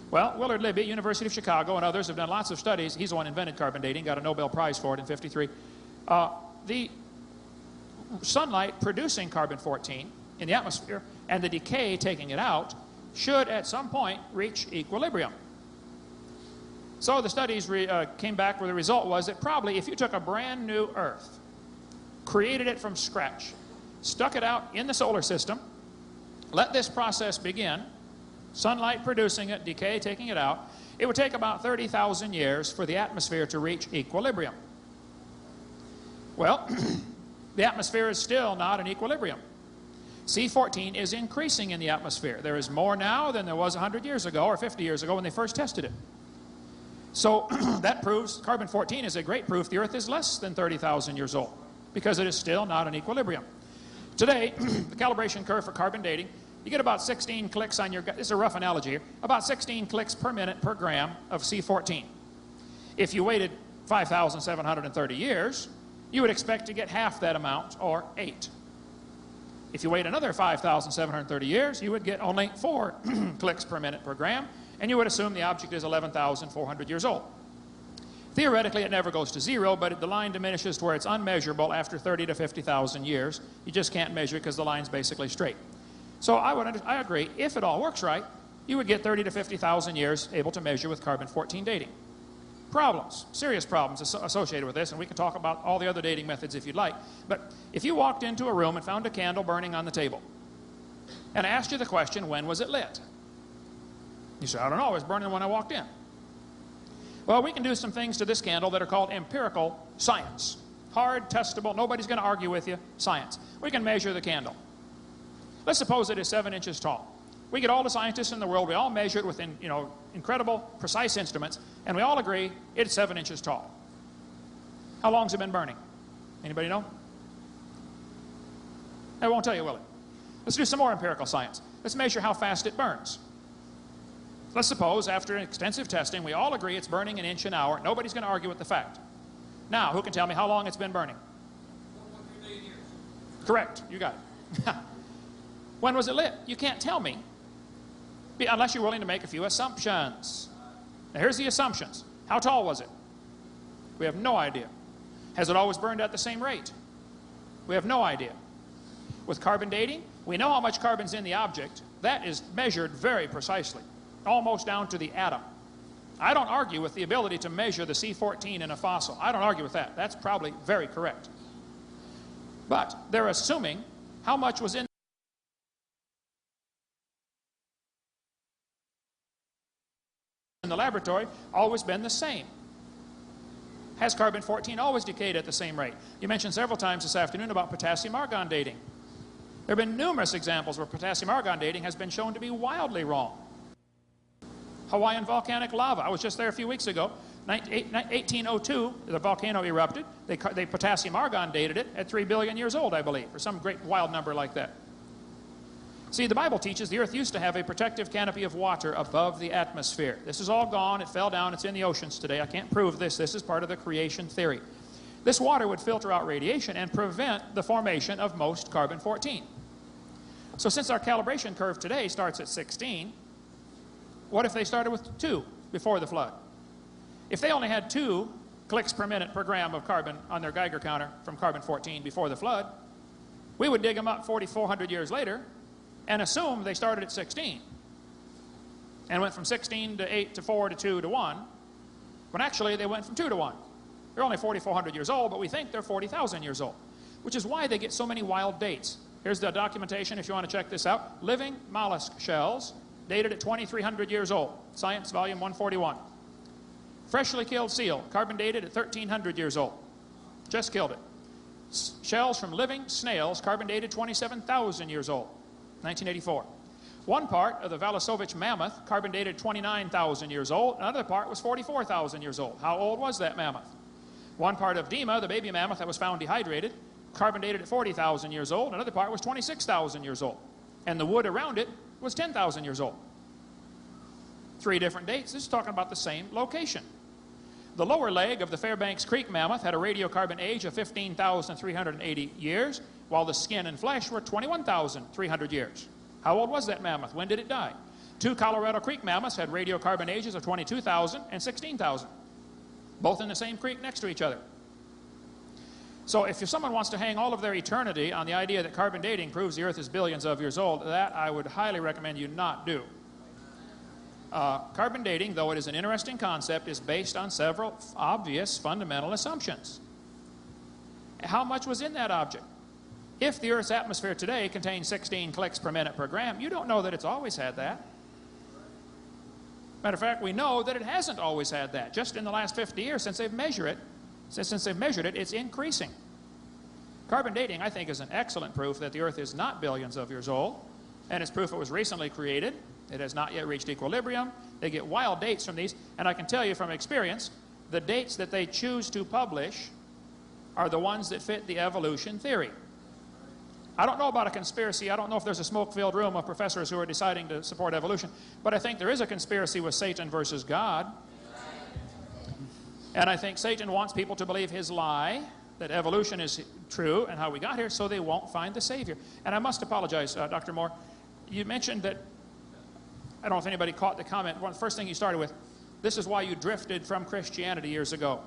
Well, Willard Libby, University of Chicago, and others have done lots of studies. He's the one who invented carbon dating, got a Nobel Prize for it in '53. The sunlight producing carbon-14 in the atmosphere and the decay taking it out should at some point reach equilibrium. So the studies came back where the result was that probably if you took a brand new Earth, created it from scratch, stuck it out in the solar system, let this process begin, sunlight producing it, decay taking it out, it would take about 30,000 years for the atmosphere to reach equilibrium. Well, the atmosphere is still not in equilibrium. C14 is increasing in the atmosphere. There is more now than there was 100 years ago or 50 years ago when they first tested it. So that proves carbon-14 is a great proof the Earth is less than 30,000 years old because it is still not in equilibrium. Today, the calibration curve for carbon dating, you get about 16 clicks on your, this is a rough analogy here, about 16 clicks per minute per gram of C14. If you waited 5,730 years, you would expect to get half that amount, or 8. If you wait another 5,730 years, you would get only 4 clicks per minute per gram, and you would assume the object is 11,400 years old. Theoretically, it never goes to 0, but the line diminishes to where it's unmeasurable after 30 to 50,000 years. You just can't measure it because the line's basically straight. So I agree, if it all works right, you would get 30 to 50,000 years able to measure with carbon-14 dating. Problems, serious problems associated with this, and we can talk about all the other dating methods if you'd like. But if you walked into a room and found a candle burning on the table, and I asked you the question, when was it lit? You say, I don't know, it was burning when I walked in. Well, we can do some things to this candle that are called empirical science. Hard, testable, nobody's going to argue with you, science. We can measure the candle. Let's suppose it is 7 inches tall. We get all the scientists in the world, we all measure it with incredible, precise instruments, and we all agree it's 7 inches tall. How long has it been burning? Anybody know? I won't tell you, will it? Let's do some more empirical science. Let's measure how fast it burns. Let's suppose, after extensive testing, we all agree it's burning an inch an hour. Nobody's going to argue with the fact. Now, who can tell me how long it's been burning? 1.3 million years. Correct. You got it. When was it lit? You can't tell me, unless you're willing to make a few assumptions. Now, here's the assumptions. How tall was it? We have no idea. Has it always burned at the same rate? We have no idea. With carbon dating, we know how much carbon's in the object. That is measured very precisely, almost down to the atom. I don't argue with the ability to measure the C14 in a fossil. I don't argue with that. That's probably very correct. But they're assuming how much was in the laboratory always been the same? Has carbon-14 always decayed at the same rate? You mentioned several times this afternoon about potassium-argon dating. There have been numerous examples where potassium-argon dating has been shown to be wildly wrong. Hawaiian volcanic lava. I was just there a few weeks ago. 1802, the volcano erupted. They potassium-argon dated it at 3 billion years old, I believe, or some great wild number like that. See, the Bible teaches the earth used to have a protective canopy of water above the atmosphere. This is all gone. It fell down. It's in the oceans today. I can't prove this. This is part of the creation theory. This water would filter out radiation and prevent the formation of most carbon-14. So since our calibration curve today starts at 16, what if they started with 2 before the flood? If they only had 2 clicks per minute per gram of carbon on their Geiger counter from carbon-14 before the flood, we would dig them up 4,400 years later and assume they started at 16 and went from 16 to 8 to 4 to 2 to 1, when actually they went from 2 to 1. They're only 4,400 years old, but we think they're 40,000 years old, which is why they get so many wild dates. Here's the documentation if you want to check this out. Living mollusk shells dated at 2,300 years old. Science, volume 141. Freshly killed seal, carbon dated at 1,300 years old. Just killed it. Shells from living snails, carbon dated 27,000 years old. 1984. One part of the Valasovich mammoth, carbon dated 29,000 years old. Another part was 44,000 years old. How old was that mammoth? One part of Dima, the baby mammoth that was found dehydrated, carbon dated at 40,000 years old. Another part was 26,000 years old. And the wood around it was 10,000 years old. 3 different dates. This is talking about the same location. The lower leg of the Fairbanks Creek mammoth had a radiocarbon age of 15,380 years, while the skin and flesh were 21,300 years. How old was that mammoth? When did it die? 2 Colorado Creek mammoths had radiocarbon ages of 22,000 and 16,000, both in the same creek next to each other. So if someone wants to hang all of their eternity on the idea that carbon dating proves the earth is billions of years old, that I would highly recommend you not do. Carbon dating, though it is an interesting concept, is based on several obvious fundamental assumptions. How much was in that object? If the Earth's atmosphere today contains 16 clicks per minute per gram, you don't know that it's always had that. Matter of fact, we know that it hasn't always had that. Just in the last 50 years since they've measured it, it's increasing. Carbon dating, I think, is an excellent proof that the Earth is not billions of years old, and it's proof it was recently created. It has not yet reached equilibrium. They get wild dates from these, and I can tell you from experience, the dates that they choose to publish are the ones that fit the evolution theory. I don't know about a conspiracy. I don't know if there's a smoke-filled room of professors who are deciding to support evolution, but I think there is a conspiracy with Satan versus God. And I think Satan wants people to believe his lie, that evolution is true and how we got here, so they won't find the Savior. And I must apologize, Dr. Moore. You mentioned that, I don't know if anybody caught the comment, the first thing you started with, this is why you drifted from Christianity years ago.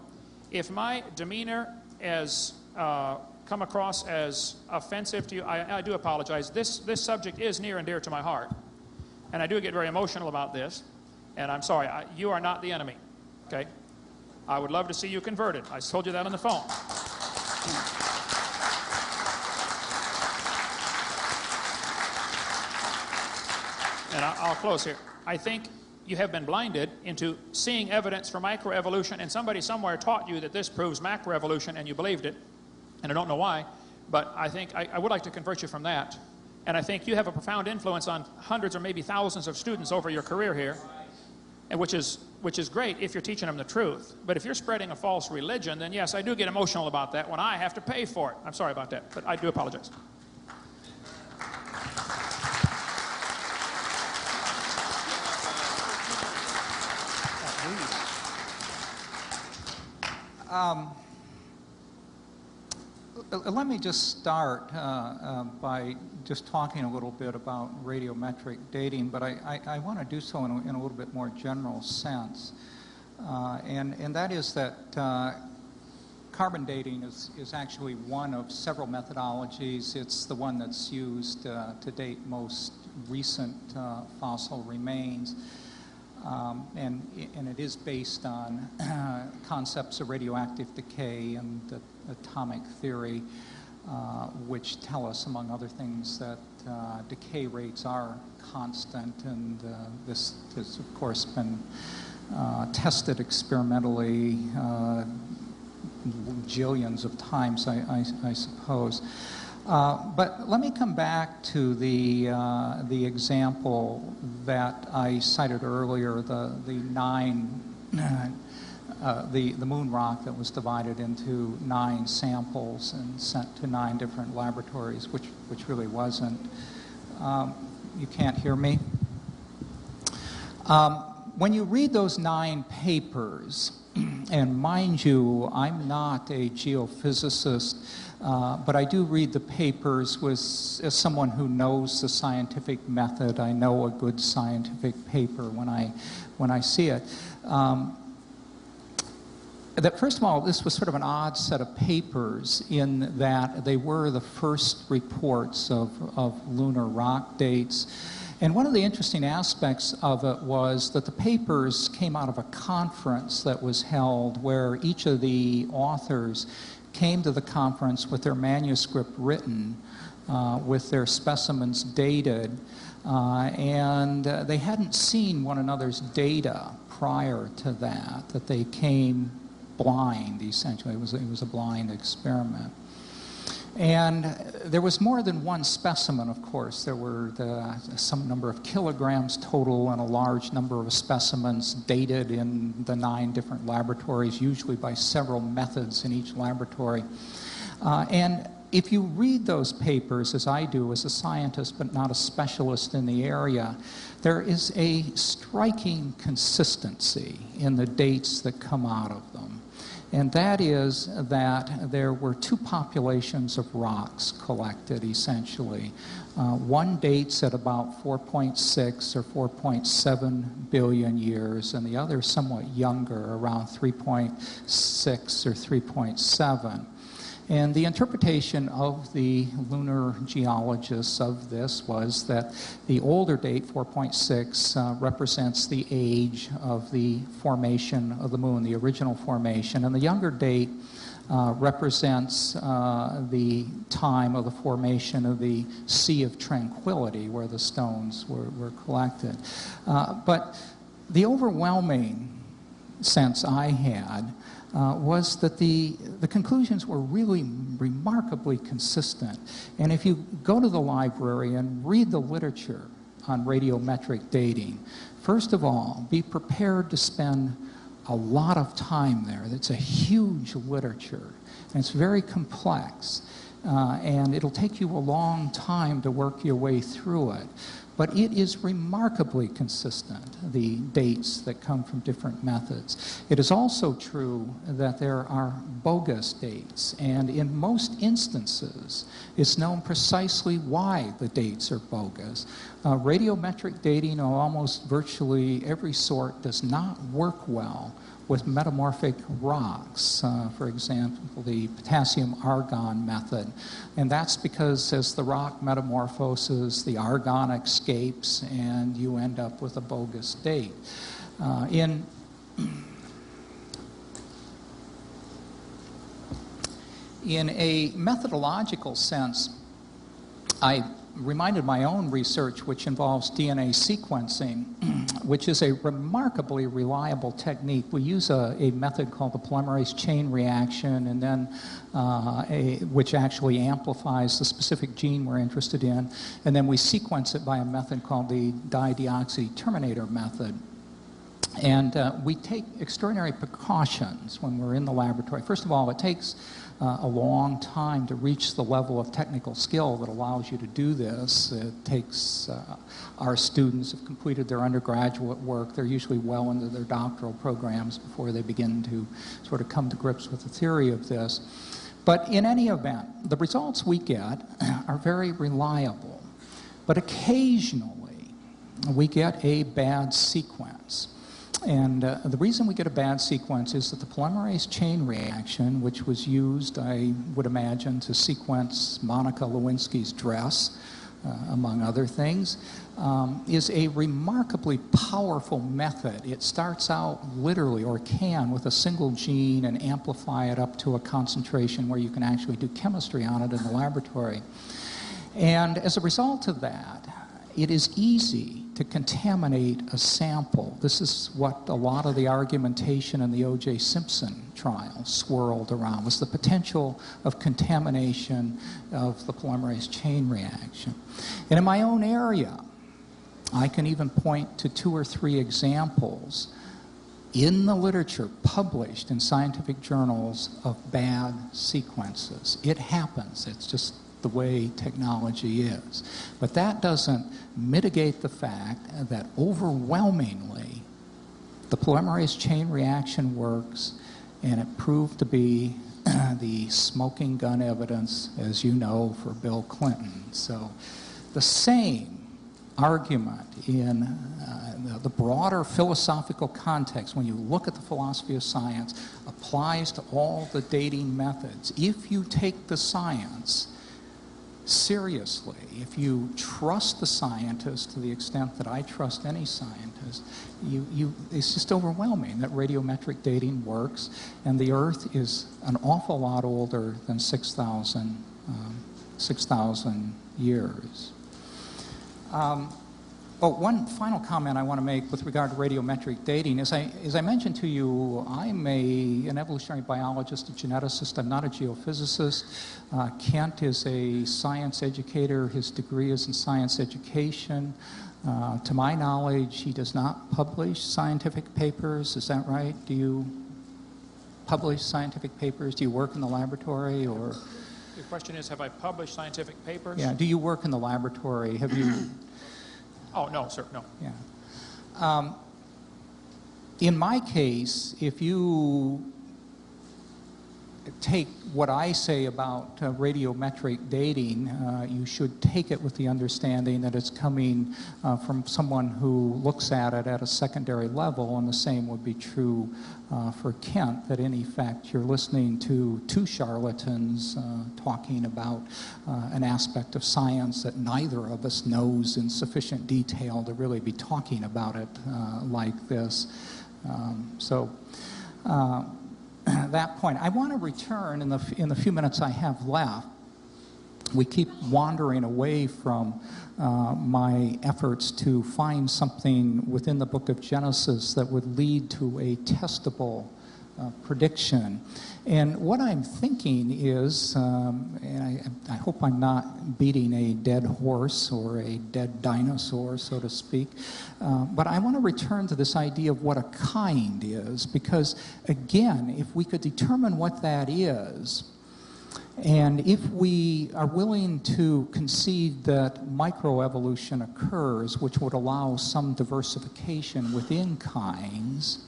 If my demeanor has come across as offensive to you, I do apologize. This subject is near and dear to my heart. And I do get very emotional about this. And I'm sorry, you are not the enemy. Okay? I would love to see you converted. I told you that on the phone. And I'll close here. I think you have been blinded into seeing evidence for microevolution, and somebody somewhere taught you that this proves macroevolution, and you believed it. And I don't know why, but I think I would like to convert you from that. And I think you have a profound influence on hundreds or maybe thousands of students over your career here, and which is great if you're teaching them the truth. But if you're spreading a false religion, then yes, I do get emotional about that when I have to pay for it. I'm sorry about that, but I do apologize. Let me just start by just talking a little bit about radiometric dating, but I want to do so in a little bit more general sense. And that is that carbon dating is actually one of several methodologies. It's the one that's used to date most recent fossil remains. And it is based on concepts of radioactive decay and atomic theory, which tell us, among other things, that decay rates are constant. And this has, of course, been tested experimentally jillions of times, I suppose. But let me come back to the example that I cited earlier, the moon rock that was divided into 9 samples and sent to 9 different laboratories, which really wasn't. You can't hear me? When you read those 9 papers, and mind you, I'm not a geophysicist, but I do read the papers as someone who knows the scientific method. I know a good scientific paper when I see it. That first of all, this was sort of an odd set of papers in that they were the first reports of lunar rock dates. And one of the interesting aspects of it was that the papers came out of a conference that was held where each of the authors came to the conference with their manuscript written, with their specimens dated, and they hadn't seen one another's data prior to that they came blind, essentially. It was a blind experiment. And there was more than one specimen, of course. There were some number of kilograms total and a large number of specimens dated in the 9 different laboratories, usually by several methods in each laboratory. And if you read those papers, as I do as a scientist but not a specialist in the area, there is a striking consistency in the dates that come out of them. And that is that there were 2 populations of rocks collected, essentially. One dates at about 4.6 or 4.7 billion years, and the other somewhat younger, around 3.6 or 3.7. And the interpretation of the lunar geologists of this was that the older date, 4.6, represents the age of the formation of the moon, the original formation, and the younger date represents the time of the formation of the Sea of Tranquility, where the stones were collected. But the overwhelming sense I had was that the conclusions were really remarkably consistent. And if you go to the library and read the literature on radiometric dating, first of all, be prepared to spend a lot of time there. It's a huge literature, and it's very complex, and it'll take you a long time to work your way through it. But it is remarkably consistent, the dates that come from different methods. It is also true that there are bogus dates, and in most instances, it's known precisely why the dates are bogus. Radiometric dating of almost virtually every sort does not work well with metamorphic rocks, for example, the potassium-argon method. And that's because as the rock metamorphoses, the argon escapes, and you end up with a bogus date. In a methodological sense, I reminded my own research, which involves DNA sequencing, which is a remarkably reliable technique. We use a method called the polymerase chain reaction, and then which actually amplifies the specific gene we're interested in, and then we sequence it by a method called the dideoxy terminator method. And we take extraordinary precautions when we're in the laboratory. First of all, it takes a long time to reach the level of technical skill that allows you to do this. It takes our students have completed their undergraduate work. They're usually well into their doctoral programs before they begin to sort of come to grips with the theory of this. But in any event, the results we get are very reliable. But occasionally, we get a bad sequence. And the reason we get a bad sequence is that the polymerase chain reaction, which was used, I would imagine, to sequence Monica Lewinsky's dress, among other things, is a remarkably powerful method. It starts out literally, or can, with a single gene and amplify it up to a concentration where you can actually do chemistry on it in the laboratory. And as a result of that, it is easy to contaminate a sample. This is what a lot of the argumentation in the O.J. Simpson trial swirled around, was the potential of contamination of the polymerase chain reaction. And in my own area, I can even point to 2 or 3 examples in the literature published in scientific journals of bad sequences. It happens. It's just the way technology is. But that doesn't mitigate the fact that overwhelmingly the polymerase chain reaction works, and it proved to be the smoking gun evidence, as you know, for Bill Clinton. So the same argument in the broader philosophical context, when you look at the philosophy of science, applies to all the dating methods. If you take the science seriously, if you trust the scientist to the extent that I trust any scientist, it's just overwhelming that radiometric dating works, and the Earth is an awful lot older than 6,000 years. One final comment I want to make with regard to radiometric dating is, as I mentioned to you, I'm an evolutionary biologist, a geneticist. I'm not a geophysicist. Kent is a science educator. His degree is in science education. To my knowledge, he does not publish scientific papers. Is that right? Do you publish scientific papers? Do you work in the laboratory, or? Your question is, have I published scientific papers? Yeah. Do you work in the laboratory? Have you? Oh, no, sir, no. Yeah. In my case, if you take what I say about radiometric dating, you should take it with the understanding that it's coming from someone who looks at it at a secondary level, and the same would be true for Kent, that in effect you're listening to 2 charlatans talking about an aspect of science that neither of us knows in sufficient detail to really be talking about it like this. That point, I want to return in the few minutes I have left. We keep wandering away from my efforts to find something within the book of Genesis that would lead to a testable prediction. And what I'm thinking is, and I hope I'm not beating a dead horse or a dead dinosaur, so to speak, but I want to return to this idea of what a kind is, because again, if we could determine what that is, and if we are willing to concede that microevolution occurs, which would allow some diversification within kinds,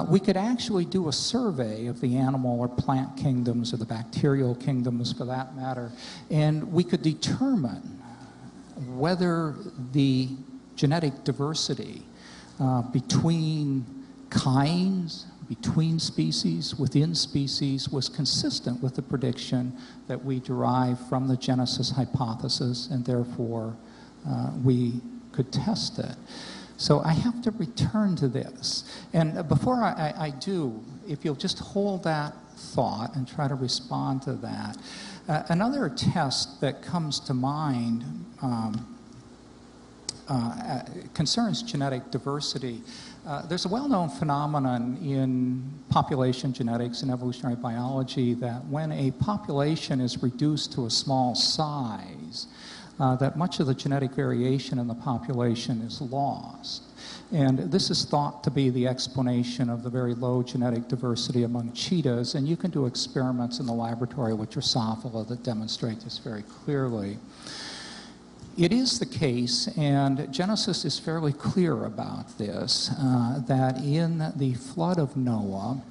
we could actually do a survey of the animal or plant kingdoms, or the bacterial kingdoms for that matter, and we could determine whether the genetic diversity between kinds, between species, within species, was consistent with the prediction that we derive from the Genesis hypothesis, and therefore we could test it. So I have to return to this. And before I do, if you'll just hold that thought and try to respond to that. Another test that comes to mind concerns genetic diversity. There's a well-known phenomenon in population genetics and evolutionary biology that when a population is reduced to a small size, that much of the genetic variation in the population is lost. And this is thought to be the explanation of the very low genetic diversity among cheetahs, and you can do experiments in the laboratory with Drosophila that demonstrate this very clearly. It is the case, and Genesis is fairly clear about this, that in the flood of Noah,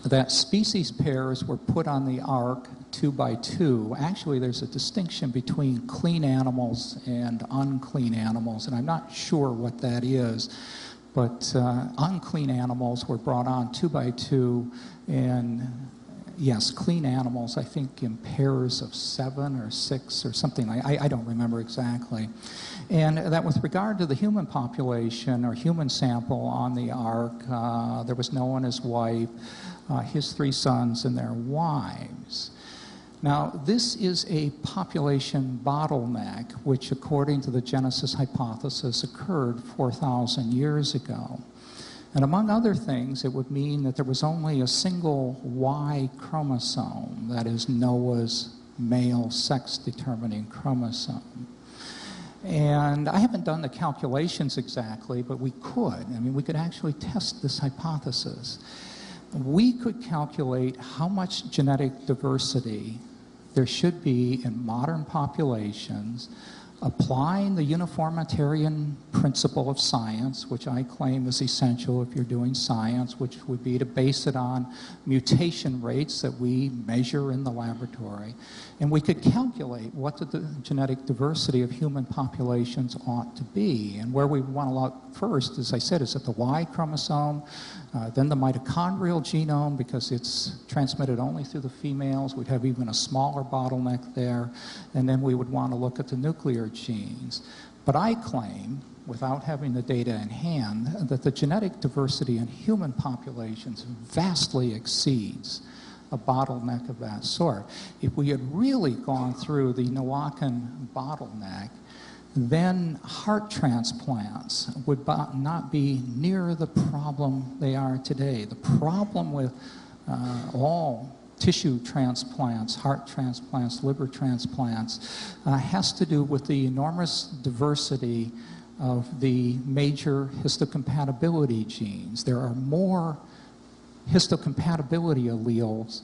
that species pairs were put on the ark 2 by 2. Actually, there's a distinction between clean animals and unclean animals, and I'm not sure what that is, but unclean animals were brought on 2 by 2, and yes, clean animals, I think in pairs of 7 or 6 or something like I don't remember exactly. And that with regard to the human population or human sample on the ark, there was Noah and his wife, his 3 sons and their wives. Now, this is a population bottleneck, which, according to the Genesis hypothesis, occurred 4,000 years ago. And among other things, it would mean that there was only a single Y chromosome, that is Noah's male sex-determining chromosome. And I haven't done the calculations exactly, but we could. I mean, we could actually test this hypothesis. We could calculate how much genetic diversity there should be in modern populations, applying the uniformitarian principle of science, which I claim is essential if you're doing science, which would be to base it on mutation rates that we measure in the laboratory. And we could calculate what the genetic diversity of human populations ought to be. And where we want to look first, as I said, is at the Y chromosome, then the mitochondrial genome, because it's transmitted only through the females. We'd have even a smaller bottleneck there. And then we would want to look at the nuclear genes. But I claim, without having the data in hand, that the genetic diversity in human populations vastly exceeds a bottleneck of that sort. If we had really gone through the Noachian bottleneck, then heart transplants would not be near the problem they are today. The problem with all tissue transplants, heart transplants, liver transplants, has to do with the enormous diversity of the major histocompatibility genes. There are more histocompatibility alleles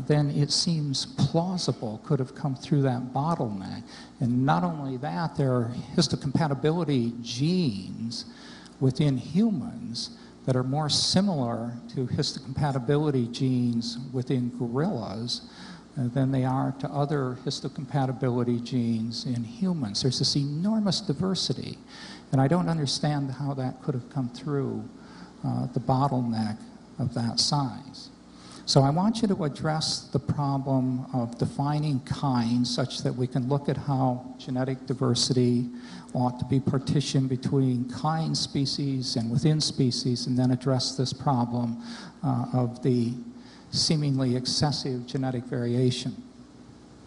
than it seems plausible could have come through that bottleneck. And not only that, there are histocompatibility genes within humans that are more similar to histocompatibility genes within gorillas than they are to other histocompatibility genes in humans. There's this enormous diversity, and I don't understand how that could have come through the bottleneck of that size. So I want you to address the problem of defining kinds such that we can look at how genetic diversity ought to be partitioned between kind species and within species, and then address this problem of the seemingly excessive genetic variation.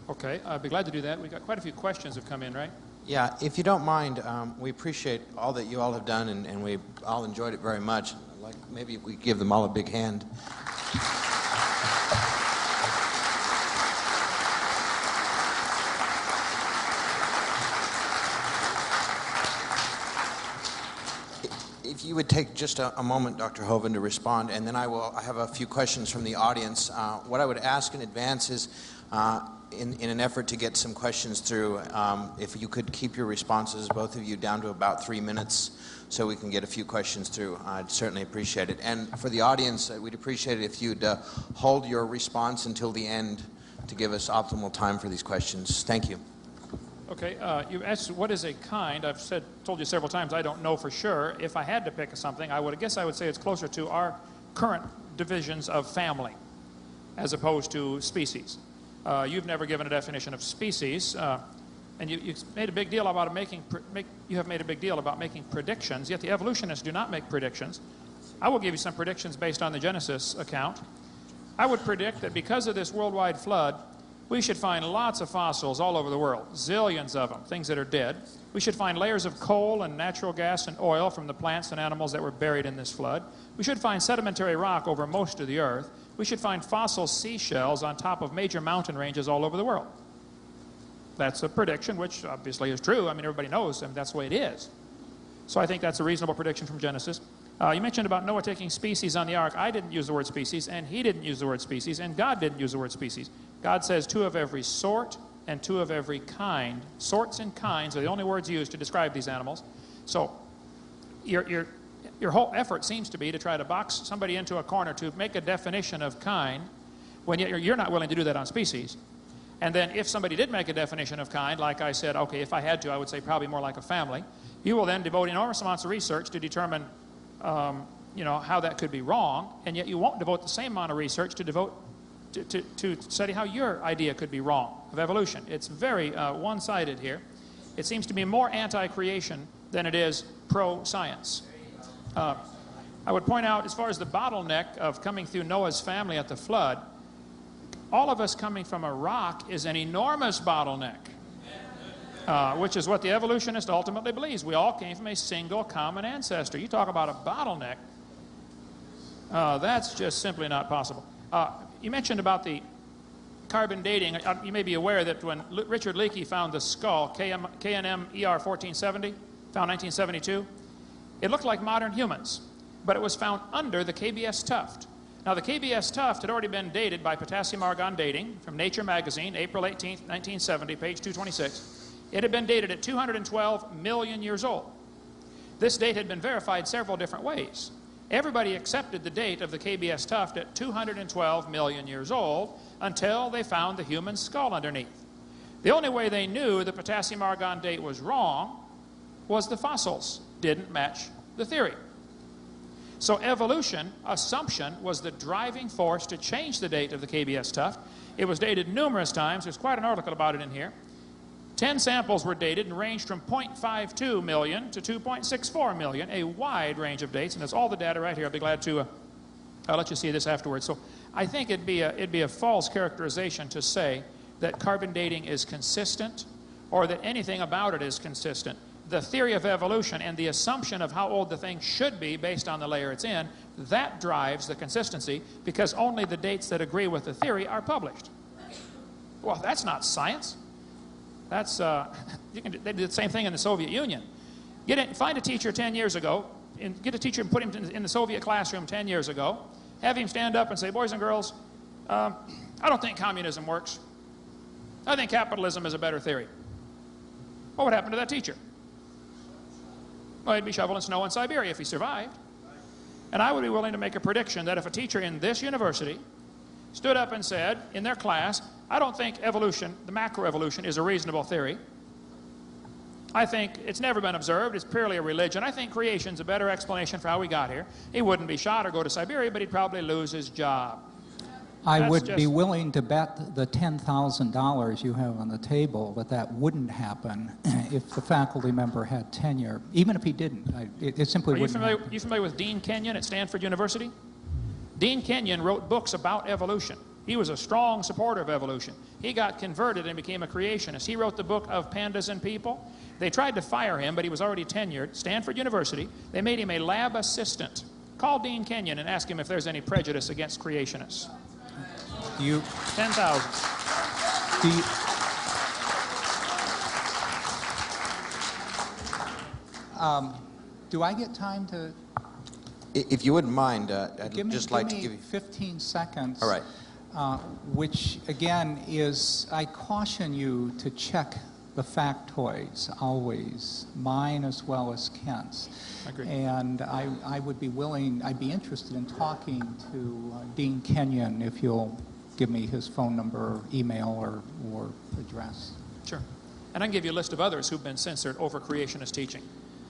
Okay, I'd be glad to do that. We've got quite a few questions have come in, right? Yeah, if you don't mind, we appreciate all that you all have done, and we all enjoyed it very much. Like, maybe we give them all a big hand. If you would take just a moment, Dr. Hovind, to respond, and then I have a few questions from the audience. What I would ask in advance is, in an effort to get some questions through, if you could keep your responses, both of you, down to about 3 minutes so we can get a few questions through. I'd certainly appreciate it. And for the audience, we'd appreciate it if you'd hold your response until the end to give us optimal time for these questions. Thank you. Okay, you asked what is a kind. I've told you several times I don't know for sure. If I had to pick something, I guess I would say it's closer to our current divisions of family as opposed to species. You've never given a definition of species, and you made a big deal about making predictions, yet the evolutionists do not make predictions. I will give you some predictions based on the Genesis account. I would predict that because of this worldwide flood, we should find lots of fossils all over the world, zillions of them, things that are dead. We should find layers of coal and natural gas and oil from the plants and animals that were buried in this flood. We should find sedimentary rock over most of the earth. We should find fossil seashells on top of major mountain ranges all over the world. That's a prediction, which obviously is true. I mean, everybody knows, and that's the way it is. So I think that's a reasonable prediction from Genesis. You mentioned about Noah taking species on the ark. I didn't use the word species, and he didn't use the word species, and God didn't use the word species. God says 2 of every sort and 2 of every kind. Sorts and kinds are the only words used to describe these animals. So your whole effort seems to be to try to box somebody into a corner to make a definition of kind, when you're not willing to do that on species. And then if somebody did make a definition of kind, like I said, okay, if I had to, I would say probably more like a family, you will then devote enormous amounts of research to determine how that could be wrong, and yet you won't devote the same amount of research to study how your idea could be wrong of evolution. It's very one-sided here. It seems to be more anti-creation than it is pro-science. I would point out, as far as the bottleneck of coming through Noah's family at the flood, all of us coming from a rock is an enormous bottleneck, which is what the evolutionist ultimately believes. We all came from a single common ancestor. You talk about a bottleneck, that's just simply not possible. You mentioned about the carbon dating. You may be aware that when Richard Leakey found the skull, KNM ER 1470, found 1972, it looked like modern humans, but it was found under the KBS tuft. Now, the KBS tuft had already been dated by potassium argon dating from Nature magazine, April 18, 1970, page 226. It had been dated at 212 million years old. This date had been verified several different ways. Everybody accepted the date of the KBS tuft at 212 million years old until they found the human skull underneath. The only way they knew the potassium argon date was wrong was the fossils didn't match the theory. So evolution, assumption, was the driving force to change the date of the KBS tuft. It was dated numerous times. There's quite an article about it in here. 10 samples were dated and ranged from 0.52 million to 2.64 million, a wide range of dates, and there's all the data right here. I'll be glad to I'll let you see this afterwards. So I think it'd be a false characterization to say that carbon dating is consistent or that anything about it is consistent. The theory of evolution and the assumption of how old the thing should be based on the layer it's in, that drives the consistency, because only the dates that agree with the theory are published. Well, that's not science. That's, they did the same thing in the Soviet Union. Find a teacher 10 years ago, and get a teacher and put him in the Soviet classroom 10 years ago, have him stand up and say, boys and girls, I don't think communism works. I think capitalism is a better theory. What would happen to that teacher? Well, he'd be shoveling snow in Siberia if he survived. And I would be willing to make a prediction that if a teacher in this university stood up and said in their class, I don't think evolution, the macroevolution, is a reasonable theory. I think it's never been observed. It's purely a religion. I think creation's a better explanation for how we got here. He wouldn't be shot or go to Siberia, but he'd probably lose his job. I would be willing to bet the $10,000 you have on the table that wouldn't happen if the faculty member had tenure. Even if he didn't, it simply wouldn't happen. Are you familiar with Dean Kenyon at Stanford University? Dean Kenyon wrote books about evolution. He was a strong supporter of evolution. He got converted and became a creationist. He wrote the book of Pandas and People. They tried to fire him, but he was already tenured. Stanford University, they made him a lab assistant. Call Dean Kenyon and ask him if there's any prejudice against creationists. 10,000. Do I get time to? If you wouldn't mind, I'd just like to give you 15 seconds. All right. Which again is, I caution you to check the factoids always, mine as well as Kent's. I agree. And I would be willing, I'd be interested in talking to Dean Kenyon if you'll give me his phone number, email, or address. Sure. And I can give you a list of others who've been censored over creationist teaching.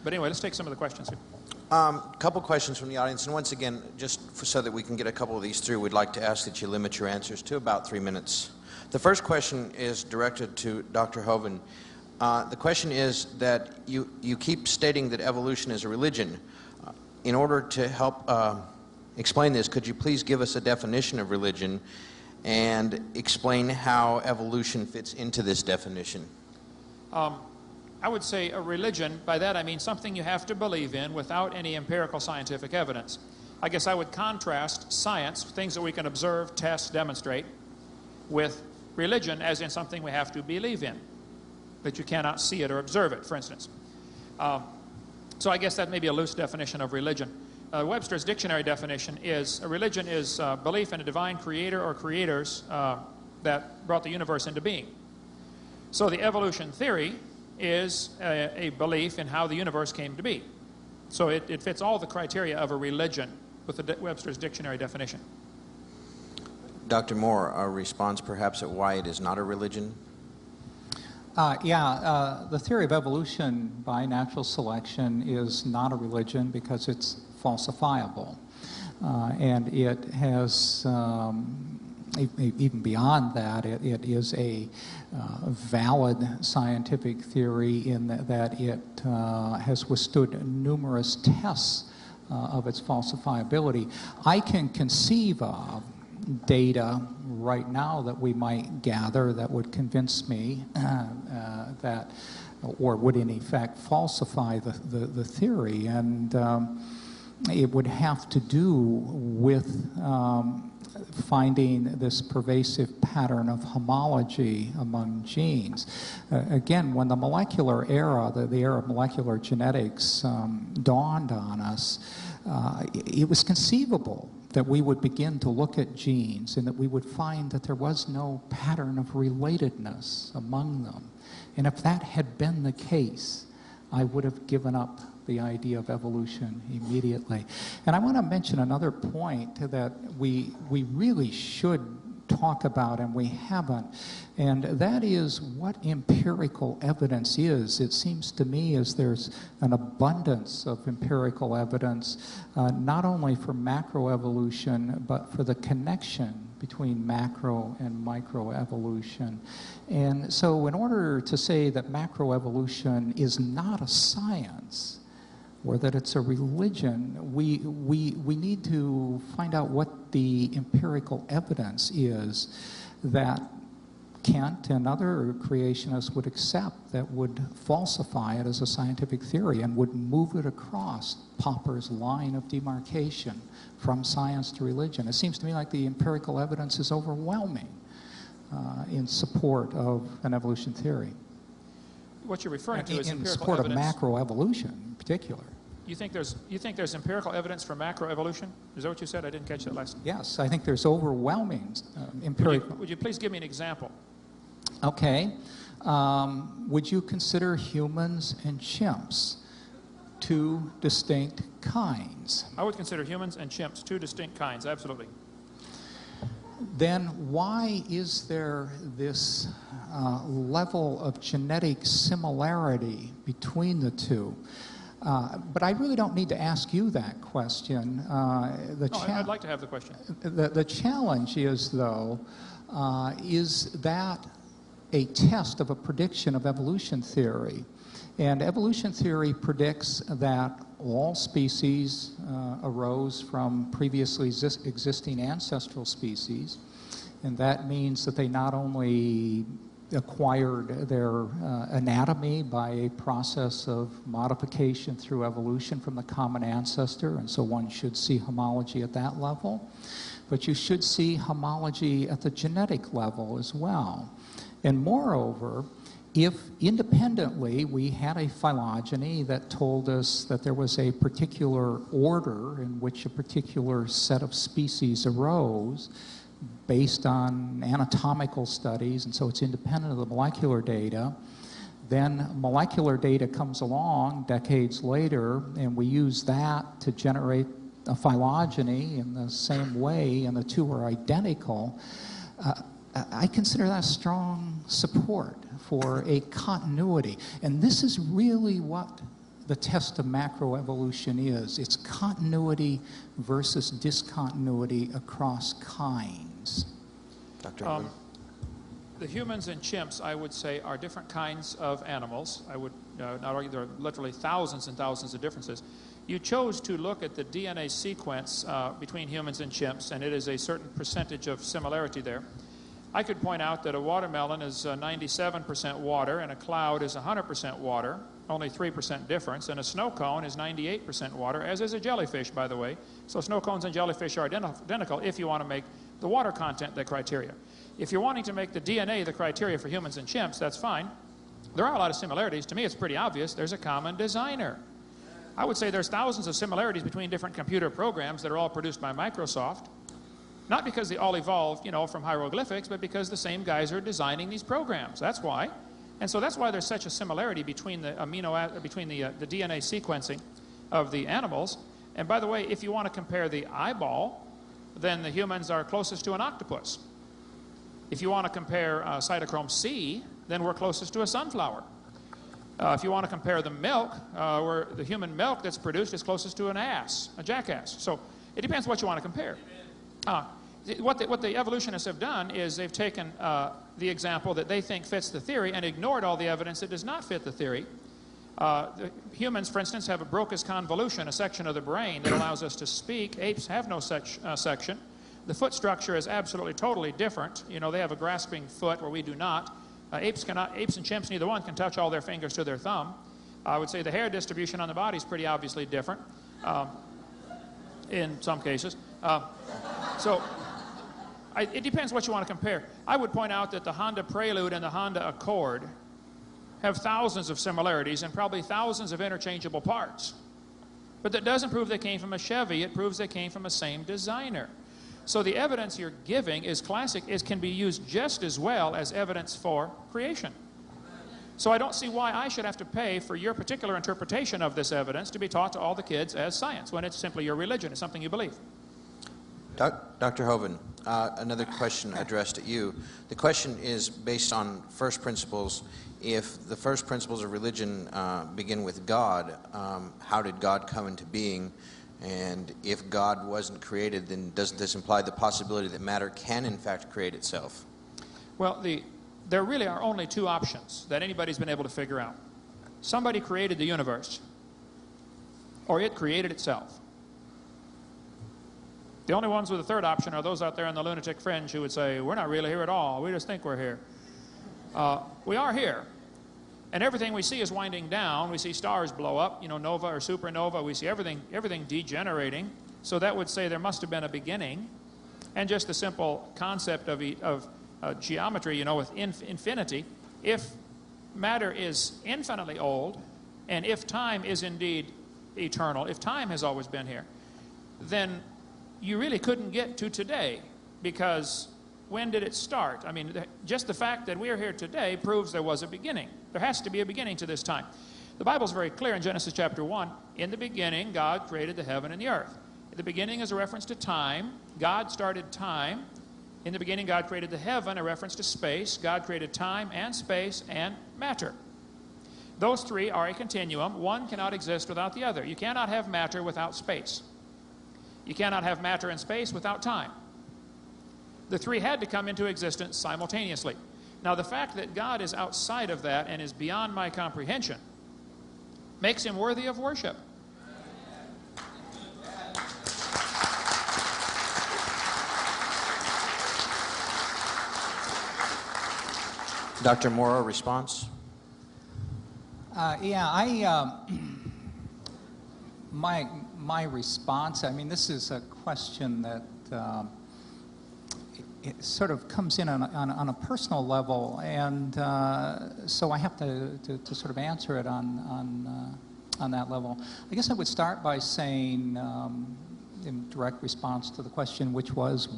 But anyway, let's take some of the questions here. A couple questions from the audience, and once again, so that we can get a couple of these through, we'd like to ask that you limit your answers to about 3 minutes. The first question is directed to Dr. Hovind. The question is that you keep stating that evolution is a religion. In order to help explain this, could you please give us a definition of religion and explain how evolution fits into this definition? I would say a religion, by that I mean something you have to believe in without any empirical scientific evidence. I guess I would contrast science, things that we can observe, test, demonstrate, with religion as in something we have to believe in, but you cannot see it or observe it, for instance. So I guess that may be a loose definition of religion. Webster's dictionary definition is, a religion is belief in a divine creator or creators that brought the universe into being. So the evolution theory is a belief in how the universe came to be. So it fits all the criteria of a religion with the Webster's dictionary definition. Dr. Moore, a response perhaps at why it is not a religion? The theory of evolution by natural selection is not a religion because it's falsifiable. And it has, even beyond that, it is a valid scientific theory in that it has withstood numerous tests of its falsifiability. I can conceive of data right now that we might gather that would convince me that, or would in effect falsify the theory. And it would have to do with finding this pervasive pattern of homology among genes. Again, when the molecular era, the era of molecular genetics dawned on us, it was conceivable that we would begin to look at genes and that we would find that there was no pattern of relatedness among them. And if that had been the case, I would have given up the idea of evolution immediately. And I want to mention another point that we really should talk about and we haven't, and that is what empirical evidence is. It seems to me as there's an abundance of empirical evidence, not only for macroevolution, but for the connection between macro and microevolution. And so in order to say that macroevolution is not a science, or that it's a religion, we need to find out what the empirical evidence is that Kant and other creationists would accept, that would falsify it as a scientific theory and would move it across Popper's line of demarcation from science to religion. It seems to me like the empirical evidence is overwhelming in support of an evolution theory. What you're referring to is in empirical support evidence. of macroevolution in particular. You think there's empirical evidence for macroevolution? Is that what you said? I didn't catch that last. Yes, I think there's overwhelming empirical. Would you please give me an example? Okay. Would you consider humans and chimps two distinct kinds? I would consider humans and chimps two distinct kinds, absolutely. Then why is there this level of genetic similarity between the two? But I really don't need to ask you that question. I'd like to have the question. The challenge is, though, is that a test of a prediction of evolution theory? And evolution theory predicts that all species arose from previously existing ancestral species, and that means that they not only acquired their anatomy by a process of modification through evolution from the common ancestor, and so one should see homology at that level, but you should see homology at the genetic level as well. And moreover, if independently we had a phylogeny that told us that there was a particular order in which a particular set of species arose, based on anatomical studies, and so it's independent of the molecular data. Then molecular data comes along decades later, and we use that to generate a phylogeny in the same way, and the two are identical. I consider that strong support for a continuity. And this is really what the test of macroevolution is. It's continuity versus discontinuity across kinds. Dr. Hovind? The humans and chimps, I would say, are different kinds of animals. I would not argue there are literally thousands and thousands of differences. You chose to look at the DNA sequence between humans and chimps, and it is a certain percentage of similarity there. I could point out that a watermelon is 97% water, and a cloud is 100% water, only 3% difference, and a snow cone is 98% water, as is a jellyfish, by the way. So snow cones and jellyfish are identical if you want to make the water content the criteria. If you're wanting to make the DNA the criteria for humans and chimps, that's fine. There are a lot of similarities. To me, it's pretty obvious. There's a common designer. I would say there's thousands of similarities between different computer programs that are all produced by Microsoft. Not because they all evolved, from hieroglyphics, but because the same guys are designing these programs. That's why. And so that's why there's such a similarity between the the DNA sequencing of the animals. And by the way, if you want to compare the eyeball, then the humans are closest to an octopus. If you want to compare cytochrome C, then we're closest to a sunflower. If you want to compare the milk, where the human milk that's produced is closest to an ass, a jackass. So it depends what you want to compare. What the evolutionists have done is they've taken the example that they think fits the theory and ignored all the evidence that does not fit the theory. The humans, for instance, have a Broca's convolution, a section of the brain that allows us to speak. Apes have no such section. The foot structure is absolutely, totally different. You know, they have a grasping foot where we do not. Apes and chimps, neither one can touch all their fingers to their thumb. I would say the hair distribution on the body is pretty obviously different in some cases. It depends what you want to compare. I would point out that the Honda Prelude and the Honda Accord have thousands of similarities and probably thousands of interchangeable parts. But that doesn't prove they came from a Chevy. It proves they came from the same designer. So the evidence you're giving is classic. It can be used just as well as evidence for creation. So I don't see why I should have to pay for your particular interpretation of this evidence to be taught to all the kids as science, when it's simply your religion. It's something you believe. Dr. Hovind, another question addressed at you. The question is based on first principles. If the first principles of religion begin with God, how did God come into being? And if God wasn't created, then doesn't this imply the possibility that matter can in fact create itself? Well, there really are only two options that anybody's been able to figure out. Somebody created the universe, or it created itself. The only ones with a third option are those out there on the lunatic fringe who would say, we're not really here at all, we just think we're here. We are here, and everything we see is winding down. We see stars blow up, you know, nova or supernova. We see everything degenerating, so that would say there must have been a beginning. And just the simple concept of geometry, you know, with infinity, if matter is infinitely old, and if time is indeed eternal, if time has always been here, then you really couldn't get to today, because when did it start? I mean, just the fact that we are here today proves there was a beginning. There has to be a beginning to this time. The Bible's very clear in Genesis chapter 1. In the beginning, God created the heaven and the earth. The beginning is a reference to time. God started time. In the beginning, God created the heaven, a reference to space. God created time and space and matter. Those three are a continuum. One cannot exist without the other. You cannot have matter without space. You cannot have matter and space without time. The three had to come into existence simultaneously. Now, the fact that God is outside of that and is beyond my comprehension makes him worthy of worship. Dr. Moore, response? My response, I mean, this is a question that it sort of comes in on a personal level, and so I have to sort of answer it on that level. I guess I would start by saying, in direct response to the question, which was,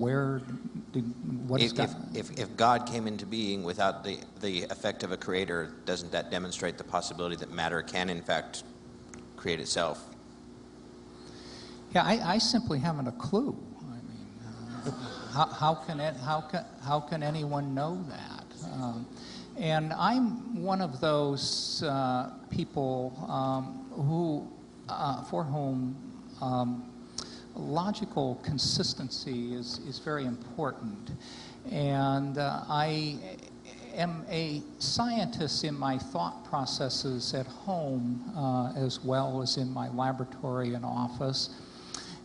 if God came into being without the effect of a creator, doesn't that demonstrate the possibility that matter can in fact create itself? Yeah, I simply haven't a clue. I mean, how can anyone know that? And I'm one of those people for whom logical consistency is very important. And I am a scientist in my thought processes at home as well as in my laboratory and office.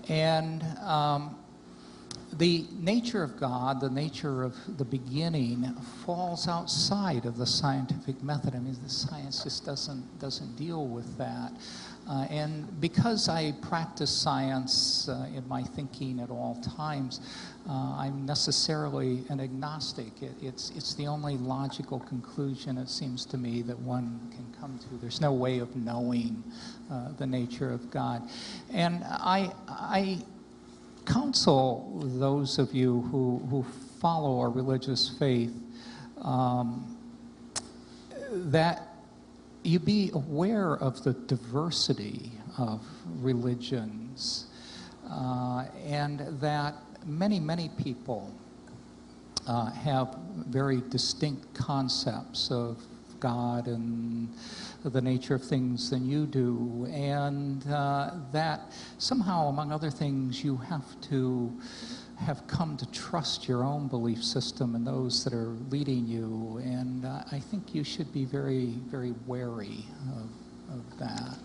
And the nature of God, the nature of the beginning, falls outside of the scientific method. I mean, the science just doesn't deal with that. And because I practice science in my thinking at all times, I'm necessarily an agnostic. It's the only logical conclusion, it seems to me, that one can come to. There's no way of knowing the nature of God. And I counsel those of you who follow our religious faith that you be aware of the diversity of religions, and that many people have very distinct concepts of God and the nature of things than you do, and that somehow, among other things, you have to have come to trust your own belief system and those that are leading you, and I think you should be very, very wary of that.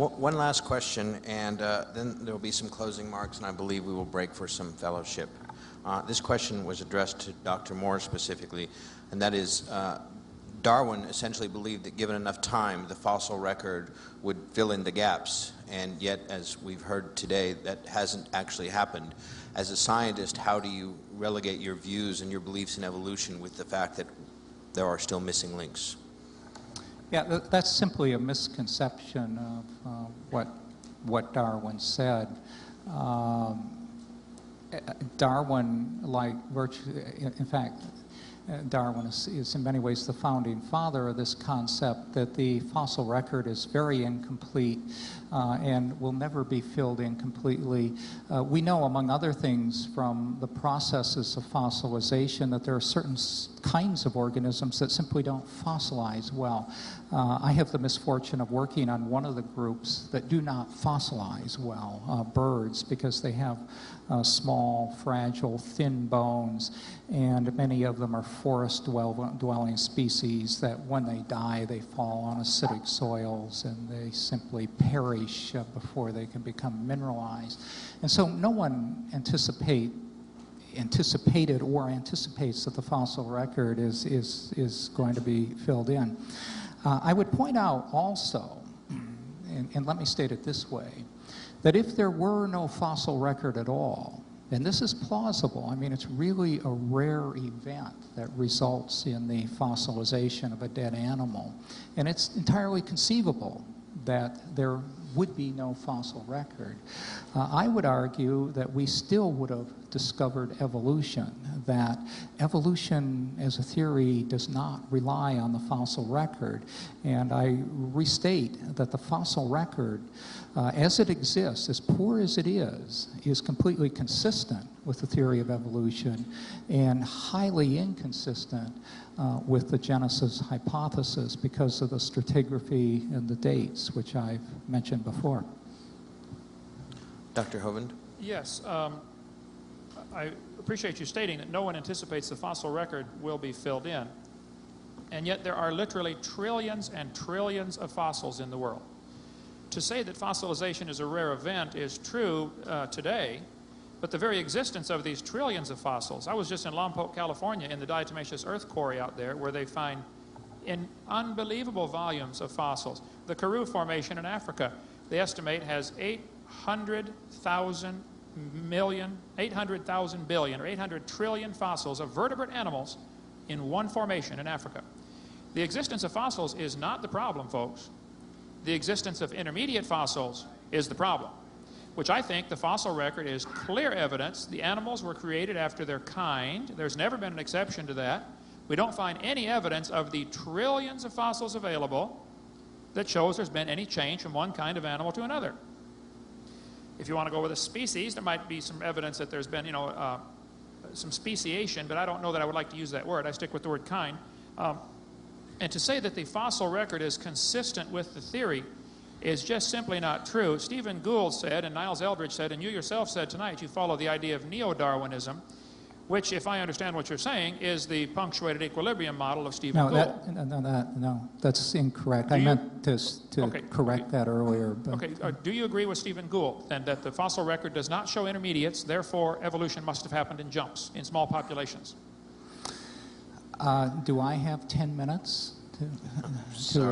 One last question, and then there will be some closing remarks, and I believe we will break for some fellowship. This question was addressed to Dr. Moore specifically, and that is, Darwin essentially believed that given enough time, the fossil record would fill in the gaps, and yet, as we've heard today, that hasn't actually happened. As a scientist, how do you relegate your views and your beliefs in evolution with the fact that there are still missing links? Yeah, that's simply a misconception of what Darwin said. Darwin, in fact, Darwin is in many ways the founding father of this concept that the fossil record is very incomplete and will never be filled in completely. We know, among other things, from the processes of fossilization that there are certain kinds of organisms that simply don't fossilize well. I have the misfortune of working on one of the groups that do not fossilize well, birds, because they have small, fragile, thin bones, and many of them are forest-dwelling species that when they die, they fall on acidic soils and they simply perish before they can become mineralized. And so no one anticipated or anticipates that the fossil record is going to be filled in. I would point out also, and let me state it this way, that if there were no fossil record at all, and this is plausible, I mean, it's really a rare event that results in the fossilization of a dead animal, and it's entirely conceivable that there would be no fossil record. I would argue that we still would have discovered evolution, that evolution as a theory does not rely on the fossil record. And I restate that the fossil record, as it exists, as poor as it is completely consistent with the theory of evolution and highly inconsistent with the Genesis hypothesis because of the stratigraphy and the dates, which I've mentioned before. Dr. Hovind? Yes. I appreciate you stating that no one anticipates the fossil record will be filled in. And yet there are literally trillions and trillions of fossils in the world. To say that fossilization is a rare event is true today, but the very existence of these trillions of fossils. I was just in Lompoc, California, in the diatomaceous earth quarry out there, where they find in unbelievable volumes of fossils. The Karoo Formation in Africa, they estimate, has 800,000 billion, or 800 trillion fossils of vertebrate animals in one formation in Africa. The existence of fossils is not the problem, folks. The existence of intermediate fossils is the problem, which I think the fossil record is clear evidence the animals were created after their kind. There's never been an exception to that. We don't find any evidence of the trillions of fossils available that shows there's been any change from one kind of animal to another. If you want to go with a species, there might be some evidence that there's been, some speciation, but I don't know that I would like to use that word. I stick with the word kind. And to say that the fossil record is consistent with the theory is just simply not true. Stephen Gould said, and Niles Eldredge said, and you yourself said tonight, you follow the idea of neo-Darwinism, which, if I understand what you're saying, is the punctuated equilibrium model of Stephen Gould. No, that's incorrect. I meant to correct that earlier. But. Okay, do you agree with Stephen Gould, then, that the fossil record does not show intermediates, therefore evolution must have happened in jumps, in small populations? Do I have 10 minutes to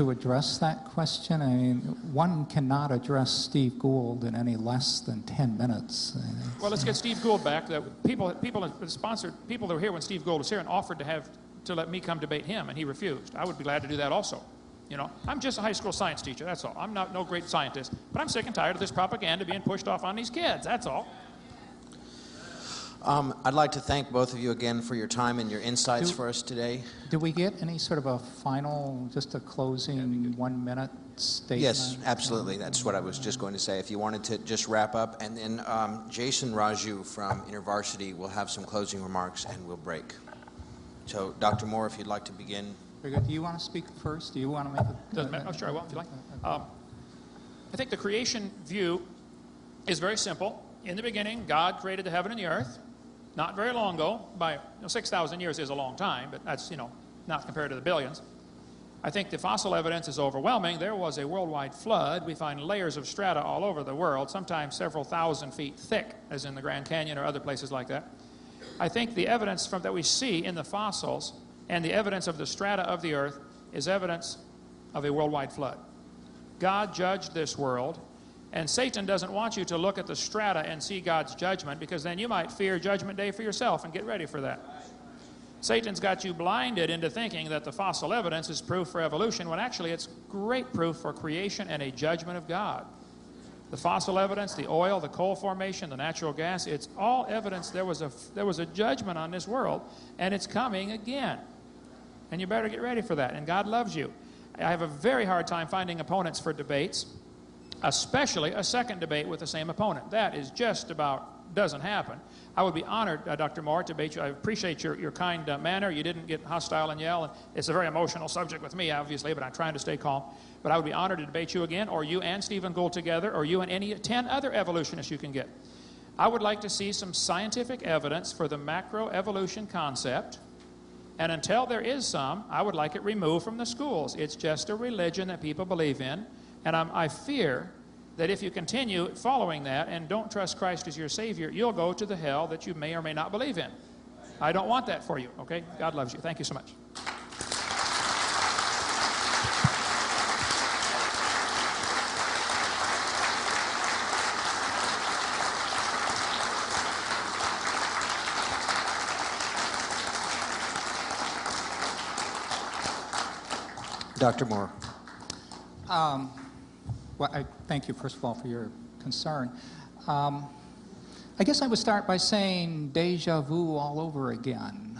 address that question? I mean, one cannot address Steve Gould in any less than 10 minutes. Well, let's get Steve Gould back. People that were here when Steve Gould was here and offered to let me come debate him, and he refused. I would be glad to do that also. You know, I'm just a high school science teacher, that's all. I'm no great scientist, but I'm sick and tired of this propaganda being pushed off on these kids, that's all. I'd like to thank both of you again for your time and your insights for us today. Do we get any sort of a final, just a closing 1 minute statement? Yes, absolutely. That's what I was just going to say. If you wanted to just wrap up, and then Jason Raju from InterVarsity will have some closing remarks and we'll break. So, Dr. Moore, if you'd like to begin. Very good. Do you want to speak first? Do you want to make it? Doesn't matter. Oh, sure, I will, if you like. I think the creation view is very simple. In the beginning, God created the heaven and the earth. Not very long ago, by 6,000 years is a long time, but that's, not compared to the billions. I think the fossil evidence is overwhelming. There was a worldwide flood. We find layers of strata all over the world, sometimes several thousand feet thick, as in the Grand Canyon or other places like that. I think the evidence that we see in the fossils and the evidence of the strata of the earth is evidence of a worldwide flood. God judged this world, and Satan doesn't want you to look at the strata and see God's judgment, because then you might fear Judgment Day for yourself and get ready for that. Satan's got you blinded into thinking that the fossil evidence is proof for evolution, when actually it's great proof for creation and a judgment of God. The fossil evidence, the oil, the coal formation, the natural gas, it's all evidence there was a judgment on this world, and it's coming again. And you better get ready for that, and God loves you. I have a very hard time finding opponents for debates, especially a second debate with the same opponent. That is just about doesn't happen. I would be honored, Dr. Moore, to debate you. I appreciate your kind manner. You didn't get hostile and yell. And it's a very emotional subject with me, obviously, but I'm trying to stay calm. But I would be honored to debate you again, or you and Stephen Gould together, or you and any 10 other evolutionists you can get. I would like to see some scientific evidence for the macroevolution concept. And until there is some, I would like it removed from the schools. It's just a religion that people believe in. And I fear that if you continue following that and don't trust Christ as your Savior, you'll go to the hell that you may or may not believe in. I don't want that for you, okay? God loves you. Thank you so much. Dr. Moore. Well, I thank you, first of all, for your concern. I guess I would start by saying deja vu all over again.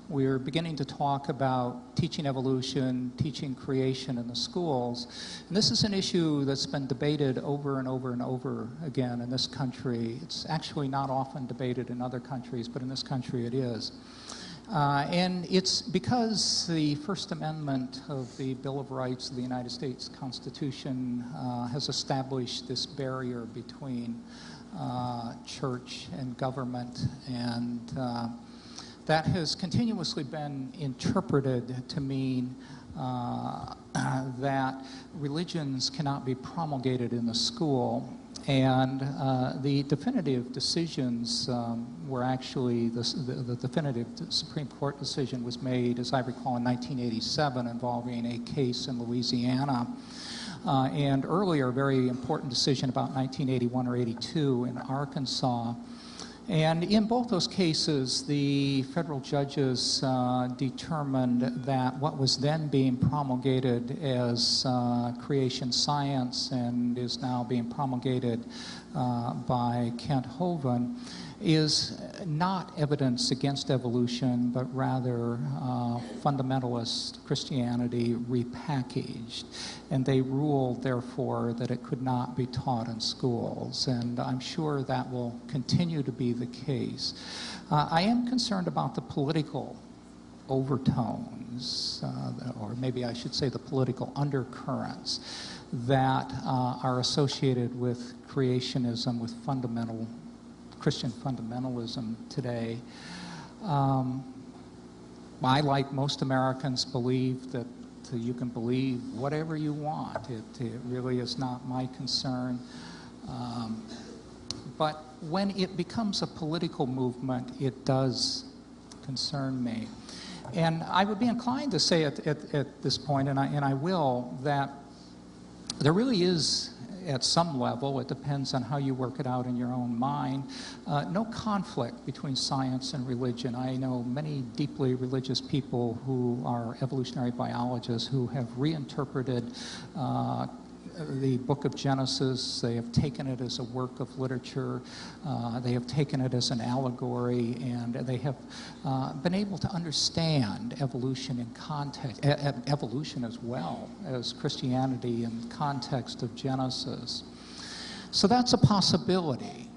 We're beginning to talk about teaching evolution, teaching creation in the schools. And this is an issue that's been debated over and over and over again in this country. It's actually not often debated in other countries, but in this country it is. And it's because the First Amendment of the Bill of Rights of the United States Constitution has established this barrier between church and government, and that has continuously been interpreted to mean that religions cannot be promulgated in the school. And the definitive decisions were actually, the definitive Supreme Court decision was made, as I recall, in 1987 involving a case in Louisiana. And earlier, a very important decision about 1981 or 82 in Arkansas. And in both those cases, the federal judges determined that what was then being promulgated as creation science and is now being promulgated by Kent Hovind is not evidence against evolution, but rather fundamentalist Christianity repackaged. And they ruled, therefore, that it could not be taught in schools. And I'm sure that will continue to be the case. I am concerned about the political overtones, or maybe I should say the political undercurrents that are associated with creationism, with Christian fundamentalism today. I, like most Americans, believe that you can believe whatever you want. It really is not my concern. But when it becomes a political movement, it does concern me. And I would be inclined to say at this point, and I will, that there really is, at some level, it depends on how you work it out in your own mind, no conflict between science and religion. I know many deeply religious people who are evolutionary biologists who have reinterpreted the book of Genesis. They have taken it as a work of literature. They have taken it as an allegory, and they have been able to understand evolution in context, evolution as well as Christianity in the context of Genesis. So that's a possibility.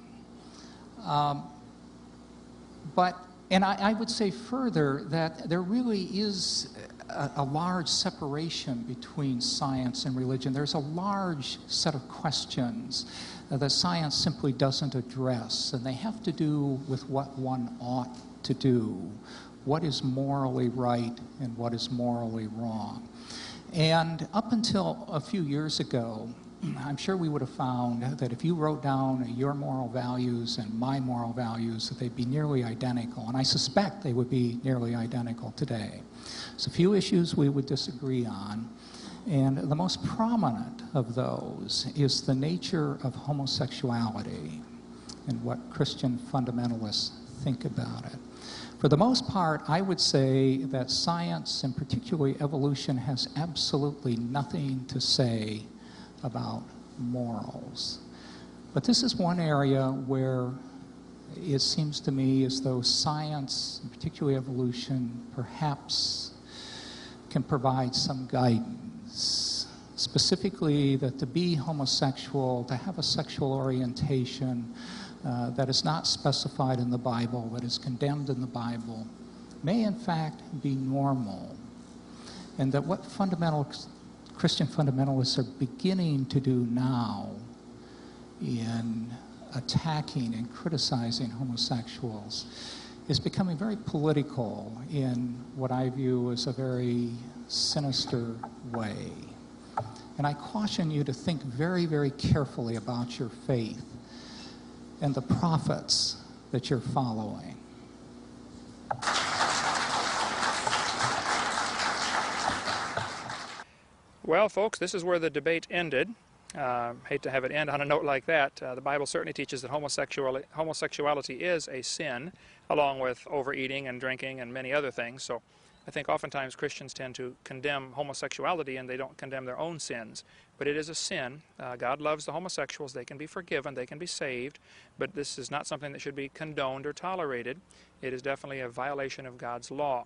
And I would say further that there really is a large separation between science and religion. There's a large set of questions that science simply doesn't address, and they have to do with what one ought to do, what is morally right and what is morally wrong. And up until a few years ago, I'm sure we would have found that if you wrote down your moral values and my moral values, that they'd be nearly identical. And I suspect they would be nearly identical today. There's a few issues we would disagree on. And the most prominent of those is the nature of homosexuality and what Christian fundamentalists think about it. For the most part, I would say that science, and particularly evolution, has absolutely nothing to say about morals. But this is one area where it seems to me as though science, and particularly evolution, perhaps can provide some guidance. Specifically, that to be homosexual, to have a sexual orientation that is not specified in the Bible, that is condemned in the Bible, may in fact be normal. And that what Christian fundamentalists are beginning to do now in attacking and criticizing homosexuals is becoming very political in what I view as a very sinister way. And I caution you to think very, very carefully about your faith and the prophets that you're following. Well, folks, this is where the debate ended. Hate to have it end on a note like that. The Bible certainly teaches that homosexuality is a sin, along with overeating and drinking and many other things. So I think oftentimes Christians tend to condemn homosexuality and they don't condemn their own sins. But it is a sin. God loves the homosexuals. They can be forgiven. They can be saved. But this is not something that should be condoned or tolerated. It is definitely a violation of God's law.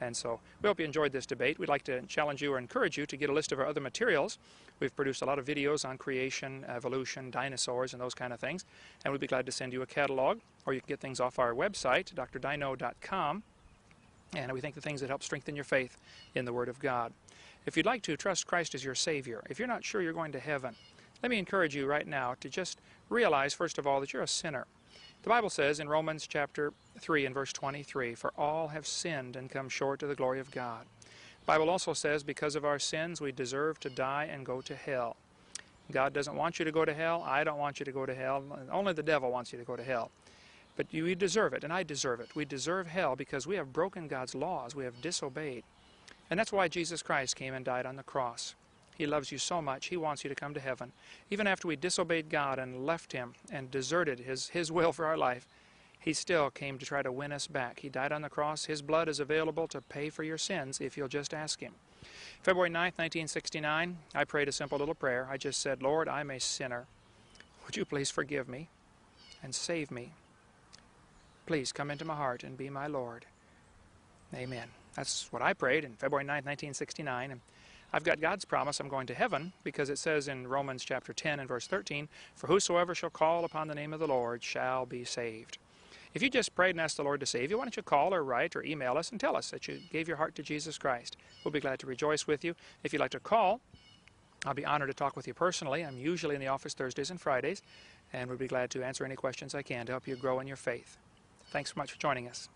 And so we hope you enjoyed this debate. We'd like to challenge you or encourage you to get a list of our other materials. We've produced a lot of videos on creation, evolution, dinosaurs, and those kind of things. And we'd be glad to send you a catalog, or you can get things off our website, drdino.com. And we think the things that help strengthen your faith in the Word of God. If you'd like to trust Christ as your Savior, if you're not sure you're going to heaven, let me encourage you right now to just realize, first of all, that you're a sinner. The Bible says in Romans chapter 3 and verse 23, "For all have sinned and come short of the glory of God." The Bible also says because of our sins we deserve to die and go to hell. God doesn't want you to go to hell. I don't want you to go to hell. Only the devil wants you to go to hell. But you deserve it, and I deserve it. We deserve hell because we have broken God's laws. We have disobeyed. And that's why Jesus Christ came and died on the cross. He loves you so much, He wants you to come to heaven. Even after we disobeyed God and left Him and deserted His will for our life, He still came to try to win us back. He died on the cross. His blood is available to pay for your sins if you'll just ask Him. February 9th, 1969, I prayed a simple little prayer. I just said, "Lord, I'm a sinner. Would you please forgive me and save me? Please come into my heart and be my Lord." Amen. That's what I prayed in February 9th, 1969. And I've got God's promise I'm going to heaven because it says in Romans chapter 10 and verse 13, "For whosoever shall call upon the name of the Lord shall be saved." If you just prayed and asked the Lord to save you, why don't you call or write or email us and tell us that you gave your heart to Jesus Christ. We'll be glad to rejoice with you. If you'd like to call, I'll be honored to talk with you personally. I'm usually in the office Thursdays and Fridays, and we'd be glad to answer any questions I can to help you grow in your faith. Thanks so much for joining us.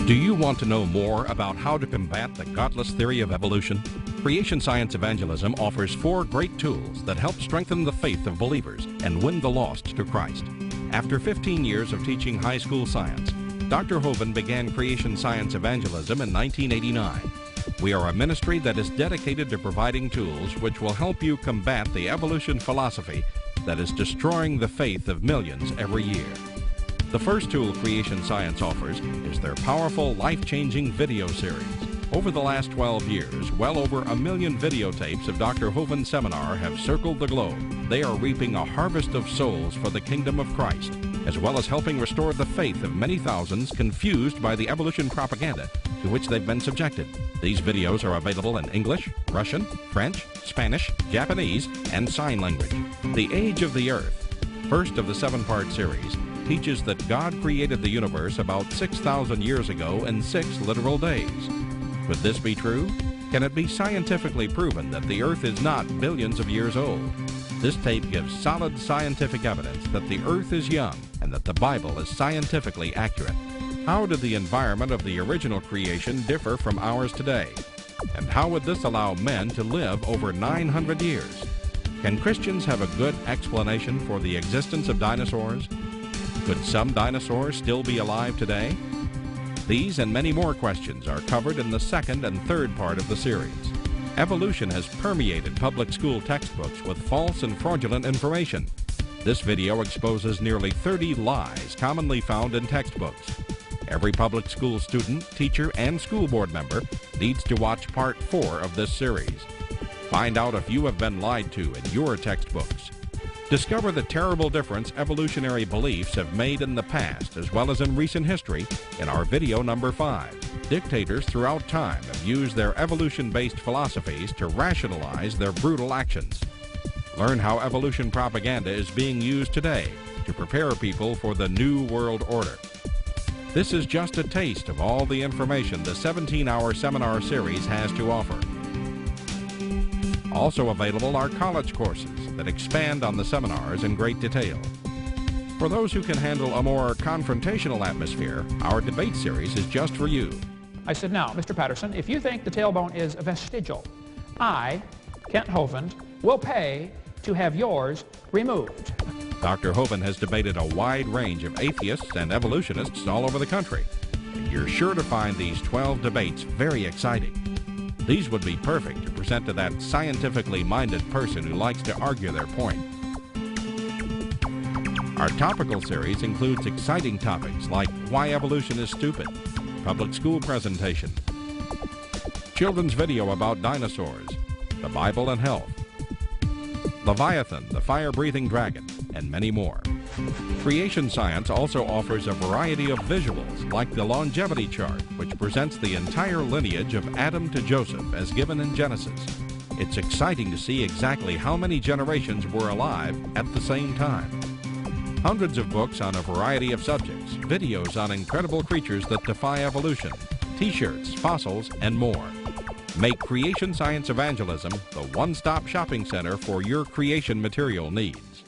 Do you want to know more about how to combat the godless theory of evolution? Creation Science Evangelism offers 4 great tools that help strengthen the faith of believers and win the lost to Christ. After 15 years of teaching high school science, Dr. Hovind began Creation Science Evangelism in 1989. We are a ministry that is dedicated to providing tools which will help you combat the evolution philosophy that is destroying the faith of millions every year. The first tool Creation Science offers is their powerful, life-changing video series. Over the last 12 years, well over 1 million videotapes of Dr. Hovind's seminar have circled the globe. They are reaping a harvest of souls for the kingdom of Christ, as well as helping restore the faith of many thousands confused by the evolution propaganda to which they've been subjected. These videos are available in English, Russian, French, Spanish, Japanese, and sign language. The Age of the Earth, first of the 7-part series, teaches that God created the universe about 6,000 years ago in 6 literal days. Could this be true? Can it be scientifically proven that the Earth is not billions of years old? This tape gives solid scientific evidence that the Earth is young and that the Bible is scientifically accurate. How did the environment of the original creation differ from ours today? And how would this allow men to live over 900 years? Can Christians have a good explanation for the existence of dinosaurs? Could some dinosaurs still be alive today? These and many more questions are covered in the second and third part of the series. Evolution has permeated public school textbooks with false and fraudulent information. This video exposes nearly 30 lies commonly found in textbooks. Every public school student, teacher, and school board member needs to watch part 4 of this series. Find out if you have been lied to in your textbooks. Discover the terrible difference evolutionary beliefs have made in the past as well as in recent history in our video number 5. Dictators throughout time have used their evolution-based philosophies to rationalize their brutal actions. Learn how evolution propaganda is being used today to prepare people for the New World Order. This is just a taste of all the information the 17-hour seminar series has to offer. Also available are college courses that expand on the seminars in great detail. For those who can handle a more confrontational atmosphere, our debate series is just for you. I said, now, Mr. Patterson, if you think the tailbone is vestigial, I, Kent Hovind, will pay to have yours removed. Dr. Hovind has debated a wide range of atheists and evolutionists all over the country. And you're sure to find these 12 debates very exciting. These would be perfect to present to that scientifically minded person who likes to argue their point. Our topical series includes exciting topics like why evolution is stupid, public school presentation, children's video about dinosaurs, the Bible and health, Leviathan, the fire-breathing dragon, and many more. Creation Science also offers a variety of visuals like the longevity chart, which presents the entire lineage of Adam to Joseph as given in Genesis. It's exciting to see exactly how many generations were alive at the same time. Hundreds of books on a variety of subjects, videos on incredible creatures that defy evolution, t-shirts, fossils, and more. Make Creation Science Evangelism the one-stop shopping center for your creation material needs.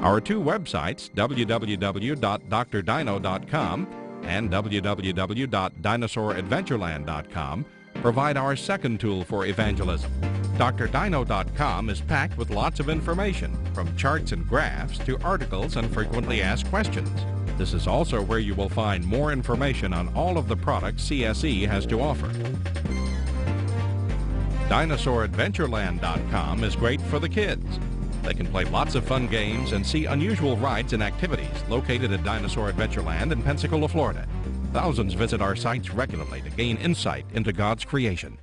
Our 2 websites, www.drdino.com and www.dinosauradventureland.com, provide our second tool for evangelism. DrDino.com is packed with lots of information, from charts and graphs to articles and frequently asked questions. This is also where you will find more information on all of the products CSE has to offer. Dinosauradventureland.com is great for the kids. They can play lots of fun games and see unusual rides and activities located at Dinosaur Adventureland in Pensacola, Florida. Thousands visit our sites regularly to gain insight into God's creation.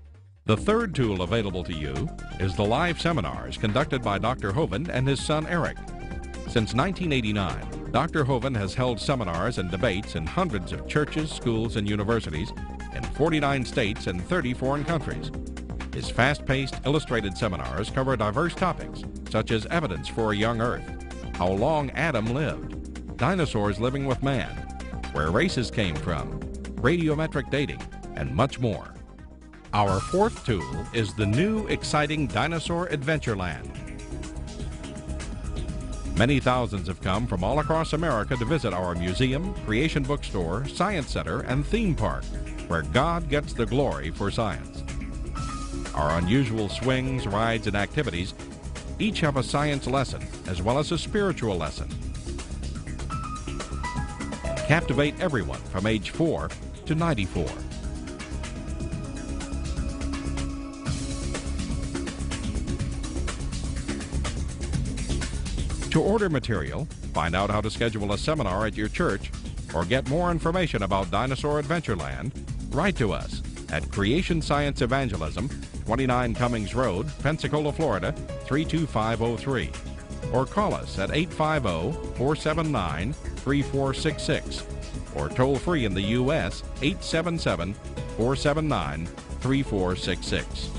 The third tool available to you is the live seminars conducted by Dr. Hovind and his son Eric. Since 1989, Dr. Hovind has held seminars and debates in hundreds of churches, schools, and universities in 49 states and 30 foreign countries. His fast-paced, illustrated seminars cover diverse topics, such as evidence for a young Earth, how long Adam lived, dinosaurs living with man, where races came from, radiometric dating, and much more. Our fourth tool is the new, exciting Dinosaur Adventureland. Many thousands have come from all across America to visit our museum, creation bookstore, science center, and theme park, where God gets the glory for science. Our unusual swings, rides, and activities each have a science lesson as well as a spiritual lesson. And captivate everyone from age 4 to 94. To order material, find out how to schedule a seminar at your church, or get more information about Dinosaur Adventureland, write to us at Creation Science Evangelism, 29 Cummings Road, Pensacola, Florida, 32503. Or call us at 850-479-3466. Or toll free in the U.S., 877-479-3466.